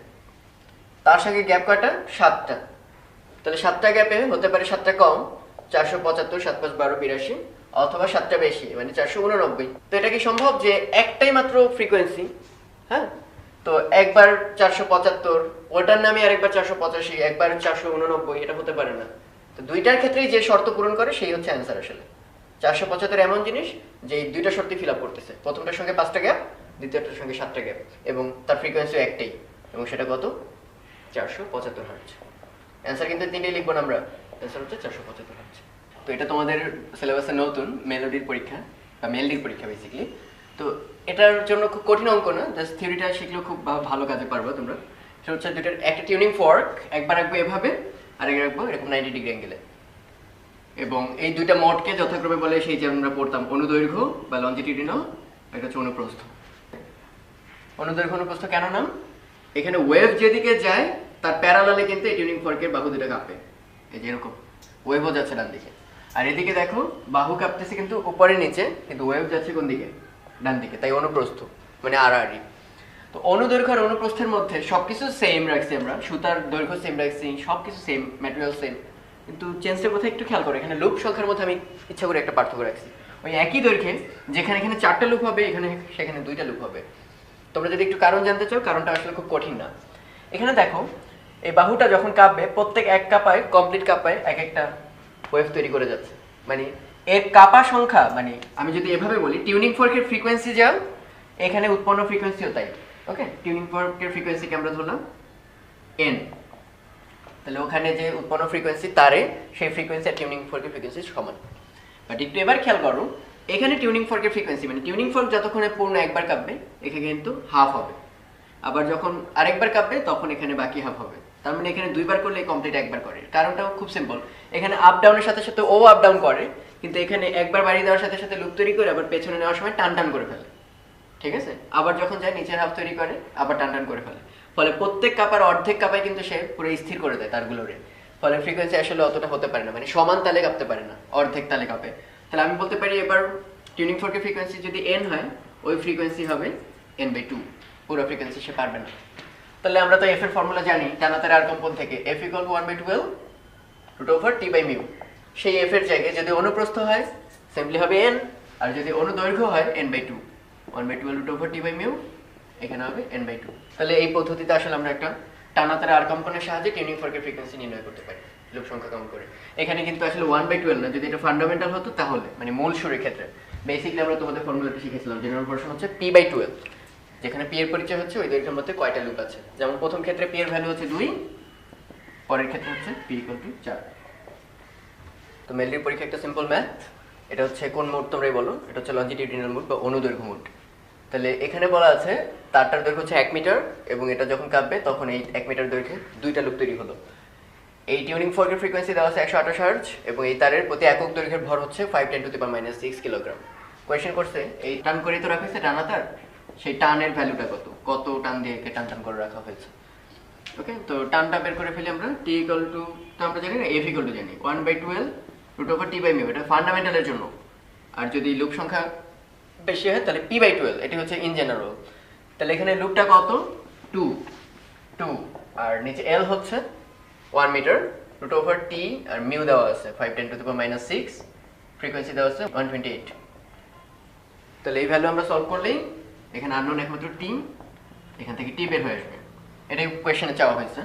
A: তার সঙ্গে গ্যাপ কয়টা, 7টা, তাহলে 7টা গ্যাপে হতে পারে 7টা কম 475, 7 5 12 82, অথবা 7টা বেশি মানে 489। তো এটা কি সম্ভব যে একটাই মাত্র ফ্রিকোয়েন্সি, হ্যাঁ, তো একবার 475 ওটার নামে আরেকবার 485, একবার 489, এটা হতে পারে না। তো দুইটার ক্ষেত্রেই যে শর্ত পূরণ করে সেই হচ্ছে অ্যান্সার। আসলে 475 এমন জিনিস যে এই দুইটা শর্তই ফিল আপ করতেছে, প্রথমটার সঙ্গে 5টা গ্যাপ, দ্বিতীয়টার সঙ্গে 7টা গ্যাপ, এবং তার ফ্রিকোয়েন্সিও একটাই, এবং সেটা কত, 475 হার্টজ। অ্যান্সার কিন্তু তিনটেই লিখবো না আমরা, অ্যান্সার হচ্ছে 475 হার্টজ। তো এটা তোমাদের সিলেবাসে নতুন মেলোডির পরীক্ষা বা মেলডির পরীক্ষা বেসিক্যালি। তো এটার জন্য খুব কঠিন অঙ্ক না, জাস্ট থিওরিটা শিখলেও খুব ভালো কাজে পারবো তোমরা। সেটা হচ্ছে দুইটার একটা টিউনিং ফর্ক একবার রাখবো এভাবে, আর একবার রাখবো এরকম 90 ডিগ্রি অ্যাঙ্গেলে, এবং এই দুইটা মোডকে যথাক্রমে বলে সেই যে আমরা পড়তাম অনুদৈর্ঘ্য বা লঞ্জিটিউডিনাল, এটা হচ্ছে অনুপ্রস্থ। অনুদৈর্ঘ্য অনুপ্রস্থ কেন নাম, এখানে ওয়েভ যেদিকে যায় তার প্যারালালে কিন্তু এই টিউনিং ফর্কের বাহু দুটো কাঁপে, এই যে এরকম ওয়েভও যাচ্ছে ডান দিকে, আর এদিকে দেখো বাহু কাঁপতেছে কিন্তু উপরে নিচে, কিন্তু ওয়েভ যাচ্ছে কোন দিকে, ডান দিকে, তাই অনুপ্রস্থ মানে আড়াআড়ি। তো অনুদৈর্ঘ্য আর অনুপ্রস্থের মধ্যে সবকিছু সেম রাখছি আমরা, সুতার দৈর্ঘ্য সেম রাখছি, সবকিছু সেম, ম্যাটেরিয়াল সেম, কিন্তু চেঞ্জটা কোথায় একটু খেয়াল করো, এখানে লুপ সংখ্যার মধ্যে আমি ইচ্ছা করে একটা পার্থক্য রাখছি। ওই একই দৈর্ঘ্যে যেখানে এখানে 4টা লুপ হবে, এখানে সেখানে 2টা লুপ হবে। তোমরা যদি একটু কারণ জানতে চাও, কারণটা আসলে খুব কঠিন না। এখানে দেখো এই বাহুটা যখন কাঁপবে প্রত্যেক এক কাঁপায়, কমপ্লিট কাঁপায় এক একটা ওয়েভ তৈরি করে যাচ্ছে, মানে এর কাঁপা সংখ্যা, মানে আমি যদি এভাবে বলি টিউনিং ফর্কের ফ্রিকোয়েন্সি যা, এখানে উৎপন্ন ফ্রিকোয়েন্সিও তাই। ওকে, টিউনিং ফর্কের ফ্রিকোয়েন্সিকে আমরা ধরলাম n, তাহলে ওখানে যে উৎপন্ন ফ্রিকোয়েন্সি তারে সেই ফ্রিকোয়েন্সি আর টিউনিং ফর্কের ফ্রিকোয়েন্সি সমান। বাট একটু এবার খেয়াল করো, এখানে টিউনিং ফর্কের ফ্রিকোয়েন্সি মানে টিউনিং ফর্ক যতক্ষণে পূর্ণ একবার কাঁপবে এখানে কিন্তু হাফ হবে, আবার যখন আরেকবার কাঁপবে তখন এখানে বাকি হাফ হবে। তার মানে এখানে দুইবার করলে কমপ্লিট একবার করে। কারণটাও খুব সিম্পল, এখানে আপ ডাউনের সাথে সাথে ও আপ ডাউন করে, কিন্তু এখানে একবার বাড়ি দেওয়ার সাথে সাথে লুপ তৈরি করে আবার পেছনে নেওয়ার সময় টান টান করে ফেলে, ঠিক আছে, আবার যখন যায় নিচের হাফ তৈরি করে আবার টান টান করে ফেলে, ফলে প্রত্যেক কাপার অর্ধেক কাপায় কিন্তু সে পুরো স্থির করে দেয় তারগুলোরে, ফলে ফ্রিকোয়েন্সি আসলে অতটা হতে পারে না, মানে সমান তালে কাঁপতে পারে না, অর্ধেক তালে কাঁপে। তাহলে আমি বলতে পারি এবার টিউনিং ফর্কের ফ্রিকোয়েন্সি যদি n হয়, ওই ফ্রিকোয়েন্সি হবে n/2, পুরো ফ্রিকোয়েন্সি সে পারবে না। তাহলে আমরা তো f এর ফর্মুলা জানি টানাতারে আর কম্পন থেকে, f = 1/12 √T/μ। সেই f এর জায়গায় যদি অনুপ্রস্থ হয় সিম্পলি হবে n, আর যদি অনুদৈর্ঘ্য হয় n/2, 1/12 √T/μ, এখানে হবে n/2। তাহলে এই পদ্ধতিতে আসলে আমরা একটা টানাতারে আর কম্পনের সাহায্যে টিউনিং ফর্কের ফ্রিকোয়েন্সি নির্ণয় করতে পারি লুপ সংখ্যা কাউন্ট করে। এখানে কিন্তু আসলে 1/12 না, যদি এটা ফান্ডামেন্টাল হতো তাহলে, মানে মূল সুরের ক্ষেত্রে বেসিক্যালি আমরা তোমাদের ফর্মুলাটা শিখেছিলাম, জেনারেল ভার্সন হচ্ছে p/12, যেখানে p এর পরিচয় হচ্ছে ওই দৈর্ঘ্যের মধ্যে কয়টা লুপ আছে। যেমন প্রথম ক্ষেত্রে p এর ভ্যালু হচ্ছে 2, পরের ক্ষেত্রে হচ্ছে p = 4। তো মেলডির পরীক্ষা একটা সিম্পল ম্যাথ, এটা হচ্ছে কোন মোড তোমরাই বলো, এটা হচ্ছে লঞ্জিটিউডিনাল মোড বা অনুদৈর্ঘ্য মোড। তাহলে এখানে বলা আছে তারটার দৈর্ঘ্য হচ্ছে 1 মিটার, এবং এটা যখন কাঁপবে তখন এই 1 মিটার দৈর্ঘ্যে 2টা লুপ তৈরি হলো। এই টিউনিং ফর্কের ফ্রিকোয়েন্সি দেওয়া আছে 128 হার্জ এবং এই তারের প্রতি একক দৈর্ঘ্যের ভর হচ্ছে 5×10⁻⁶ কিলোগ্রাম। কোয়েশ্চেন করছে এই টান করে তো রাখা হয়েছে টানা তার, সেই টানের ভ্যালুটা কত টান দিয়ে একে টান টান করে রাখা হয়েছে। ওকে, তো টানটা বের করে ফেলি আমরা। টি ইকুয়াল টু, তো আমরা জানি না এফ ইকুয়াল টু জানি 1/12 √/t/μ, এটা ফান্ডামেন্টালের জন্য। আর যদি লুপ সংখ্যা বেশি হয় তাহলে p/12, এটি হচ্ছে ইন জেনারেল। তাহলে এখানে লুপটা কত 2 আর নিচে এল হচ্ছে 1 মিটার, √/t আর মিউ দেওয়া আছে 5×10⁻⁶, ফ্রিকোয়েন্সি দেওয়া আছে 128। তাহলে এই ভ্যালু আমরা সলভ করলেই এখানে আননোন একমাত্র টি, এখান থেকে টি বের হয়ে আসবে। এটাই কোয়েশ্চেনে চাওয়া হয়েছে।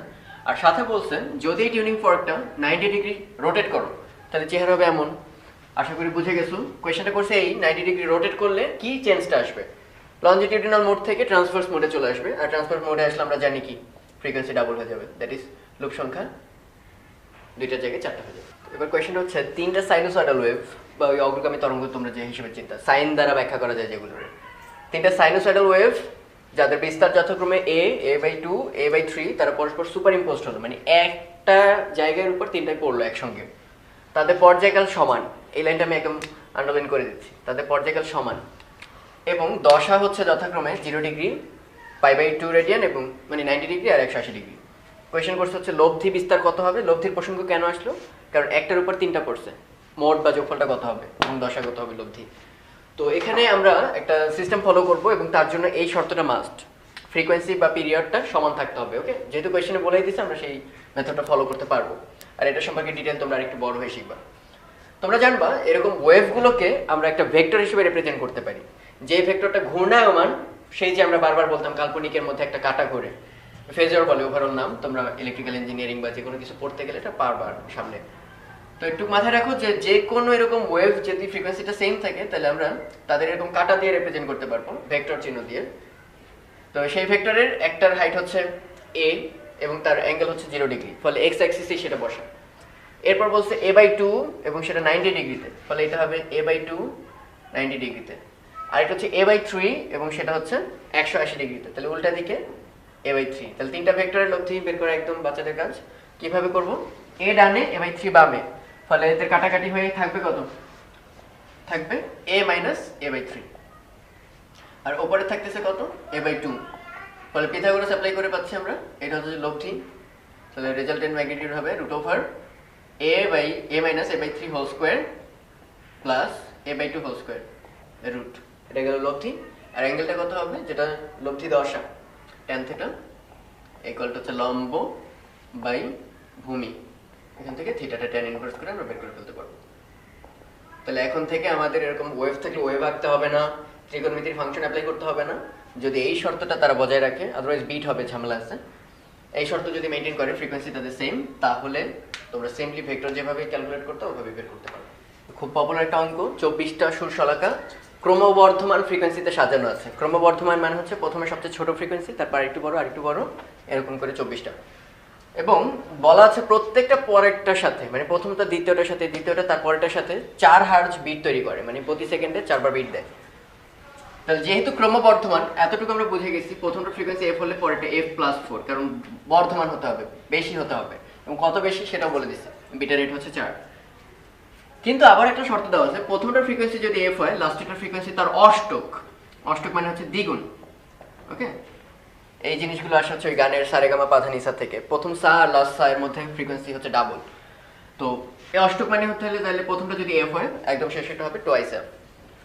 A: আর সাথে বলছে যদি এই টিউনিং ফর্কটা 90 ডিগ্রি রোটেট করো তাহলে চেহারা হবে এমন। আশা করি বুঝে গেছো। কোয়েশ্চেনটা করছে এই 90 ডিগ্রি রোটেট করলে কি চেঞ্জটা আসবে। লঞ্জিটিউডিনাল মোড থেকে ট্রান্সভার্স মোডে চলে আসবে, আর ট্রান্সভার্স মোডে আসলে আমরা জানি কি ফ্রিকোয়েন্সি ডাবল হয়ে যাবে, দ্যাট ইজ লুপ সংখ্যা দুইটার জায়গায় 4টা হয়ে যাবে। এবার কোয়েশ্চেনটা হচ্ছে 3টা সাইনোসয়েডাল ওয়েভ বা ওই অগ্রগামী তরঙ্গ, তোমরা যে হিসেবে চিন্তা সাইন দ্বারা ব্যাখ্যা করা যায় যেগুলোর, 3টা সাইনোসয়েডাল ওয়েভ যাদের বিস্তার যথাক্রমে a/2 a/3, তারা পরস্পর সুপার ইম্পোজড হলো, মানে একটা জায়গার উপর 3টাই পড়লো একসঙ্গে। তাদের পর্যায়কাল সমান, এই লাইনটা আমি একদম আন্ডারলাইন করে দিচ্ছি, তাদের পর্যায়কাল সমান এবং দশা হচ্ছে যথাক্রমে 0 ডিগ্রি, π/2 রেডিয়ান এবং মানে 90 ডিগ্রি আর 180 ডিগ্রি। কোয়েশ্চেন করছে হচ্ছে লব্ধি বিস্তার কত হবে। লব্ধির প্রসঙ্গ কেন আসলো? কারণ একটার উপর 3টা পড়ছে, মোট বা যোগফলটা কত হবে এবং দশা কত হবে লব্ধি। তো এখানে আমরা একটা সিস্টেম ফলো করব এবং তার জন্য এই শর্তটা মাস্ট, ফ্রিকোয়েন্সি বা পিরিয়ডটা সমান থাকতে হবে। ওকে, যেহেতু কোয়েশ্চেনে বলেই দিচ্ছে আমরা সেই মেথডটা ফলো করতে পারবো। আর এটা সম্পর্কে ডিটেল তোমরা আরেকটু বড় হয়ে শিখবা। তোমরা জানবা এরকম ওয়েভগুলোকে আমরা একটা ভেক্টর হিসেবে রিপ্রেজেন্ট করতে পারি। যে ভেক্টরটা ঘূর্ণায়মান, সেই যে আমরা বারবার বলতাম কাল্পনিকের মধ্যে একটা কাটা ঘোরে, ফেজর বলে ওভারঅল নাম। তোমরা ইলেকট্রিক্যাল ইঞ্জিনিয়ারিং বা যে কোনো কিছু পড়তে গেলে এটা পারবার সামনে। তো একটু মাথায় রাখো যে যে কোনো এরকম ওয়েভ যদি ফ্রিকোয়েন্সিটা সেম থাকে তাহলে আমরা তাদের এরকম কাটা দিয়ে রিপ্রেজেন্ট করতে পারবো ভেক্টর চিহ্ন দিয়ে। তো সেই ভেক্টরের একটার হাইট হচ্ছে a এবং তার অ্যাঙ্গেল হচ্ছে 0 ডিগ্রি, ফলে এক্স অ্যাক্সিসে সেটা বসা। এরপর বলছে a/2 এবং সেটা 90 ডিগ্রিতে, ফলে এটা হবে a/2 90 ডিগ্রিতে। আর এটা হচ্ছে a/3 এবং সেটা হচ্ছে 180 ডিগ্রিতে, তাহলে উল্টা দিকে a/3। তাহলে 3টা ভেক্টরের লব্ধি বের করা একদম বাচ্চাদের কাজ। কিভাবে করব? a ডানে a/3 বামে, ফলে এদের কাটাকাটি হয়ে থাকবে কত? থাকবে a - a/3 আর উপরে থাকতেছে কত? a/2। ফলে পিথাগোরাস অ্যাপ্লাই করে পাচ্ছি আমরা, এটা হচ্ছে লব্ধি। তাহলে রেজাল্টেন্ট ম্যাগনিটিউড হবে √a - a/3 whole square plus a/2 whole square root. এটা গেল লব্ধি। আর অ্যাঙ্গেলটা কত হবে? যেটা লব্ধি দশা, tan θ ইকুয়াল টু হচ্ছে লম্ব বাই ভূমি। এখান থেকে থিটাটা tan ইনভার্স করে আমরা বের করে ফেলতে পারবো। তাহলে এখন থেকে আমাদের এরকম ওয়েভ থাকলে ওয়েভ আঁকতে হবে না, ত্রিকোণমিতির ফাংশন অ্যাপ্লাই করতে হবে না, যদি এই শর্তটা তারা বজায় রাখে। আদারওয়াইজ বিট হবে, ঝামেলা আছে। এই শর্ত যদি মেইনটেইন করে, ফ্রিকোয়েন্সি তাদের সেম, তাহলে তোমরা সিম্পলি ভেক্টর যেভাবে ক্যালকুলেট করতে ওভাবে বের করতে পারো। খুব পপুলার একটা অঙ্ক, 24টা সুরশলাকা ক্রমবর্ধমান ফ্রিকোয়েন্সিতে সাজানো আছে। ক্রমবর্ধমান মানে হচ্ছে প্রথমে সবচেয়ে ছোট ফ্রিকোয়েন্সি, তারপর আরেকটু বড়, আরেকটু বড়, এরকম করে 24টা। এবং বলা আছে প্রত্যেকটা পরেরটার সাথে, মানে প্রথমটা দ্বিতীয়টার সাথে, দ্বিতীয়টা তার পরেরটার সাথে 4 হার্জ বিট তৈরি করে, মানে প্রতি সেকেন্ডে 4 বার বিট দেয়। তাহলে যেহেতু ক্রমবর্ধমান, এতটুকু আমরা বুঝে গেছি প্রথমটা ফ্রিকোয়েন্সি f হলে পরেরটা f+4, কারণ বর্ধমান হতে হবে, বেশি হতে হবে, এবং কত বেশি সেটাও বলে দিচ্ছে। বিটের রেট হচ্ছে 4। কিন্তু আবার একটা শর্ত দেওয়া আছে, প্রথমটার ফ্রিকোয়েন্সি যদি f হয়, লাস্টেরটার ফ্রিকোয়েন্সি তার অষ্টক। অষ্টক মানে হচ্ছে দ্বিগুণ। ওকে, এই জিনিসগুলো আসা হচ্ছে ওই গানের সারেগামা পাধানিসা থেকে। প্রথম সা আর লাস্ট সা এর মধ্যে ফ্রিকোয়েন্সি হচ্ছে ডাবল। তো এই অষ্টক মানে হতে হলে তাহলে প্রথমটা যদি f হয়, একদম শেষেরটা হবে টুয়াইস f।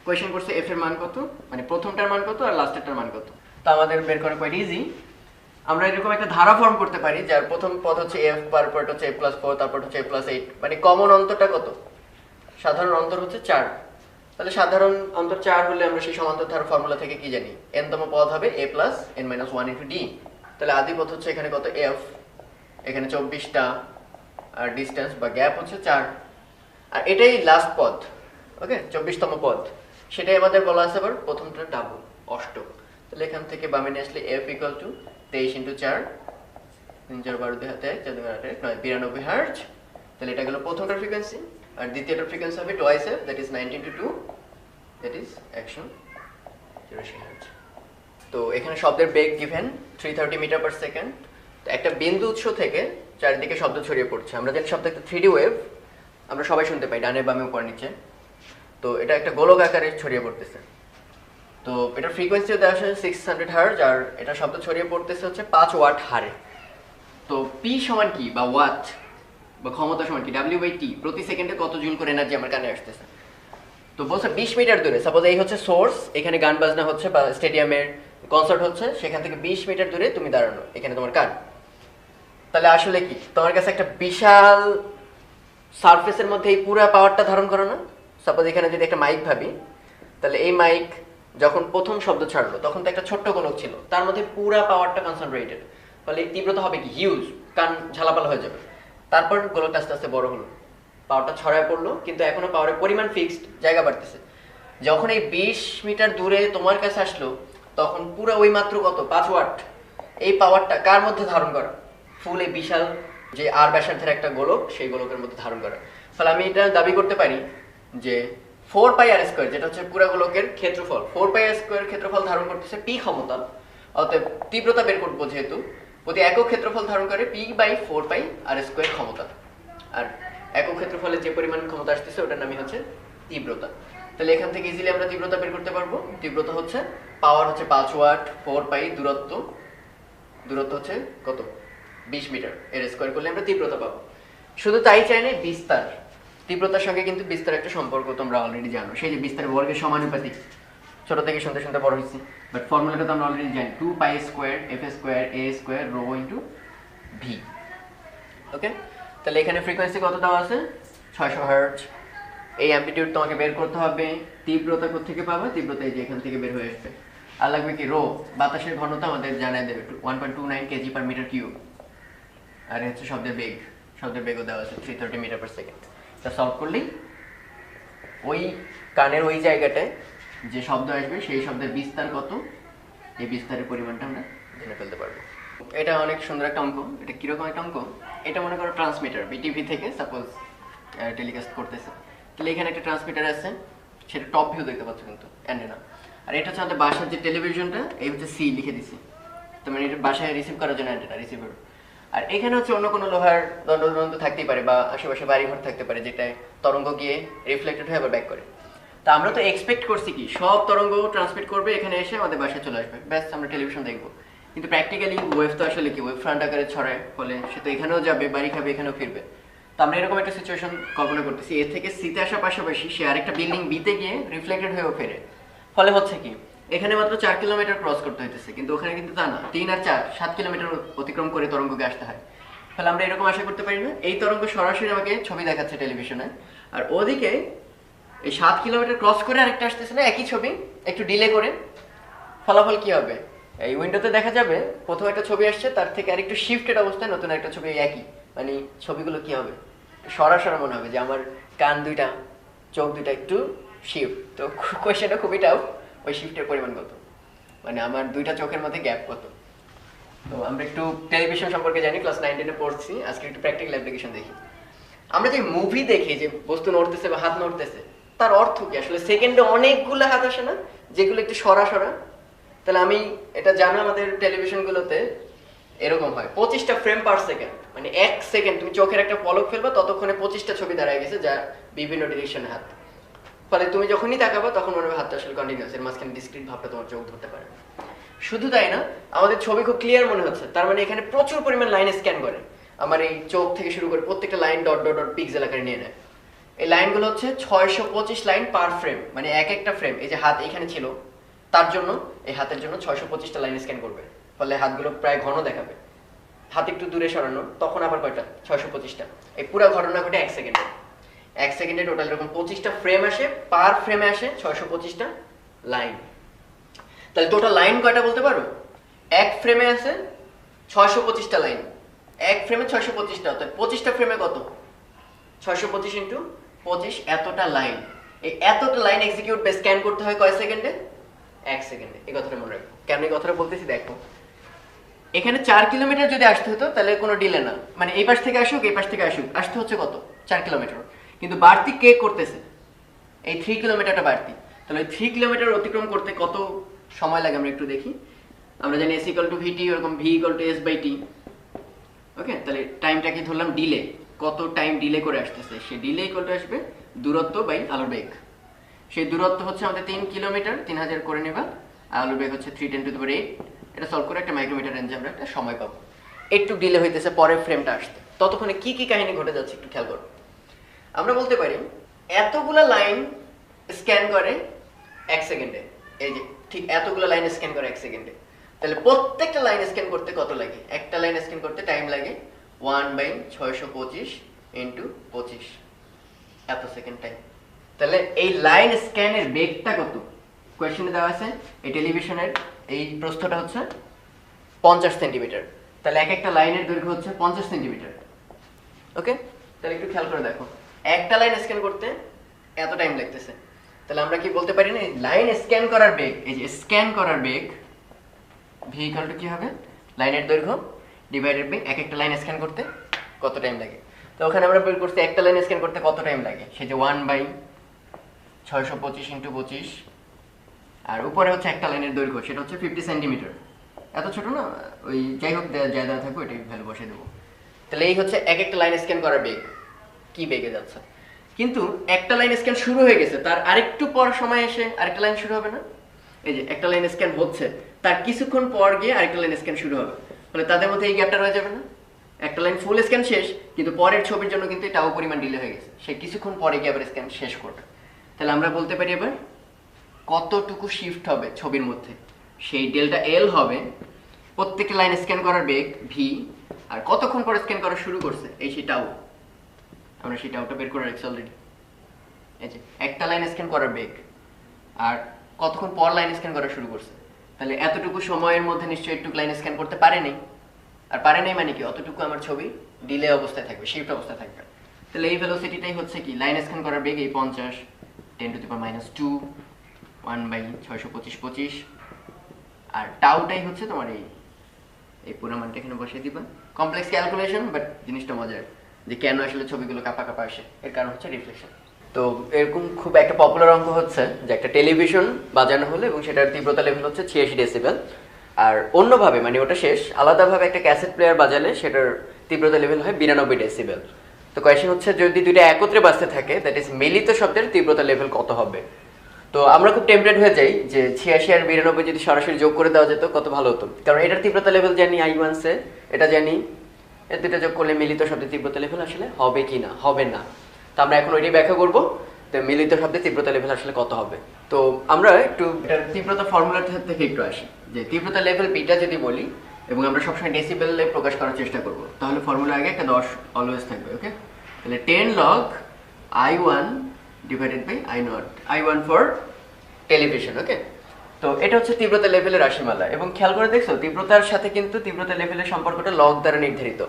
A: কোয়েশ্চেন করছে f এর মান কত, মানে প্রথমটার মান কত আর লাস্টেরটার মান কত। তো আমাদের বের করা কোয়াইট ইজি। আমরা এরকম একটা ধারা ফর্ম করতে পারি, যার প্রথম পদ হচ্ছে f, তারপর হচ্ছে f+4, তারপর হচ্ছে f+8, মানে কমন অন্তরটা কত? সাধারণ অন্তর হচ্ছে 4। তাহলে সাধারণ অন্তর 4 হলে আমরা সেই সমান্তর ধারা ফর্মুলা থেকে কি জানি? n তম পদ হবে a + n - 1 * d। তাহলে আদি পদ হচ্ছে এখানে কত? f, এখানে 24টা, আর ডিসটেন্স বা গ্যাপ হচ্ছে 4, আর এটাই লাস্ট পদ। ওকে, 24তম পদ, সেটাই আমাদের বলা আছে আবার প্রথমটা ডাবল, অষ্টক। তাহলে এখান থেকে বামে নিয়ে আসলে f = 23 × 4, 3 4 12 2 হাতে 4 2 8 9 92 হার্জ। তাহলে এটা গেল প্রথমটার ফ্রিকোয়েন্সি। আর দ্বিতীয়টার ফ্রিকোয়েন্সি হবে twice f, that is 90 × 2, that is 180 hertz. তো এখানে শব্দের বেগ গিভেন 330 মিটার পার সেকেন্ড। তো একটা বিন্দু উৎস থেকে চারিদিকে শব্দ ছড়িয়ে পড়ছে। আমরা জানি শব্দ একটা 3D ওয়েভ, আমরা সবাই শুনতে পাই ডানে বামে উপর নিচে। তো এটা একটা গোলক আকারে ছড়িয়ে পড়তেছে। তো এটার ফ্রিকোয়েন্সি দেওয়া আছে 600 হার্জ, আর এটা শব্দ ছড়িয়ে পড়তেছে হচ্ছে 5 ওয়াট হারে। তো পি সমান কি বা ওয়াট বা ক্ষমতা সমান কি, W/T, প্রতি সেকেন্ডে কত জুল করে এনার্জি আমার কানে আসতেছে। তো বলছে 20 মিটার দূরে, সাপোজ এই হচ্ছে সোর্স, এখানে গান বাজনা হচ্ছে বা স্টেডিয়ামের কনসার্ট হচ্ছে, সেখান থেকে 20 মিটার দূরে তুমি দাঁড়ানো, এখানে তোমার কান। তাহলে আসলে কি তোমার কাছে একটা বিশাল সারফেসের মধ্যে এই পুরো পাওয়ারটা ধারণ করো না? সাপোজ এখানে যদি একটা মাইক ভাবি, তাহলে এই মাইক যখন প্রথম শব্দ ছাড়লো তখন তো একটা ছোট্ট গোলক ছিল, তার মধ্যে পুরা পাওয়ারটা কনসেন্ট্রেটেড, ফলে তীব্রতা হবে কি হিউজ, কান ঝালাপালা হয়ে যাবে। তারপর গোলকটা আস্তে আস্তে বড় হলো, পাওয়ারটা ছড়ায় পড়লো, কিন্তু এখনো পাওয়ারের পরিমাণ ফিক্সড, জায়গা বাড়তেছে। যখন এই 20 মিটার দূরে তোমার কাছে আসলো তখন পুরো ওই মাত্র কত 5 ওয়াট, এই পাওয়ারটা কার মধ্যে ধারণ করা? ফুল এই বিশাল যে আর ব্যাসার্ধের একটা গোলক, সেই গোলকের মধ্যে ধারণ করা। ফলে আমি এটা দাবি করতে পারি যে 4πr², যেটা হচ্ছে পুরো গোলকের ক্ষেত্রফল, 4πr² ক্ষেত্রফল ধারণ করতেছে পি ক্ষমতা। অতএব তীব্রতা বের করবো যেহেতু, প্রতি একক ক্ষেত্রফল ধারণ করে P/4πr² ক্ষমতা, আর একক ক্ষেত্রফলে যে পরিমাণ ক্ষমতা আসতেছে ওটার নামই হচ্ছে তীব্রতা। তাহলে এখান থেকে ইজিলি আমরা তীব্রতা বের করতে পারবো। তীব্রতা হচ্ছে পাওয়ার হচ্ছে 5 ওয়াট, 4π দূরত্ব হচ্ছে কত 20 মিটার, এর স্কয়ার করলে আমরা তীব্রতা পাবো। শুধু তাই চাই না, বিস্তার, তীব্রতার সঙ্গে কিন্তু বিস্তার একটা সম্পর্ক তোমরা অলরেডি জানো, সেই যে বিস্তার বর্গের সমানুপাতিক, ছোট থেকে শুনতে শুনতে বড় হয়েছি, বাট ফর্মুলাটা তো আমরা অলরেডি জানি, 2π² f² a² ρ × v। ওকে, তাহলে এখানে ফ্রিকোয়েন্সি কত দেওয়া আছে 600 হার্জ। এই অ্যাম্পলিটিউড তোমাকে বের করতে হবে। তীব্রতা কোথা থেকে পাবা? তীব্রতা এই যে এখান থেকে বের হয়ে আসবে। আর লাগবে কি রো, বাতাসের ঘনত্ব আমাদের জানাই দেবে 1.29 kg/m³। আর হচ্ছে শব্দের বেগও দেওয়া আছে 330 মিটার/সেকেন্ড। তা সলভ করলেই ওই কানের ওই জায়গাটায় যে শব্দ আসবে সেই শব্দের বিস্তার কত, এই বিস্তারের পরিমাণটা আমরা জেনে ফেলতে পারবো। এটা অনেক সুন্দর একটা অঙ্ক। এটা কিরকম একটা অঙ্ক? এটা মনে করো ট্রান্সমিটার, বিটিভি থেকে সাপোজ টেলিকাস্ট করতেছে। তাহলে এখানে একটা ট্রান্সমিটার আছে, সেটা টপ ভিউ দেখতে পাচ্ছ কিন্তু অ্যান্টেনা। আর এটা হচ্ছে আমাদের বাসার যে টেলিভিশনটা, এই হচ্ছে সি লিখে দিছি, তো মানে এটা বাসায় রিসিভ করার জন্য অ্যান্টেনা, রিসিভার। আর এখানে হচ্ছে অন্য কোনো লোহার দণ্ড থাকতেই পারে বা আশেপাশে বাড়িঘর থাকতে পারে, যেটায় তরঙ্গ গিয়ে রিফ্লেক্টেড হয়ে আবার ব্যাক করে। তা আমরা তো এক্সপেক্ট করছি কি সব তরঙ্গ ট্রান্সমিট করবে, এখানে এসে আমাদের বাসায় চলে আসবে, ব্যাস আমরা টেলিভিশন দেখবো। কিন্তু প্র্যাকটিক্যালি ওয়েভ তো আসলে কি ওয়েভ ফ্রন্ট আকারে ছড়ায়, ফলে সে তো এখানেও যাবে, বাড়ি খাবে, এখানেও ফিরবে। তো আমরা এরকম একটা সিচুয়েশন কল্পনা করতেছি, এ থেকে সিতে আসার পাশাপাশি সে আরেকটা বিল্ডিং বিতে গিয়ে রিফ্লেক্টেড হয়েও ফেরে। ফলে হচ্ছে কি এখানে মাত্র 4 কিলোমিটার ক্রস করতে হইতেছে, কিন্তু ওখানে কিন্তু তা না, 3 আর 4 7 কিলোমিটার অতিক্রম করে তরঙ্গকে আসতে হয়। ফলে আমরা এরকম আশা করতে পারি না এই তরঙ্গ সরাসরি আমাকে ছবি দেখাচ্ছে টেলিভিশনে, আর ওদিকে এই 7 কিলোমিটার ক্রস করে আরেকটা আসতেছে না একই ছবি, একটু ডিলে করে। ফলাফল কি হবে? এই উইন্ডোতে দেখা যাবে প্রথম একটা ছবি আসছে, তার থেকে আরেকটু শিফটেড অবস্থায় নতুন একটা ছবি একই, মানে ছবিগুলো কি হবে সরাসরি মনে হবে যে আমার কান দুইটা, চোখ দুইটা একটু শিফট। তো কোয়েশ্চেনটা খুবই টাফ, ওই শিফটের পরিমাণ কত, মানে আমার দুইটা চোখের মধ্যে গ্যাপ কত। তো আমরা একটু টেলিভিশন সম্পর্কে জানি, ক্লাস 9-10-এ পড়ছি, আজকে একটু প্র্যাকটিক্যাল অ্যাপ্লিকেশন দেখি। আমরা যে মুভি দেখি যে বস্তু নড়তেছে বা হাত নড়তেছে, তার অর্থ কি আসলে? সেকেন্ডে অনেকগুলো হাত আসে না যেগুলো একটু সরা। তাহলে আমি এটা জানো আমাদের টেলিভিশনগুলোতে এরকম হয় 25টা ফ্রেম পার সেকেন্ড, মানে 1 সেকেন্ড তুমি চোখের একটা পলক ফেলবা ততক্ষণে 25টা ছবি দাঁড়ায় গেছে, যা বিভিন্ন ডিরেকশনে হাত। ফলে তুমি যখনই তাকাবা তখন মনে হবে হাতটা আসলে কন্টিনিউয়াস, এর মাঝখানে ডিসক্রিট ভাবটা তোমার চোখ ধরতে পারে। শুধু তাই না, আমাদের ছবি খুব ক্লিয়ার মনে হচ্ছে, তার মানে এখানে প্রচুর পরিমাণ লাইন স্ক্যান করে, আমার এই চোখ থেকে শুরু করে প্রত্যেকটা line dot dot dot pixel আকারে নিয়ে নেয়। এই লাইনগুলো হচ্ছে 625 লাইন পার ফ্রেম, মানে এক একটা ফ্রেম, এই যে হাত এখানে ছিল তার জন্য, এই হাতের জন্য 625টা লাইন স্ক্যান করবে, ফলে হাতগুলো প্রায় ঘন দেখাবে। হাত একটু দূরে সরানো, তখন আবার কয়টা 625টা। এই পুরো ঘটনা ঘটে 1 সেকেন্ডে। 1 সেকেন্ডে টোটাল এরকম 25টা ফ্রেম আসে, পার ফ্রেমে আসে 625টা লাইন। তাহলে টোটাল লাইন কয়টা বলতে পারো? এক ফ্রেমে আছে 625টা লাইন, এক ফ্রেমে 625টা, অর্থাৎ 25টা ফ্রেমে কত 625 × 25, এতটা লাইন। এই এতটা লাইন এক্সিকিউট বা স্ক্যান করতে হয় কয় সেকেন্ডে? 1 সেকেন্ডে। এই কথাটা মনে রাখো। কেন এই কথাটা বলতেছি দেখো, এখানে 4 কিলোমিটার যদি আসতে হতো তাহলে কোনো ডিলে না, মানে এই পাশ থেকে আসুক এই পাশ থেকে আসুক, আসতে হচ্ছে কত 4 কিলোমিটার, কিন্তু বাড়তি কে করতেছে? এই 3 কিলোমিটারটা বাড়তি। তাহলে ওই 3 কিলোমিটার অতিক্রম করতে কত সময় লাগে আমরা একটু দেখি। আমরা জানি s = vt, এরকম v = s/t। ওকে, তাহলে টাইমটা কি ধরলাম ডিলে, কত টাইম ডিলে করে আসতেছে, সে ডিলে ইকুয়াল টু আসবে দূরত্ব বাই আলোর বেগ। সেই দূরত্ব হচ্ছে আমাদের 3 কিলোমিটার, 3000 করে নেবা, আর আলোর বেগ হচ্ছে 3×10⁸। এটা সলভ করে একটা মাইক্রোমিটার রেঞ্জে আমরা একটা সময় পাবো। একটু ডিলে হইতেছে পরের ফ্রেমটা আসতে, ততক্ষণে কি কি কাহিনী ঘটে যাচ্ছে একটু খেয়াল করো। আমরা বলতে পারি এতগুলা লাইন স্ক্যান করে 1 সেকেন্ডে, এই যে ঠিক এতগুলো লাইন স্ক্যান করে 1 সেকেন্ডে। তাহলে প্রত্যেকটা লাইন স্ক্যান করতে কত লাগে? একটা লাইন স্ক্যান করতে টাইম লাগে 1/625 × 25, এত সেকেন্ড টাইম। তাহলে এই লাইন স্ক্যানের বেগটা কত? কোয়েশ্চনে দেওয়া আছে এই টেলিভিশনের এই প্রস্থটা হচ্ছে 50 সেন্টিমিটার, তাহলে এক একটা লাইনের দৈর্ঘ্য হচ্ছে 50 সেন্টিমিটার। ওকে, তাহলে একটু খেয়াল করে দেখো, একটা লাইন স্ক্যান করতে এত টাইম লাগতেছে। তাহলে আমরা কি বলতে পারি না, লাইন স্ক্যান করার বেগ, এই যে স্ক্যান করার বেগ ভি ইকুয়াল টু কি হবে, লাইনের দৈর্ঘ্য ডিভাইডেড বাই এক একটা লাইন স্ক্যান করতে কত টাইম লাগে। তো ওখানে আমরা বের করছি একটা লাইন স্ক্যান করতে কত টাইম লাগে, সেই যে 1/625 × 25, আর উপরে হচ্ছে একটা লাইনের দৈর্ঘ্য, সেটা হচ্ছে 50 সেন্টিমিটার। এত ছোট না, ওই যাই হোক যা দেওয়া থাকবে ওইটাই ভ্যালু বসে দেবো। তাহলে এই হচ্ছে এক একটা লাইন স্ক্যান করার বেগ, কি বেগে যাচ্ছে। কিন্তু একটা লাইন স্ক্যান শুরু হয়ে গেছে, তার আরেকটু পর সময় এসে আরেকটা লাইন শুরু হবে না? এই যে একটা লাইন স্ক্যান হচ্ছে, তার কিছুক্ষণ পর গিয়ে আরেকটা লাইন স্ক্যান শুরু হবে, ফলে তাদের মধ্যে এই গ্যাপটা রয়ে যাবে না? একটা লাইন ফুল স্ক্যান শেষ, কিন্তু পরের ছবির জন্য কিন্তু এটাও পরিমাণ ডিলে হয়ে গেছে, সে কিছুক্ষণ পরে গিয়ে আবার স্ক্যান শেষ করবে। তাহলে আমরা বলতে পারি এবার কতটুকু শিফট হবে ছবির মধ্যে, সেই ডেল্টা এল হবে প্রত্যেকটা লাইন স্ক্যান করার বেগ ভি, আর কতক্ষণ পরে স্ক্যান করা শুরু করছে এই সেটাও আমরা সেটা ওটা বের করে রাখছি অলরেডি। এই যে একটা লাইন স্ক্যান করার বেগ আর কতক্ষণ পর লাইন স্ক্যান করা শুরু করছে, তাহলে এতটুকু সময়ের মধ্যে নিশ্চয়ই একটু লাইন স্ক্যান করতে পারে নাই, আর পারে নাই মানে কি অতটুকু আমার ছবি ডিলে অবস্থায় থাকবে, শিফট অবস্থায় থাকবে। তাহলে এই ভেলোসিটিটাই হচ্ছে কি লাইন স্ক্যান করার বেগ, এই 50 10⁻², 1/625, আর টাউটাই হচ্ছে তোমার এই পুরো মানটা এখানে বসিয়ে দিবা। কমপ্লেক্স ক্যালকুলেশন, বাট জিনিসটা মজার যে কেন আসলে ছবিগুলো কাপা কাপা আসে, এর কারণ হচ্ছে রিফ্লেকশন। তো এরকম খুব একটা পপুলার অঙ্ক হচ্ছে যে একটা টেলিভিশন বাজানো হলো এবং সেটার তীব্রতা লেভেল হচ্ছে 86 ডেসিবেল, আর অন্যভাবে মানে ওটা শেষ আলাদাভাবে একটা ক্যাসেট প্লেয়ার বাজালে সেটার তীব্রতা লেভেল হয় 92 ডেসিবেল। তো কোয়েশ্চেন হচ্ছে যদি দুইটা একত্রে বাজতে থাকে, দ্যাট ইজ মিলিত শব্দের তীব্রতা লেভেল কত হবে। তো আমরা খুব টেম্পটেড হয়ে যাই যে 86 আর 92 যদি সরাসরি যোগ করে দেওয়া যেত কত ভালো হতো, কারণ এটার তীব্রতা লেভেল জানি I1 সে, এটা জানি, এর দুটো যোগ করলে মিলিত শব্দের তীব্রতা লেভেল আসলে হবে কি না, হবে না। তো আমরা এখন ওইটাই ব্যাখ্যা করবো, তো মিলিত শব্দের তীব্রতা লেভেল আসলে কত হবে। তো আমরা একটু এটার তীব্রতা ফর্মুলা থেকে একটু আসি, যে তীব্রতা লেভেল বিটা যদি বলি এবং আমরা সবসময় ডেসিবেলে প্রকাশ করার চেষ্টা করব, তাহলে ফর্মুলা আগে একটা 10 অলওয়েজ থাকবে। ওকে, তাহলে 10 log I1 divided by I0, I1 for television. Okay, তো এটা হচ্ছে তীব্রতা লেভেলের রাশিমালা, এবং খেয়াল করে দেখছো তীব্রতার সাথে কিন্তু তীব্রতা লেভেলের সম্পর্কটা লগ দ্বারা নির্ধারিত।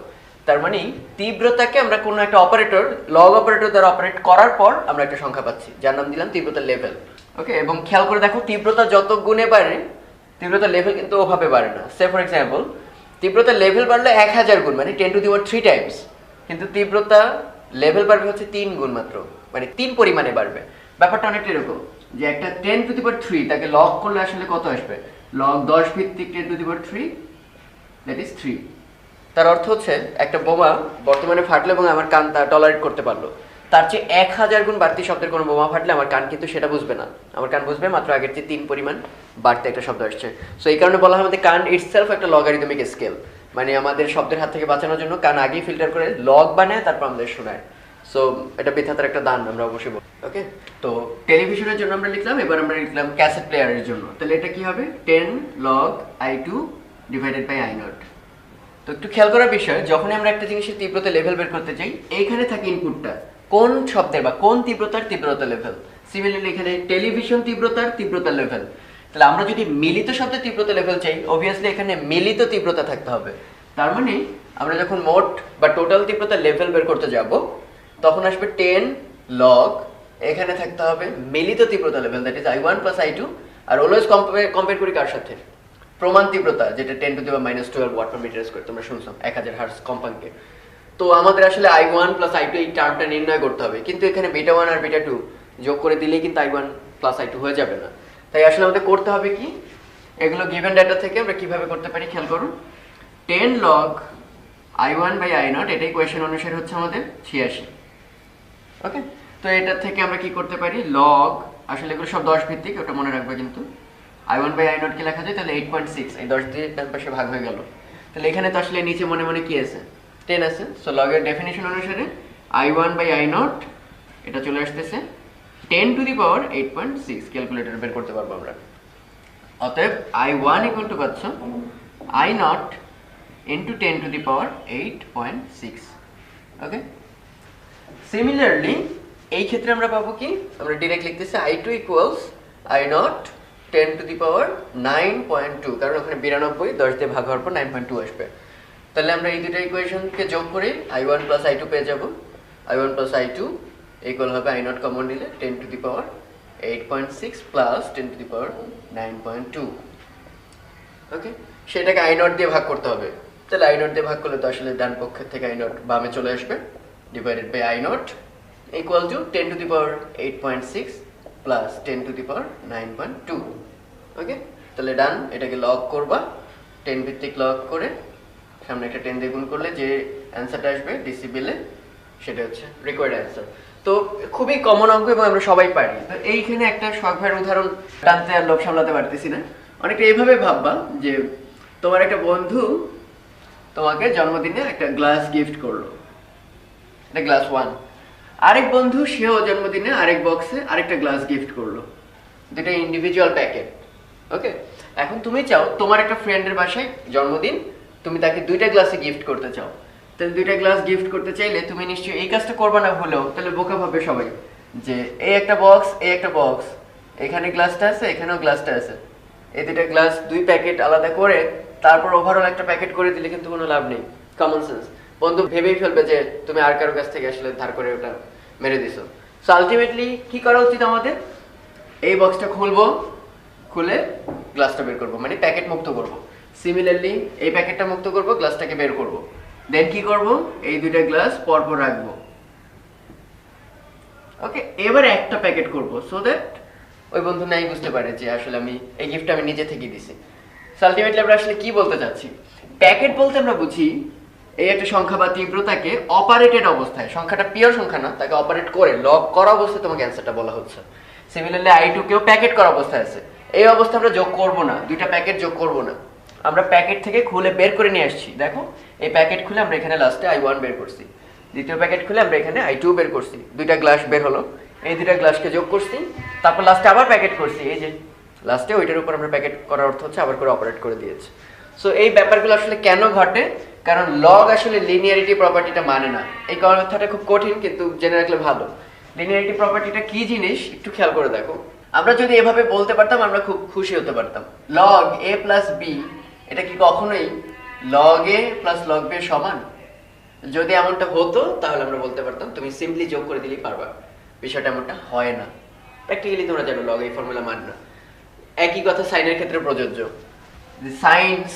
A: তার মানে তীব্রতাকে আমরা কোনো একটা অপারেটর লগ অপারেটর দ্বারা অপারেট করার পর আমরা একটা সংখ্যা পাচ্ছি যার নাম দিলাম তীব্রতা লেভেল। ওকে, এবং খেয়াল করে দেখো তীব্রতা যত গুণে বাড়ে তীব্রতা লেভেল কিন্তু ওভাবে বাড়ে না। সে ফর এক্সাম্পল তীব্রতা লেভেল বাড়লে 1000 গুণ মানে 10⁻³ টাইমস, কিন্তু তীব্রতা লেভেল বাড়বে হচ্ছে 3 গুণ মাত্র, মানে 3 পরিমাণে বাড়বে। ব্যাপারটা অনেকটা এরকম যে একটা 10⁻³ তাকে লগ করলে আসলে কত আসবে, লগ 10 ভিত্তিক 10⁻³, দ্যাট ইজ 3। তার অর্থ হচ্ছে একটা বোমা বর্তমানে ফাটলো এবং আমার কান তা টলারেট করতে পারলো, তার চেয়ে 1000 গুণ বাড়তি শব্দের কোনো বোমা ফাটলে আমার কান কিন্তু সেটা বুঝবে না, আমার কান বুঝবে মাত্র আগের চেয়ে 3 পরিমাণ বাড়তি একটা শব্দ আসছে। সো এই কারণে বলা হয় আমাদের কান ইটসেলফ একটা লগারিদমিক স্কেল, মানে আমাদের শব্দের হাত থেকে বাঁচানোর জন্য কান আগেই ফিল্টার করে লগ বানায় তারপর আমাদের শোনায়। সো এটা বিধাতার একটা দান, আমরা অবশ্যই বলবো। ওকে, তো টেলিভিশনের জন্য আমরা লিখলাম, এবার আমরা লিখলাম ক্যাসেট প্লেয়ারের জন্য, তাহলে এটা কি হবে 10 log I2 divided by I0। তো একটু খেয়াল করার বিষয়, যখন আমরা একটা জিনিসের তীব্রতা লেভেল বের করতে চাই এইখানে থাকে ইনপুটটা কোন শব্দের বা কোন তীব্রতার তীব্রতা লেভেল। সিমিলারলি এখানে টেলিভিশন তীব্রতার তীব্রতা লেভেল, তাহলে আমরা যদি মিলিত শব্দের তীব্রতা লেভেল চাই অবভিয়াসলি এখানে মিলিত তীব্রতা থাকতে হবে। তার মানে আমরা যখন মোট বা টোটাল তীব্রতা লেভেল বের করতে যাব তখন আসবে 10 log, এখানে থাকতে হবে মিলিত তীব্রতা level, that is I1 plus I2, আর অলওয়েজ কম্পেয়ার করি কার সাথে, প্রমাণ তীব্রতা যেটা 10⁻12 ওয়াট পার মিটার স্কয়ার, তোমরা শুনছো 1000 হার্টজ কম্পাঙ্কে। তো আমাদের আসলে I1 প্লাস I2 এই টার্মটা নির্ণয় করতে হবে, কিন্তু এখানে বিটা 1 আর বিটা 2 যোগ করে দিলেই কিন্তু I1 প্লাস I2 হয়ে যাবে না। তাই আসলে আমাদের করতে হবে কি, এগুলো গিভেন ডাটা থেকে আমরা কিভাবে করতে পারি খেয়াল করুন। 10 log I1 বাই I0 এটাই কোয়েশ্চেন অনুসারে হচ্ছে আমাদের 86। ওকে, তো এটা থেকে আমরা কি করতে পারি, লগ, আসলে এগুলো সব 10 ভিত্তিক, ওটা মনে রাখবে কিন্তু। I1 বাই I0 কি লেখা যায়, তাহলে 8.6, এই 10 দিয়ে ডান পাশে ভাগ হয়ে গেল। তাহলে এখানে তো আসলে নিচে মনে মনে কি আছে, 10 আছে। সো লগের ডেফিনিশন অনুসারে I1 বাই I0 এটা চলে আসতেছে 10 টু দি পাওয়ার 8.6, ক্যালকুলেটর বের করতে পারবো আমরা। অতএব I1 ইকুয়াল টু পাচ্ছ I0 into 10 to the power 8.6। Okay, similarly এই ক্ষেত্রে আমরা পাবো কি, আমরা ডিরেক্ট লিখতেছি I2 equals I0 10 to the power 9.2, কারণ ওখানে 92 10 দিয়ে ভাগ হওয়ার পর 9.2 আসবে। তাহলে আমরা এই দুটো ইকুয়েশনকে যোগ করে I1 প্লাস I2 পেয়ে যাব। I1 প্লাস I2 ইকুয়াল হবে I0 কমন নিলে 10 to the power 8.6 plus 10 to the power 9.2। Okay, সেটাকে I0 দিয়ে ভাগ করতে হবে। তাহলে I0 দিয়ে ভাগ করলে তো আসলে ডান পক্ষের থেকে I0 বামে চলে আসবে, divided by I0 equal to 10 to the power 8.6 plus 10 to the power 9.2। Okay, তাহলে ডান, এটাকে লগ করবা, 10 ভিত্তিক লগ করে সামনে একটা 10 দিয়ে গুণ করলে যে অ্যান্সারটা আসবে ডিসিবেলে, সেটা হচ্ছে রিকোয়ার্ড অ্যান্সার। তো খুবই কমন অঙ্ক এবং আমরা সবাই পারি। তো এইখানে একটা শখ ভাইয়ের উদাহরণ টানতে আর লোভ সামলাতে পারতেছি না, অনেকটা এইভাবে ভাববা যে তোমার একটা বন্ধু তোমাকে জন্মদিনে একটা গ্লাস গিফট করলো, এটা গ্লাস 1। আরেক বন্ধু সেও জন্মদিনে আরেক বক্সে আরেকটা গ্লাস গিফট করলো, দুটো ইন্ডিভিজুয়াল প্যাকেট। ওকে, এখন তুমি চাও তোমার একটা ফ্রেন্ডের বাসায় জন্মদিন, তুমি তাকে দুইটা গ্লাসে গিফট করতে চাও। তাহলে দুইটা গ্লাস গিফট করতে চাইলে তুমি নিশ্চয়ই এই কাজটা করবা না হলেও, তাহলে বোকা ভাববে সবাই যে এই একটা বক্স, এই একটা বক্স, এখানে গ্লাসটা আছে, এখানেও গ্লাসটা আছে, এই দুইটা গ্লাস দুই প্যাকেট আলাদা করে তারপর ওভারঅল একটা প্যাকেট করে দিলে কিন্তু কোনো লাভ নেই। কমন সেন্স, বন্ধু ভেবেই ফেলবে যে তুমি আর কারো কাছ থেকে আসলে ধার করে ওটা মেরে দিছো। সো আলটিমেটলি কি করা উচিত আমাদের, এই বক্সটা খুলবো, খুলে গ্লাসটা বের করবো, মানে প্যাকেট মুক্ত করব। সিমিলারলি এই প্যাকেটটা মুক্ত করব, গ্লাসটাকে বের করব, দেন কি করব, এই দুইটা গ্লাস পরপর রাখবো। ওকে, এবার একটা প্যাকেট করব, সো দ্যাট ওই বন্ধু নাই বুঝতে পারে যে আসলে আমি এই গিফটটা আমি নিজে থেকে দিছি। সো আলটিমেটলি আমরা আসলে কি বলতে চাচ্ছি, প্যাকেট বলতে আমরা বুঝি এই একটা সংখ্যা বা তীব্রতাকে অপারেটেড অবস্থায়, সংখ্যাটা পিওর সংখ্যা না, তাকে অপারেট করে লক করা অবস্থায় তোমাকে অ্যান্সারটা বলা হচ্ছে। সিমিলারলি I2 কেও প্যাকেট করা অবস্থায় আছে, এই অবস্থা আমরা যোগ করব না, দুইটা প্যাকেট যোগ করব না, আমরা প্যাকেট থেকে খুলে বের করে নিয়ে আসছি। দেখো এই প্যাকেট খুলে আমরা এখানে লাস্টে I1 বের করছি, দ্বিতীয় প্যাকেট খুলে আমরা এখানে I2 বের করছি, দুইটা গ্লাস বের হলো, এই দুইটা গ্লাসকে যোগ করছি, তারপর লাস্টে আবার প্যাকেট করছি, এই যে লাস্টে ওইটার উপর আমরা প্যাকেট করার অর্থ হচ্ছে আবার করে অপারেট করে দিয়েছি। সো এই ব্যাপারগুলো আসলে কেন ঘটে, কারণ লগ আসলে লিনিয়ারিটি প্রপার্টিটা মানে না। এই কথাটা খুব কঠিন কিন্তু জেনে রাখলে ভালো। লিনিয়ারিটি প্রপার্টিটা কি জিনিস একটু খেয়াল করে দেখো, আমরা যদি এভাবে বলতে পারতাম আমরা খুব খুশি হতে পারতাম, লগ a প্লাস বি এটা কি কখনোই log a plus log b এর সমান? যদি এমনটা হতো তাহলে আমরা বলতে পারতাম তুমি সিম্পলি যোগ করে দিলেই পারবা। বিষয়টা এমনটা হয় না, প্র্যাকটিক্যালি তোমরা জানো লগ এই ফর্মুলা মানে না। একই কথা সাইনের ক্ষেত্রে প্রযোজ্য।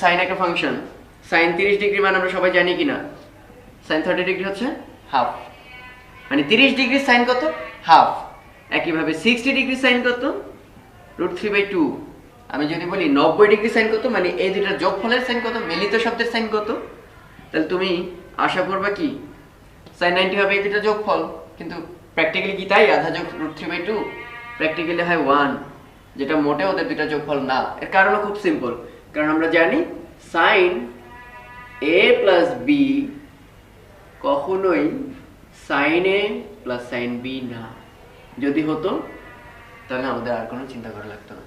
A: সাইন একটা ফাংশন, সাইন 30 ডিগ্রি মানে আমরা সবাই জানি কিনা, সাইন 30 ডিগ্রি হচ্ছে হাফ, মানে 30 ডিগ্রি সাইন কত, হাফ। একইভাবে 60 ডিগ্রি সাইন কত, √3/2। আমি যদি বলি 90 ডিগ্রি সাইন কত, মানে এই দুইটার যোগফলের সাইন কত, মিলিত শব্দের সাইন কত, তাহলে তুমি আশা করবা কি সাইন 90 হবে এই দুইটা যোগফল, কিন্তু প্র্যাকটিক্যালি কি তাই? আধা যোগ √3/2 প্র্যাকটিক্যালি হয় 1, যেটা মোটে ওদের দুইটা যোগফল না। এর কারণও খুব সিম্পল, কারণ আমরা জানি সাইন a প্লাস বি কখনোই sine a plus sine B না। যদি হতো তাহলে আমাদের আর কোনো চিন্তা করা লাগতো না।